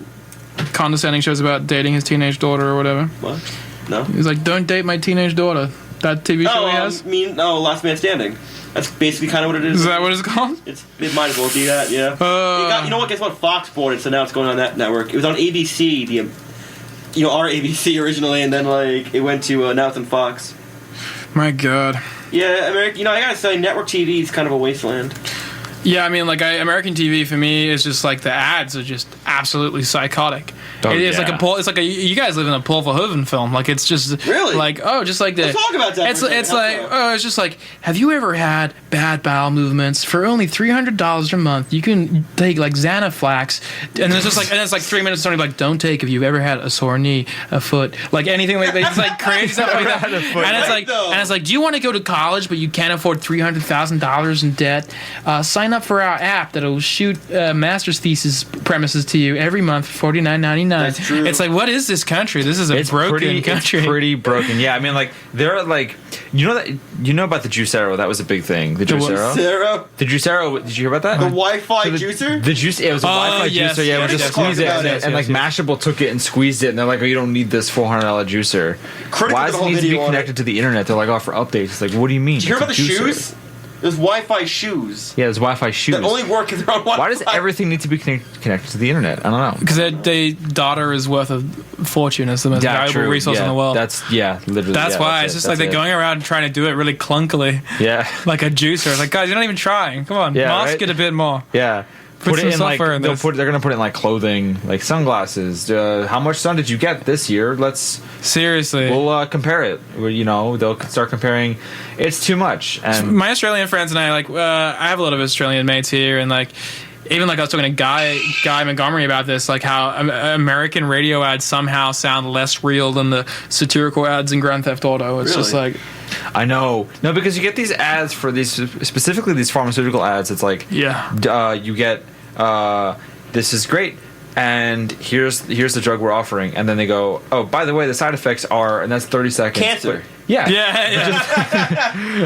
condescending shows about dating his teenage daughter or whatever. What? No. He's like, don't date my teenage daughter. That TV show he has. Last Man Standing. That's basically kind of what it is. Is that what it's called? It might as well be that. Yeah. You know what? Guess what? Fox bought it, so now it's going on that network. It was on ABC. Our ABC originally, and then like it went to now it's on Fox. My God. Yeah, American. I gotta say, network TV is kind of a wasteland. Yeah, I mean, like American TV for me is just like the ads are just absolutely psychotic. It's like you guys live in a Paul Verhoeven film. Like it's just really like just like the. Let's talk about that. It's just like, have you ever had bad bowel movements for only $300 a month? You can take like Xanaflax, and it's like 3 minutes. Somebody like, don't take if you've ever had a sore knee, a foot, like anything like that. It's like crazy stuff like that. And it's like, do you want to go to college but you can't afford $300,000 in debt? Sign up for our app that'll shoot master's thesis premises to you every month for $49.99. 1989. That's true. It's like, what is this country? This is a broken country. It's pretty broken. Yeah, I mean, like there are like you know about the Juicero. That was a big thing. The Juicero. The Juicero. Did you hear about that? The Wi-Fi juicer. The juice. It was a Wi-Fi juicer. Yeah, we just squeeze it, and like Mashable took it and squeezed it, and they're like, oh, you don't need this $400 juicer. Why does it need to be connected to the internet? They're like, oh, for updates. It's like, what do you mean? Did you hear about the shoes? There's Wi-Fi shoes. Yeah, there's Wi-Fi shoes. That only work if they're on Wi-Fi. Why does everything need to be connected to the internet? I don't know. Because their data is worth a fortune. It's the most valuable resource in the world. Literally. That's why it's just like they're going around trying to do it really clunkily. Yeah. Like a juicer. It's like, guys, you're not even trying. Come on, mask it a bit more. Yeah. Put some it in like software in they're this. gonna put it in like clothing, like sunglasses. How much sun did you get this year? Seriously. We'll compare it. They'll start comparing. It's too much. And my Australian friends and I I have a lot of Australian mates here, and even I was talking to Guy Montgomery about this, like how American radio ads somehow sound less real than the satirical ads in Grand Theft Auto. It's just like, I know. No, because you get these ads for specifically these pharmaceutical ads. It's like, you get this is great, and here's the drug we're offering, and then they go, oh, by the way, the side effects are, and that's 30 seconds. Cancer. Yeah.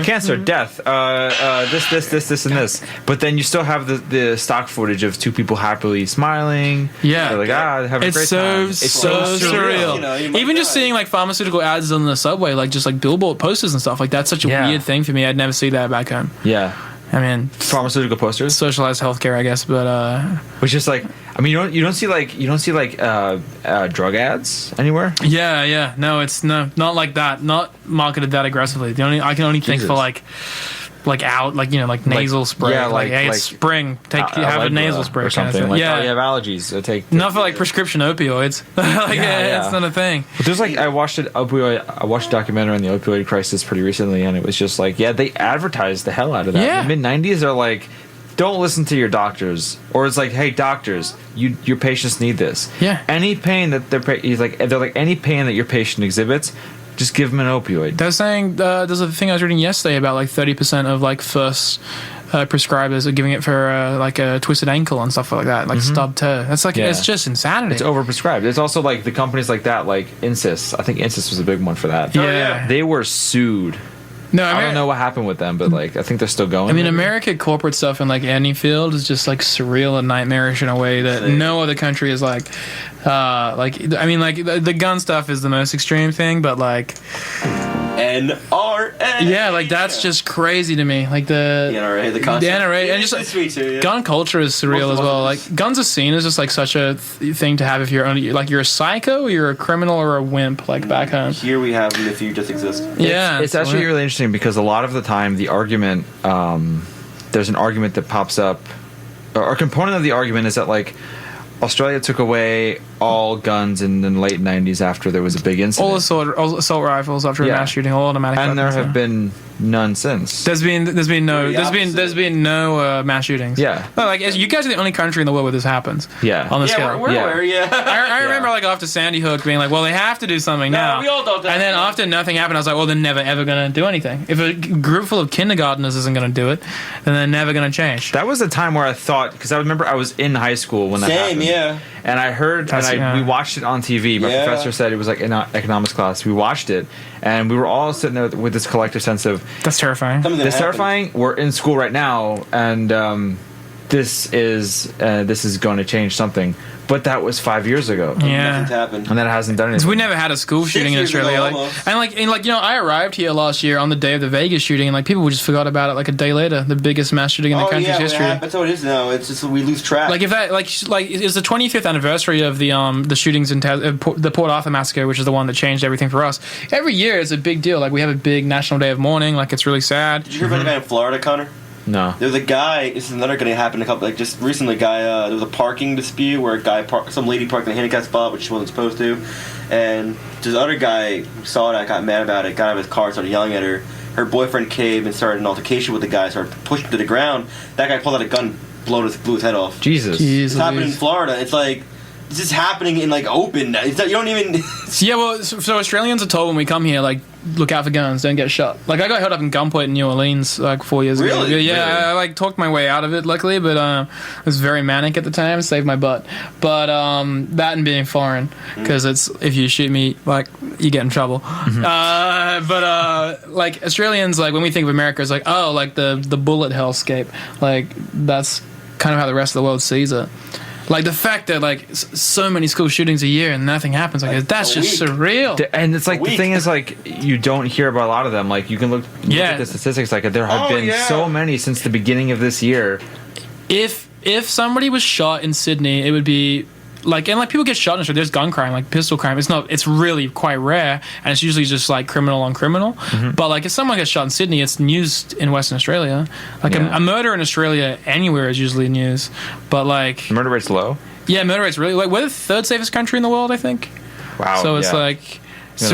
Cancer, death, this, and this. But then you still have the stock footage of two people happily smiling. Yeah. They're like, having a great time. It's so surreal. Even just seeing pharmaceutical ads on the subway, just billboard posters and stuff, that's such a weird thing for me. I'd never see that back home. Yeah. I mean, pharmaceutical posters, socialized healthcare, I guess, but which is like, I mean, you don't see drug ads anywhere. Yeah. No, it's not like that. Not marketed that aggressively. I can only think for nasal spray. Yeah, hey, it's spring. Have a nasal spray or something. Kind of you have allergies. Not for prescription opioids. It's not a thing. But there's I watched a documentary on the opioid crisis pretty recently, and it was just they advertised the hell out of that. Yeah. In the mid-90s, they're like, don't listen to your doctors, or it's like, hey, doctors, your patients need this. Yeah. Any pain that any pain that your patient exhibits, just give them an opioid. They're saying there's a thing I was reading yesterday about 30% of first prescribers are giving it for a twisted ankle and stuff like that, stubbed toe. That's it's just insanity. It's overprescribed. There's also the companies like that, like Insys. I think Insys was a big one for that. Yeah. They were sued. No, I don't know what happened with them, but I think they're still going. I mean, America corporate stuff in any field is just surreal and nightmarish in a way that no other country is the gun stuff is the most extreme thing, but NRA. Yeah, that's just crazy to me. The NRA, the concept. The NRA, and just sweet too, yeah. Gun culture is surreal as well. Guns are seen as just such a thing to have if you're you're a psycho, you're a criminal, or a wimp back home. Here we have them if you just exist. Yeah, it's actually really interesting because a lot of the time the argument, there's an argument that pops up, or a component of the argument is that Australia took away all guns in the late 90s after there was a big incident. All assault rifles after a mass shooting, all automatic. And there have been none since. There's been no mass shootings. Yeah. No, you guys are the only country in the world where this happens. Yeah. On the scale. We're aware, yeah. I remember after Sandy Hook being well, they have to do something now. We all thought that. And then after nothing happened, I was well, they're never ever going to do anything. If a group full of kindergartners isn't going to do it, then they're never going to change. That was the time where I thought, because I remember I was in high school when that happened. Yeah. And I heard, we watched it on TV. My professor said it was in economics class. We watched it, and we were all sitting there with this collective sense of, that's terrifying. That's terrifying. We're in school right now, and this is going to change something. But that was 5 years ago. Yeah, nothing's happened, and that hasn't done anything. We never had a school shooting in Australia. I arrived here last year on the day of the Vegas shooting, and people just forgot about it a day later. The biggest mass shooting in the country's history. That's how it is now. It's just we lose track. If that it's the 25th anniversary of the shootings in the Port Arthur massacre, which is the one that changed everything for us. Every year it's a big deal. We have a big national day of mourning. It's really sad. Did you hear about the guy in Florida, Connor? No. There was a guy. This is another going to happen just recently. There was a parking dispute where some lady parked in a handicap spot, which she wasn't supposed to, and this other guy saw that, got mad about it, got out of his car, started yelling at her. Her boyfriend came and started an altercation with the guy, started pushing him to the ground. That guy pulled out a gun, blew his head off. Jesus. It's happening in Florida. It's this is happening in like open. It's not, you don't even. Yeah, well, so Australians are told when we come here, like, look out for guns, don't get shot. Like, I got held up in gunpoint in New Orleans like 4 years ago. Really? Yeah, Really? I like talked my way out of it, luckily, but I was very manic at the time, saved my butt. But that and being foreign, because it's if you shoot me, like, you get in trouble. But like Australians, like when we think of America, it's like, oh, like the bullet hellscape. Like that's kind of how the rest of the world sees it. Like the fact that like so many school shootings a year and nothing happens, like that's just surreal. And it's like the thing is like you don't hear about a lot of them. Like you can look at the statistics. Like there have been so many since the beginning of this year. If somebody was shot in Sydney, it would be like, and like people get shot in Australia. There's gun crime, like pistol crime. It's really quite rare, and it's usually just like criminal on criminal. Mm-hmm. But like if someone gets shot in Sydney, it's news in Western Australia. Like a murder in Australia anywhere is usually news. But like murder rate's low. Yeah, murder rate's really like we're the third safest country in the world, I think. Wow. So it's like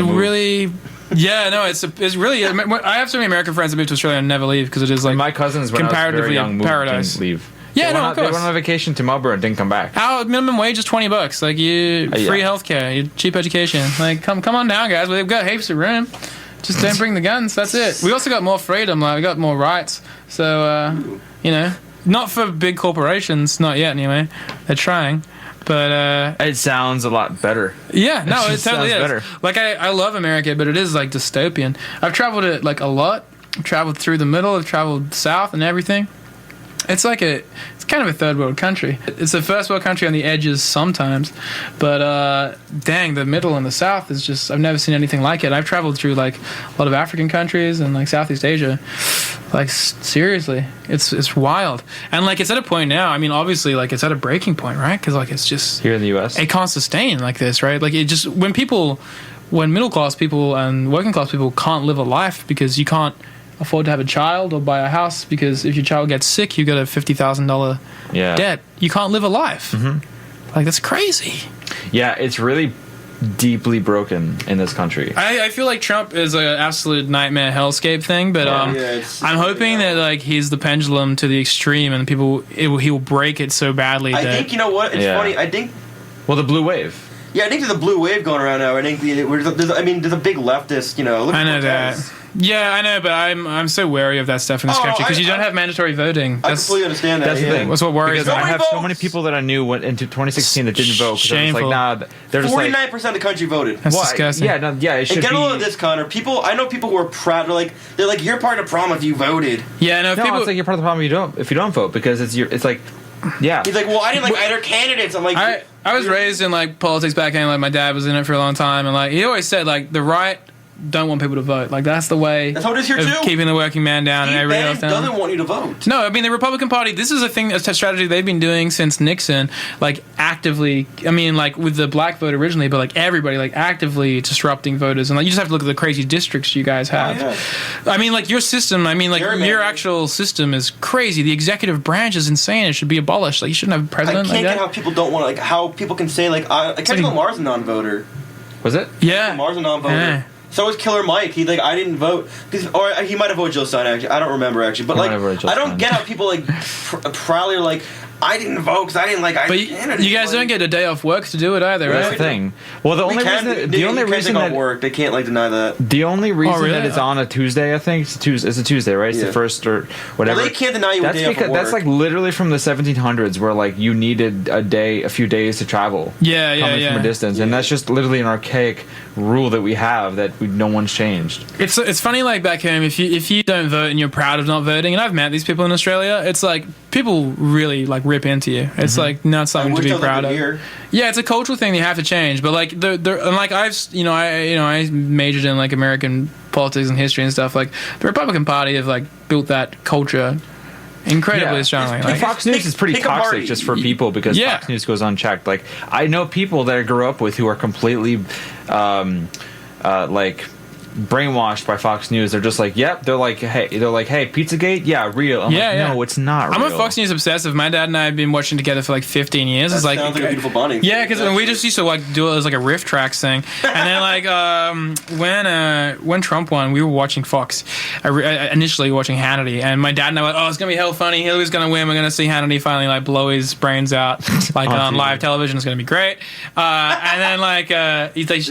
really. Yeah, no, it's really. I have so many American friends that move to Australia and never leave because it is like my cousins when comparatively I was very young, paradise. Didn't leave. Yeah, of course. They went on a vacation to Melbourne and didn't come back. Our minimum wage is $20. Like free healthcare, cheap education. Like come on down, guys. We've got heaps of room. Just don't bring the guns. That's it. We also got more freedom. Like we got more rights. So not for big corporations, not yet anyway. They're trying. But it sounds a lot better. Yeah, no, it totally is. Better. Like I love America, but it is like dystopian. I've traveled it like a lot. I've traveled through the middle. I've traveled south and everything. It's kind of a third world country. It's a first world country on the edges sometimes, but dang, the middle and the south is just, I've never seen anything like it. I've traveled through like a lot of African countries and like Southeast Asia. Like seriously, it's wild. And like it's at a point now, I mean obviously like it's at a breaking point, right? Because like it's just here in the US it can't sustain like this, right? Like it just when middle class people and working class people can't live a life because you can't afford to have a child or buy a house, because if your child gets sick you got a $50,000 debt. You can't live a life. Like that's crazy. Yeah, it's really deeply broken in this country. I feel like Trump is an absolute nightmare hellscape thing, but I'm hoping that like he's the pendulum to the extreme and he will break it so badly. I think you know what? It's funny. I think the blue wave. Yeah, I think there's a blue wave going around now. I think there's a big leftist. Look I know at that. Yeah, I know, but I'm so wary of that stuff in this country because you don't have mandatory voting. I completely understand that. That's the thing. That's what worries me. I have so many people that I knew went into 2016 that didn't vote. Shameful. I was like, nah, they're just 49% of the country voted. That's disgusting. Yeah, it should and get be. a load of this, Connor. I know people who are proud. They're like, you're part of the problem if you voted. Yeah, no, it's like you're part of the problem if you don't vote because it's like. Yeah. He's like, well, I didn't like either candidates. I'm like, I was raised in like politics back then. Like my dad was in it for a long time, and like he always said, like the right don't want people to vote. Like that's the way. That's how it is here too. Keeping the working man down and everybody else down. Doesn't want you to vote. No, I mean the Republican Party. This is a strategy they've been doing since Nixon. Like actively, I mean, like with the black vote originally, but like everybody, like actively disrupting voters. And like you just have to look at the crazy districts you guys have. Oh, yeah. I mean, like your system. I mean, like your actual system is crazy. The executive branch is insane. It should be abolished. Like you shouldn't have a president. I can't like get how people don't want to. Like how people can say like Kendrick Lamar's a non-voter. Was it? Yeah, Lamar's a non-voter. So was Killer Mike. He I didn't vote, or he might have voted Jill Stein. Actually, I don't remember actually. But like, I don't get how people like proudly are like, I didn't vote because I didn't like. But you guys don't get a day off work to do it either, right? That's the thing. Well, the only reason that work, they can't like deny that. The only reason that it's on a Tuesday, I think it's a Tuesday, right? It's the first or whatever. Well, they can't deny you a day off work. That's like literally from the 1700s, where like you needed a few days to travel. Coming from a distance, and that's just literally an archaic rule that we have that no one's changed. It's funny, like back home, if you don't vote and you're proud of not voting, and I've met these people in Australia, it's like people really like rip into you. It's like not something to be proud of. Yeah, it's a cultural thing you have to change. But like and like I majored in like American politics and history and stuff. Like the Republican Party have like built that culture incredibly strongly. Like, Fox News is pretty toxic just for people because Fox News goes unchecked. Like I know people that I grew up with who are completely like brainwashed by Fox News. They're just like, yep. They're like, hey, Pizzagate, yeah, real. I'm like, no, it's not real. I'm a Fox News obsessive. My dad and I have been watching together for like 15 years. That sounds like a beautiful bonding. Yeah, because we just used to like do it as like a riff tracks thing. And then like when Trump won, we were watching Fox. Initially watching Hannity, and my dad and I were like, oh, it's gonna be hell funny. Hillary's gonna win. We're gonna see Hannity finally like blow his brains out like on live television. It's gonna be great. And then like he's like,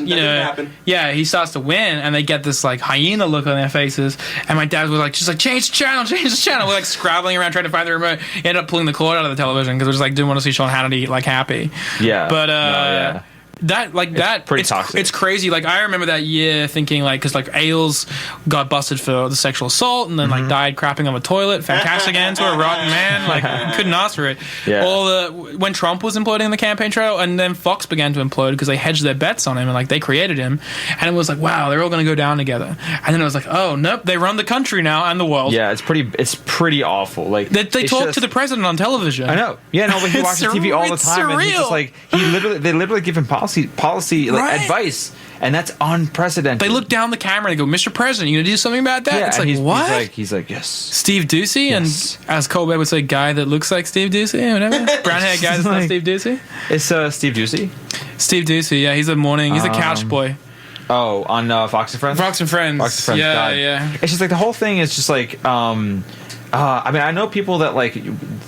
he starts to win, and they get this like hyena look on their faces, and my dad was like, just like change the channel. We're like scrabbling around trying to find the remote. He ended up pulling the cord out of the television because we just like didn't want to see Sean Hannity like happy. Yeah, but it's pretty toxic. It's crazy. Like I remember that year thinking like, because like Ailes got busted for the sexual assault and then like died crapping on a toilet. Fantastic answer, a rotten man. Like couldn't ask for it. Yeah. When Trump was imploding the campaign trail, and then Fox began to implode because they hedged their bets on him and like they created him, and it was like, wow, they're all going to go down together. And then it was like, oh nope, they run the country now and the world. Yeah, it's pretty awful. Like they talk to the president on television. I know. Yeah, no, but he watches TV all the time, and he's just like they literally give him policy like advice, and that's unprecedented. They look down the camera and they go, Mr. President, you gonna do something about that? Yeah, it's like, what? He's like, yes. Steve Ducey, and as Colbert would say, guy that looks like Steve Ducey, or whatever. Brown haired guy that's not Steve Ducey. It's Steve Ducey. Steve Ducey, yeah, he's a couch boy. Oh, on Fox and Friends? Fox and Friends. Yeah, yeah. It's just like the whole thing is just like I mean, I know people that like,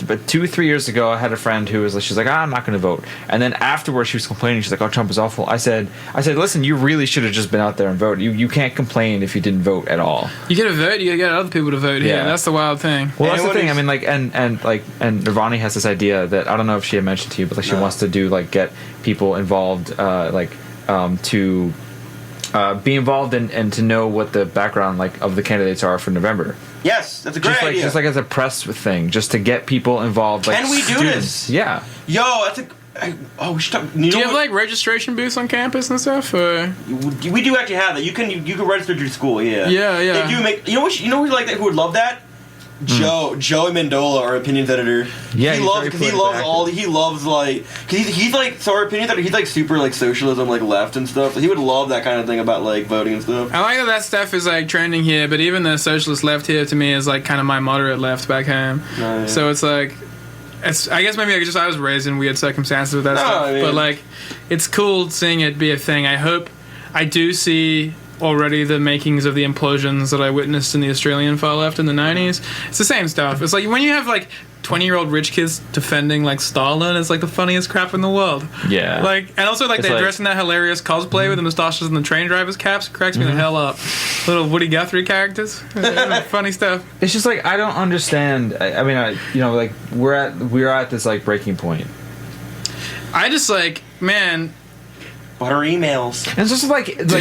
but 2-3 years ago, I had a friend who was like, she's like, I'm not going to vote. And then afterwards, she was complaining. She's like, oh, Trump is awful. I said, listen, you really should have just been out there and voted. You can't complain if you didn't vote at all. You get a vote, you get other people to vote. Yeah, that's the wild thing. Well, that's the thing. I mean, like, and Nirvani has this idea that I don't know if she had mentioned to you, but like, she wants to do like get people involved, to be involved and to know what the background like of the candidates are for November. Yes, that's a great idea. Just like as a press thing, just to get people involved. Like, can we do this? Yeah. Yo, that's we should talk. Do you have like registration booths on campus and stuff? Or? We do actually have that. You can register through school. Yeah. Yeah, yeah. They do make. You know who like that? Who would love that? Joey Mendola, our opinions editor. Yeah, he loves like, cause he's like, so our opinions editor, he's like super like socialism, like left and stuff. So he would love that kind of thing about like voting and stuff. I like that stuff is like trending here, but even the socialist left here to me is like kind of my moderate left back home. Oh, yeah. So it's like, I guess maybe I was raised in weird circumstances with that stuff, but like, it's cool seeing it be a thing. I do see already the makings of the implosions that I witnessed in the Australian far left in the 90s. It's the same stuff. It's like when you have like 20-year-old rich kids defending like Stalin, it's like the funniest crap in the world. Yeah. Like, and also like they're dressed in that hilarious cosplay with the moustaches and the train drivers' caps. It cracks me the hell up. Little Woody Guthrie characters. Funny stuff. It's just like I don't understand. I mean, like we're at this like breaking point. I just like, man. Butter emails. And it's just like that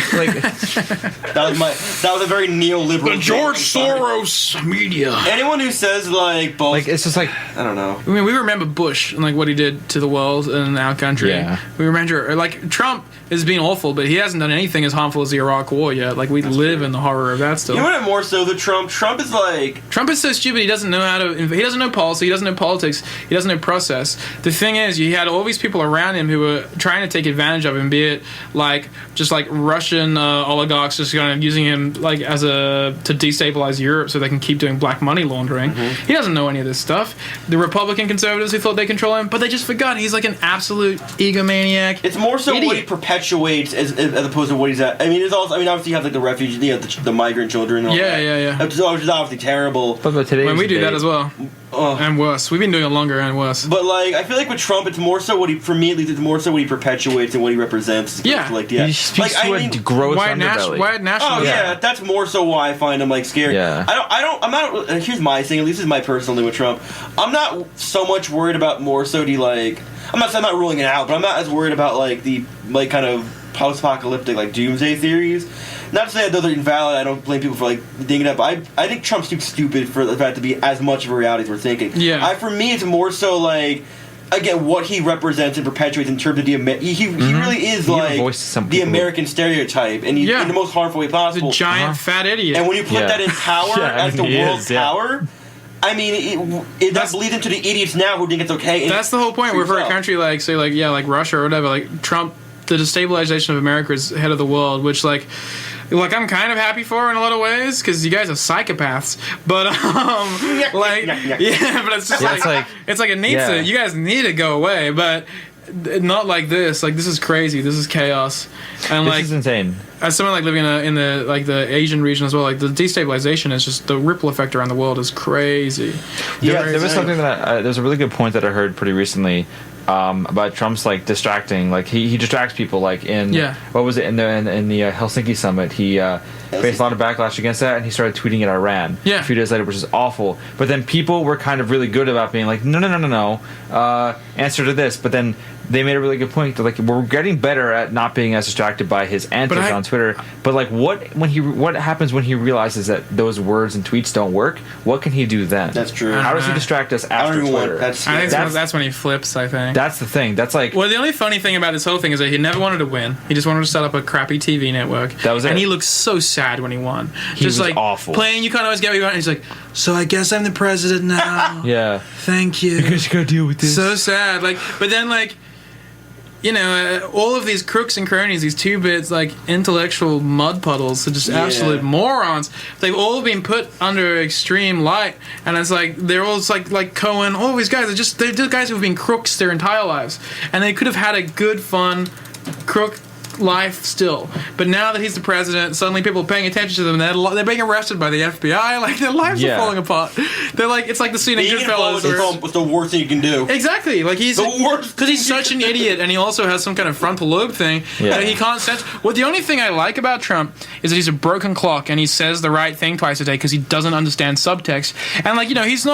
was a very neoliberal. The George Soros media. Anyone who says like both, like it's just like I don't know. I mean, we remember Bush and like what he did to the world and our country. Yeah. We remember like Trump has been awful, but he hasn't done anything as harmful as the Iraq War yet. Like we live in the horror of that still. You know what? More so than Trump. Trump is so stupid. He doesn't know he doesn't know policy. He doesn't know politics. He doesn't know process. The thing is, you had all these people around him who were trying to take advantage of him. Be it like just like Russian oligarchs just kind of using him like to destabilize Europe so they can keep doing black money laundering. He doesn't know any of this stuff. The Republican conservatives who thought they control him, but they just forgot he's like an absolute egomaniac. It's more so what he perpetuates as opposed to what he's at. I mean, it's also. I mean, obviously you have like the refugees, the migrant children. And all that. Yeah. Which is obviously terrible. But today when we do that as well. And worse. We've been doing it longer and worse. But like, I feel like with Trump, it's more so for me at least, it's more so what he perpetuates and what he represents. Yeah. Like, he speaks to a gross underbelly. White nationalism. Oh yeah, that's more so why I find him like scary. Yeah. I'm not. Here's my thing. At least this is my personal thing with Trump. I'm not so much worried about more so the like. I'm not ruling it out, but I'm not as worried about like the like kind of post-apocalyptic like doomsday theories. Not to say that those are invalid. I don't blame people for like digging it up. I think Trump's too stupid for the fact to be as much of a reality as we're thinking. Yeah. For me, it's more so like again what he represents and perpetuates in terms of the he really is like the American stereotype, and he's in the most harmful way possible. He's a giant fat idiot. And when you put that in power as the world's power. I mean, that bleeds into the idiots now who think it's okay. That's the whole point. We're for a country like, say, like Russia or whatever. Like Trump, the destabilization of America is head of the world, which like like, I'm kind of happy for her in a lot of ways because you guys are psychopaths. But but it's just it's like it needs to. You guys need to go away, but not like this. Like, this is crazy. This is chaos, and this is insane. As someone like living in the like the Asian region as well, like the destabilization is just the ripple effect around the world is crazy. There was something that there's a really good point that I heard pretty recently. About Trump's like distracting, like he distracts people, like in what was it in the Helsinki summit, he faced a lot of backlash against that, and he started tweeting at Iran a few days later, which is awful. But then people were kind of really good about being like, no, answer to this. But then they made a really good point. They're like, we're getting better at not being as distracted by his antics on Twitter. But like, what happens when he realizes that those words and tweets don't work? What can he do then? That's true. How does he distract us after Twitter? I think that's when he flips. I think that's the thing. That's like, well, the only funny thing about this whole thing is that he never wanted to win. He just wanted to set up a crappy TV network. That was it. And he looked so sad when he won. He was like awful. Playing, you can't always get what you want. And he's like, so I guess I'm the president now. Yeah. Thank you. Because you gotta deal with this. So sad. Like, but then like, you know, all of these crooks and cronies, these two-bits, like, intellectual mud puddles, are just absolute morons. They've all been put under extreme light, and it's like, they're all just like Cohen, all these guys, they're just guys who've been crooks their entire lives. And they could have had a good, fun, crook life still. But now that he's the president, suddenly people are paying attention to them, and they're being arrested by the FBI, like, their lives are falling apart. They're like, it's like the scene in Goodfellas. What's the worst thing you can do? Exactly. Like, he's the worst. Because he's such an idiot, and he also has some kind of frontal lobe thing that he can't sense. Well, the only thing I like about Trump is that he's a broken clock, and he says the right thing twice a day because he doesn't understand subtext. And, like, you know, he's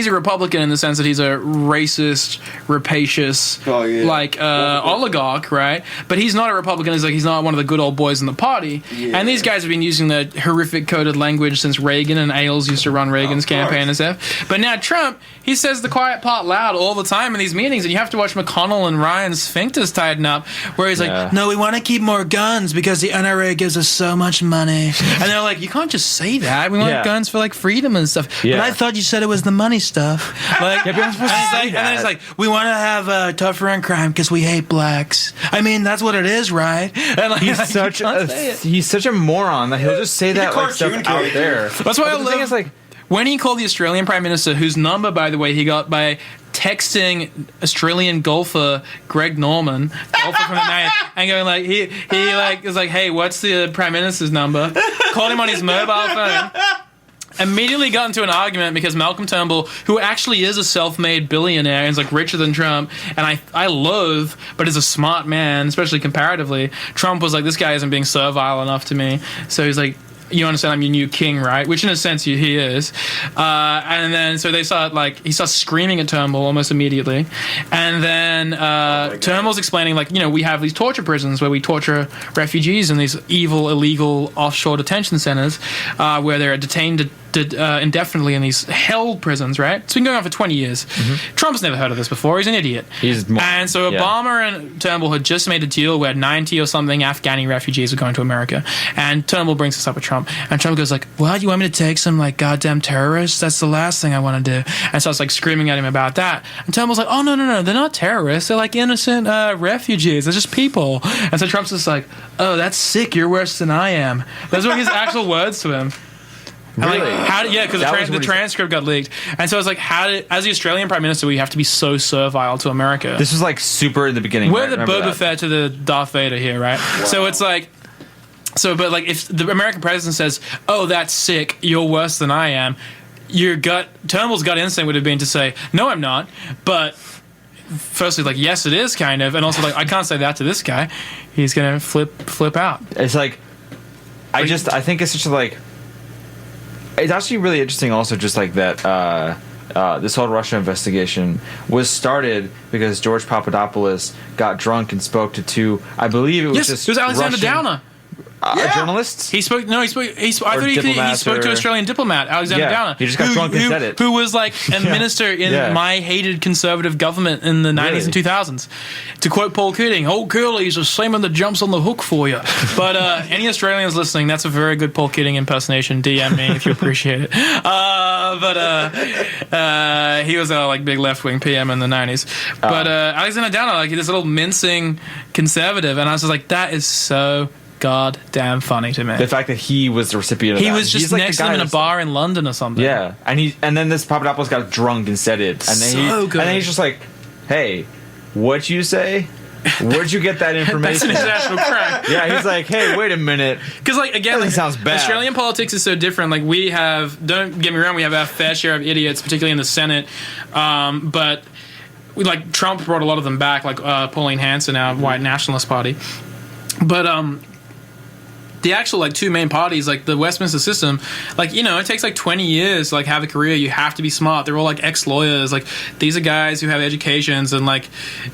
a Republican in the sense that he's a racist, rapacious, oligarch, right? But he's not a Republican. He's not one of the good old boys in the party. Yeah. And these guys have been using the horrific coded language since Reagan, and Ailes used to run Reagan's campaign and stuff. But now Trump, he says the quiet part loud all the time in these meetings, and you have to watch McConnell and Ryan's sphincters tighten up, where he's like, no, we want to keep more guns because the NRA gives us so much money. And they're like, you can't just say that. We want guns for, like, freedom and stuff. Yeah. But I thought you said it was the money stuff. Like, and then it's like, we want to have tougher on crime because we hate blacks. I mean, that's what it is, right? And like, he's such a moron that he'll just say that like stuff out there. That's why I love. Like, when he called the Australian Prime Minister, whose number, by the way, he got by texting Australian golfer Greg Norman, golfer from the night, and going like, he like was like, hey, what's the Prime Minister's number? Called him on his mobile phone. Immediately got into an argument because Malcolm Turnbull, who actually is a self-made billionaire and is like richer than Trump, and I loathe, but is a smart man, especially comparatively. Trump was like, this guy isn't being servile enough to me. So he's like, you understand I'm your new king, right? Which in a sense he is. And then so he starts screaming at Turnbull almost immediately. And then Turnbull's explaining, like, you know, we have these torture prisons where we torture refugees in these evil, illegal offshore detention centers where they're detained indefinitely in these hell prisons, right? It's been going on for 20 years. Mm-hmm. Trump's never heard of this before. He's an idiot. And so Obama and Turnbull had just made a deal where 90 or something Afghani refugees are going to America. And Turnbull brings this up with Trump. And Trump goes like, what? You want me to take some, like, goddamn terrorists? That's the last thing I want to do. And so I was like screaming at him about that. And Turnbull's like, oh, no. They're not terrorists. They're like innocent refugees. They're just people. And so Trump's just like, oh, that's sick. You're worse than I am. Those were his actual words to him. Really? Because the transcript got leaked. And so I was like, as the Australian Prime Minister, we have to be so servile to America. This was like super in the beginning. We're the Boba Fett to the Darth Vader here, right? Wow. So it's like, but like if the American president says, oh, that's sick, you're worse than I am, Turnbull's gut instinct would have been to say, no, I'm not. But firstly, like, yes, it is kind of. And also, like, I can't say that to this guy. He's going to flip out. It's like, I think it's such a, like, it's actually really interesting also just like that this whole Russia investigation was started because George Papadopoulos got drunk and spoke to two, I believe it was it was Alexander Downer. A journalist? He spoke. I thought he spoke to an Australian diplomat, Alexander Downer. He just got drunk and said it. Who was like a minister in my hated conservative government in the 90s and 2000s. To quote Paul Keating, old Curly's a seaman that jumps on the hook for you. But any Australians listening, that's a very good Paul Keating impersonation. DM me if you appreciate it. He was a like big left-wing PM in the 90s. But Alexander Downer, like this little mincing conservative, and I was just like, that is so goddamn funny to me. The fact that he was the recipient of he that. was just He's like next the to guy him in a that's- bar in London or something. Yeah, and then this Papadopoulos got drunk and said it, and then So good. and then he's just like, "Hey, what'd you say? Where'd you get that That's an information?" international crime. Yeah, he's like, "Hey, wait a minute." Because, like, again, That like, sounds bad. Australian politics is so different. Like, we have, don't get me wrong, we have our fair share of idiots, particularly in the Senate. But we, like, Trump brought a lot of them back, like Pauline Hanson, our white nationalist party. But the actual, like, two main parties, like the Westminster system, like, you know, it takes like 20 years to, like, have a career. You have to be smart. They're all like ex-lawyers. Like, these are guys who have educations and, like,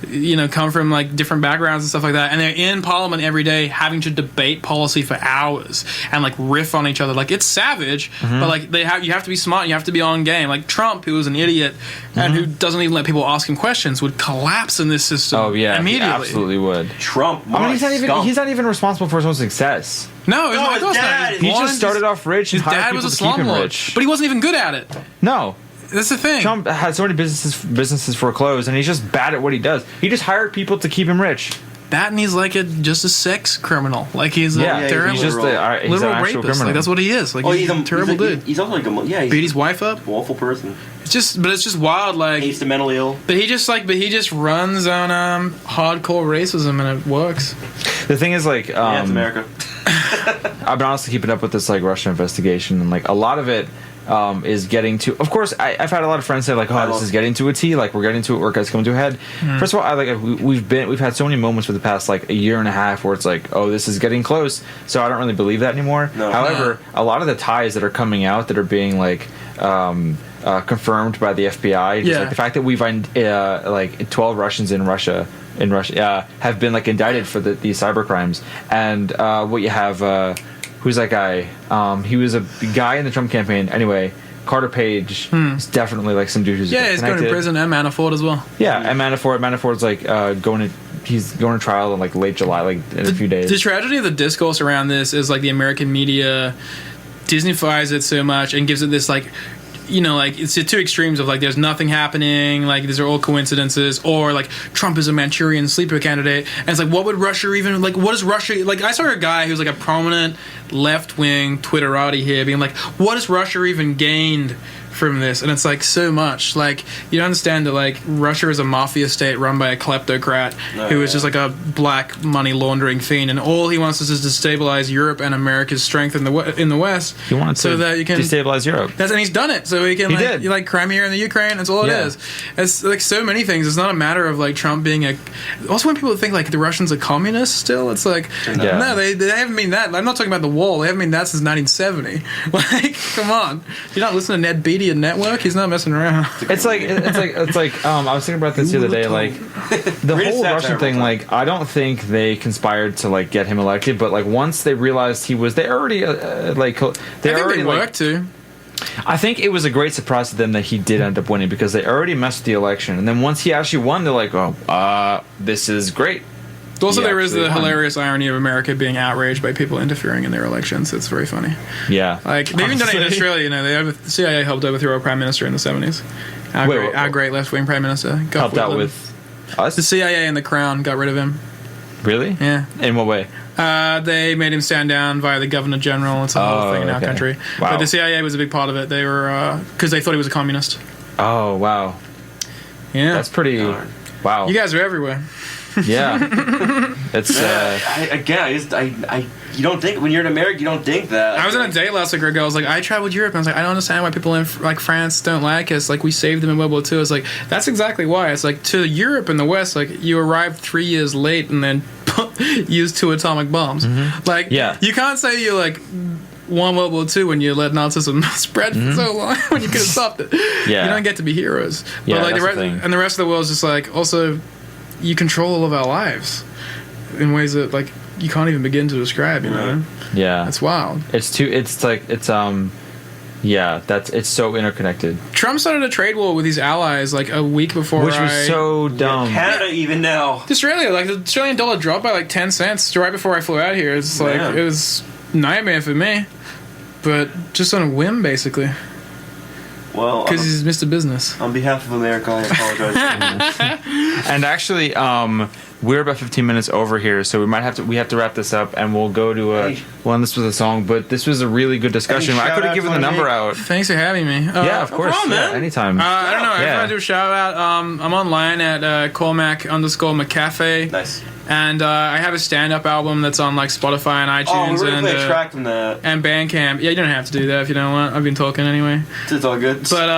you know, come from, like, different backgrounds and stuff like that, and they're in Parliament every day having to debate policy for hours and, like, riff on each other. Like, it's savage, but, like, you have to be smart. You have to be on game. Like, Trump, who was an idiot and who doesn't even let people ask him questions, would collapse in this system. Oh yeah, immediately. he absolutely would. Trump. I mean, he's not even responsible for his own success. No, No, his dad. He just started off rich. His and hired dad people was a to keep him slumlord, rich. but he wasn't even good at it. No, That's the thing. Trump had so many businesses foreclosed, and he's just bad at what he does. He just hired people to keep him rich. That, and he's like just a sex criminal. Like, he's a terrible, he's just he's literal an actual rapist. criminal. Like, that's what he is. Like, he's a terrible dude. He's also like he's Beat his wife up. an awful person. It's just wild. Like, He's the mentally ill. but he just runs on hardcore racism, and it works. The thing is, like, Yeah, it's America. I've been honestly keeping up with this, like, Russia investigation, and, like, a lot of it is getting to. Of course, I've had a lot of friends say, like, "Oh, this is getting to a T. Like, we're getting to it. Work has come to a head." First of all, we've had so many moments for the past, like, a year and a half where it's like, "Oh, this is getting close." So I don't really believe that anymore. No. However, a lot of the ties that are coming out that are being, like, confirmed by the FBI, just, like, the fact that we find like 12 Russians in Russia have been, like, indicted for these cyber crimes, and what you have. Who's that guy? He was a guy in the Trump campaign. Anyway, Carter Page is definitely, like, some dude who's He's going to prison, and Manafort as well. Yeah, and Manafort's like he's going to trial in, like, late July, like, in a few days. The tragedy of the discourse around this is, like, the American media Disneyfies it so much and gives it this, like, you know, like, it's the two extremes of, like, there's nothing happening, like, these are all coincidences, or, like, Trump is a Manchurian sleeper candidate, and it's like, what would Russia even, like, what is Russia, like, I saw a guy who's, like, a prominent left-wing Twitterati here being like, what has Russia even gained from this? And it's like, so much. Like, you don't understand that, like, Russia is a mafia state run by a kleptocrat who is just, like, a black money laundering fiend, and all he wants is to destabilize Europe and America's strength in the West. He wanted so to that you can destabilize Europe. And he's done it. So he can, like, you like Crimea and the Ukraine. That's all it is. It's like so many things. It's not a matter of, like, Trump being a. Also, when people think, like, the Russians are communists still, it's like, no, they haven't mean that. I'm not talking about the wall. They haven't mean that since 1970. Like, come on. You're not listening to Ned Beatty and Network. He's not messing around. It's like I was thinking about this the other day. Like, the whole Russian thing. Like, I don't think they conspired to, like, get him elected, but, like, once they realized he was, they already worked too. I think it was a great surprise to them that he did end up winning, because they already messed with the election, and then once he actually won, they're like, "Oh, this is great." Also, there is the hilarious irony of America being outraged by people interfering in their elections. It's very funny. Yeah. Like, they've even done it in Australia. You know, the CIA helped overthrow our prime minister in the 70s. Our great left-wing prime minister. Helped out with us? The CIA and the Crown got rid of him. Really? Yeah. In what way? They made him stand down via the Governor General. It's a whole thing in our country. Wow. But the CIA was a big part of it. They were, because they thought he was a communist. Oh, wow. Yeah. That's pretty, wow. You guys are everywhere. Yeah. It's, you don't think, when you're in America, you don't think that. I was on a date last week where a girl was like, I traveled Europe, and I was like, I don't understand why people in, like, France don't like us. Like, we saved them in World War II. It's like, that's exactly why. It's like, to Europe and the West, like, you arrived 3 years late and then used 2 atomic bombs. Like, you can't say you, like, won World War II when you let Nazism spread for so long when you could have stopped it. You don't get to be heroes. Yeah, but, like, the rest of the world is just like, also, you control all of our lives in ways that, like, you can't even begin to describe, you know? Yeah. That's wild. It's so interconnected. Trump started a trade war with his allies, like, a week before. Which was so dumb. Canada even now. Australia, like, the Australian dollar dropped by, like, 10 cents right before I flew out here. It's like, it was nightmare for me. But just on a whim, basically. Well, because he's Mr. Business. On behalf of America, I apologize. And actually, we're about 15 minutes over here, so we have to wrap this up, and we'll go to well, this was a song, but this was a really good discussion. I could have given the number out. Thanks for having me. Yeah, of course. Man. Anytime. I don't know. I want to do a shout out. I'm online at Cormac_McCafe. Nice. And I have a stand-up album that's on like Spotify and iTunes we're gonna play a track from that. And Bandcamp. Yeah, you don't have to do that if you don't want. I've been talking anyway. It's all good. But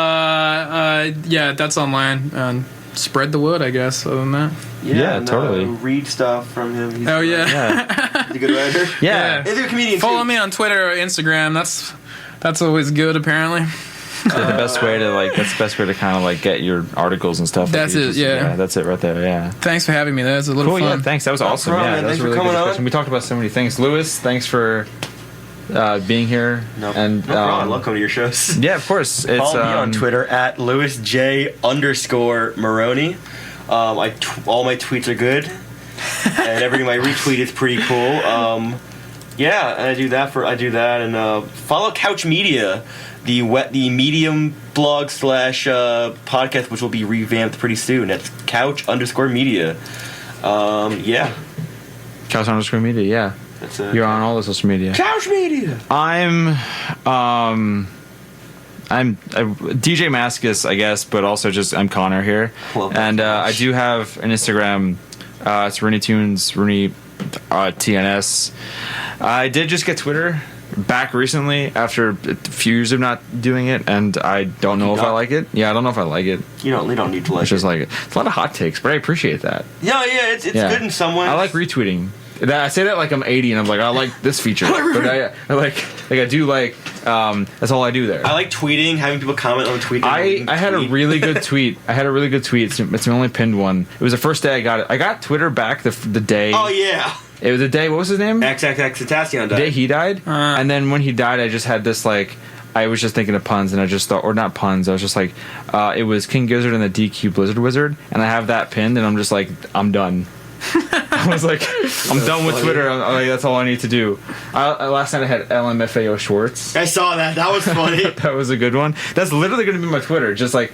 yeah, that's online. And spread the word, I guess. Other than that. Yeah, totally. Read stuff from him. He's He's a good writer. Yeah. He's a comedian. Follow me on Twitter or Instagram. That's always good, apparently. So the best way to kind of like get your articles and stuff. That's it. Yeah, that's it right there. Yeah. Thanks for having me. That was a little fun. Yeah, thanks. That was awesome. Yeah, that was a really good discussion. We talked about so many things. Lewis, thanks for being here. No problem. I love coming to your shows. Yeah, of course. Follow me on Twitter at LewisJ_Maroney. All my tweets are good, and everything my retweet is pretty cool. Yeah, and I do that, and follow Couch Media, the Medium blog / podcast, which will be revamped pretty soon. That's Couch_Media. Yeah. Couch_Media. Yeah. That's it. You're on all the social media. Couch Media. I'm DJ Maskus, I guess, but also I'm Connor here. And I do have an Instagram. It's Rooney Tunes, Rooney TNS. I did just get Twitter back recently after a few years of not doing it, and I don't know if I like it. Yeah, I don't know if I like it. You don't need to like it. It's just like it's a lot of hot takes, but I appreciate that. Yeah, it's good in some ways. I like retweeting. I say that like I'm 80 and I'm like, I like this feature, but I do like that's all I do there. I like tweeting, having people comment on tweet. I had a really good tweet. It's my only pinned one. It was the first day I got it. I got Twitter back the day. Oh yeah. It was the day. What was his name? XXXTentacion died. The day he died, and then when he died, I just had this like. I was just thinking of puns, and I just thought, or not puns. I was just like, it was King Gizzard and the DQ Blizzard Wizard, and I have that pinned, and I'm just like, I'm done. I was like, I'm done with Twitter. I'm like, that's all I need to do. Last night I had LMFAO Schwartz. I saw that. That was funny. That was a good one. That's literally going to be my Twitter. Just like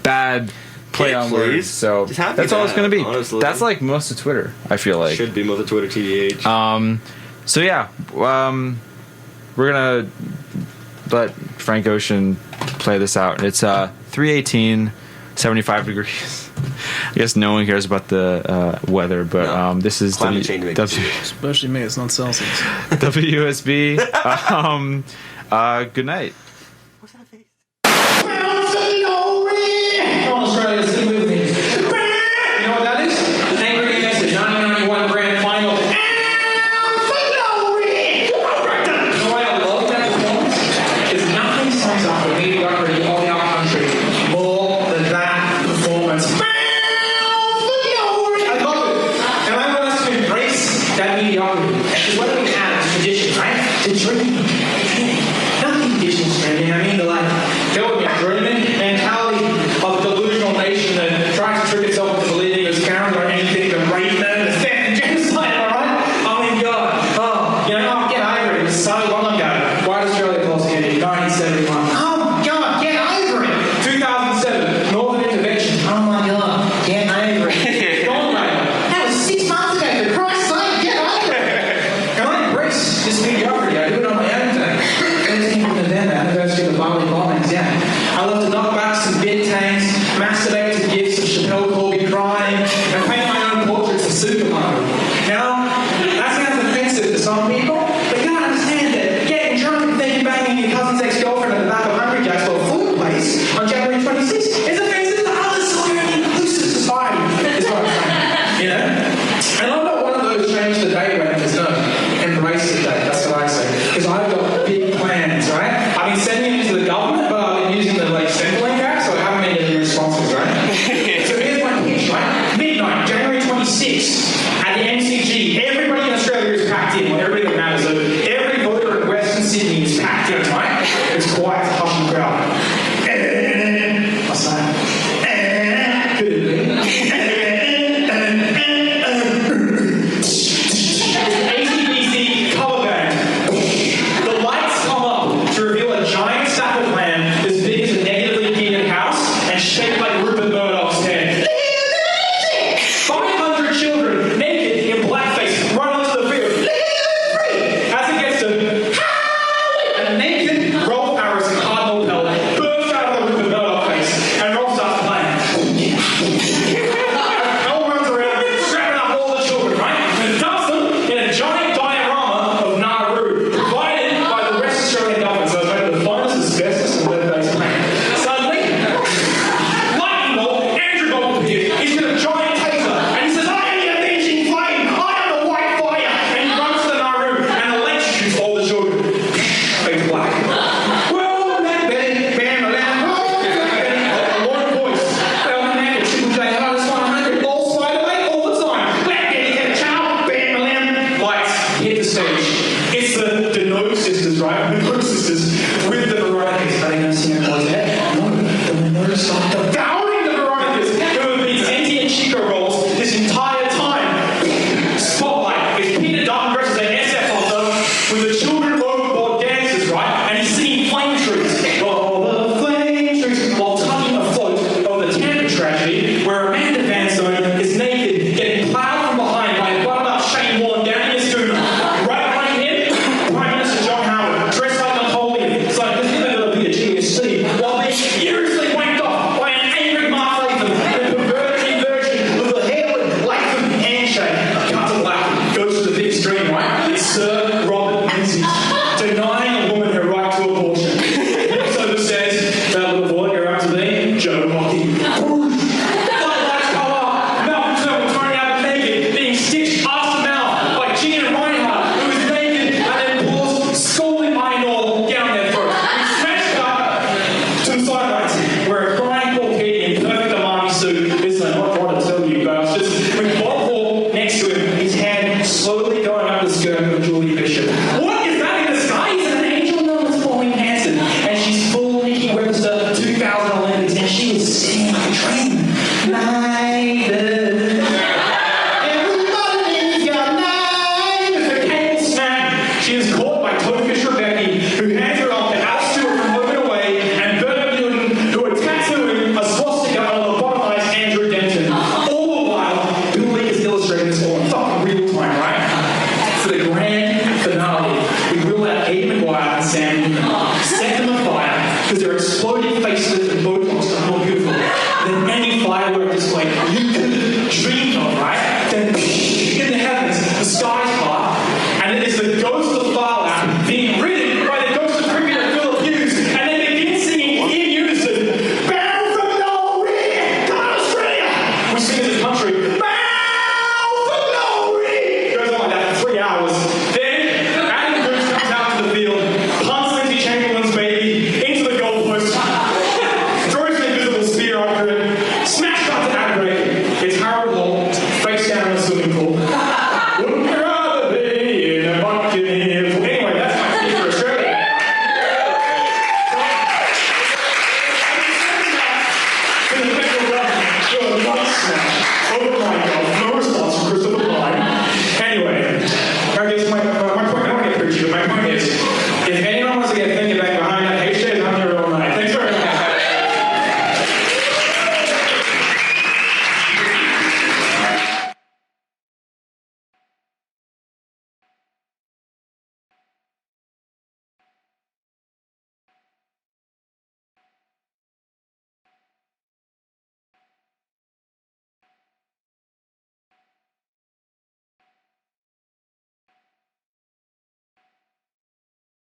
bad play on words. So that's all it's going to be. Honestly. That's like most of Twitter, I feel like. Should be most of Twitter, TDH. So yeah, we're going to let Frank Ocean play this out. It's 3:18, 75 degrees. I guess no one cares about the weather, but this is climate change. Especially me, it's not Celsius. WUSB. Good night. What's that face? Come on, Australia, sing with me. You know what that is? Angry Message, 1991 grand final. Mediocrity of our country more than that performance. I love it. And I want us to embrace that mediocrity. Because what do we have as tradition, right? To dream. Not conditions dreaming. I mean the like, go with me, dreaming mentality of a delusional nation that tries to trick itself into believing it's counter or anything but rape them and theft and genocide, alright? I mean, God. You know, get over it. It was so long ago. White Australia Clause here in 1971. I love to knock back some bit tanks, masturbate to gifts of Chappelle Corby crying, and paint my own portraits of Superman. Now, that sounds offensive to some people, but you gotta understand that getting drunk and thinking banging your cousin's ex-girlfriend at the back of Hungry Jack's or food place on January 26th is offensive to others who are in an inclusive society, is what I'm saying. You know? And I'm not one of those change the day rappers, no. Embrace the day, that's what I say. Because I've got big plans, right? I've been sending it to the government, but I've been using the sampling app, so I haven't been getting responses, right? So here's my pitch, right? Midnight, January 26th, at the MCG, everybody in Australia is packed in, well, everybody that matters. So every voter in Western Sydney is packed in, right? It's quite a hushing crowd. What's that? ACDC cover band. The lights come up to reveal a giant sack of lamb as big as a negatively geared house and shaped like Rupert Murdoch's head. 500 children see while being furiously wanked off by an angry Mark Latham and a perverted version of the Harewood Latham handshake. Cut to black, goes to the big screen, right? It's Sir Robert Menzies denying a woman her right to abortion. The episode says, that little boy you're up to be, Joe Hockey. Oh my God.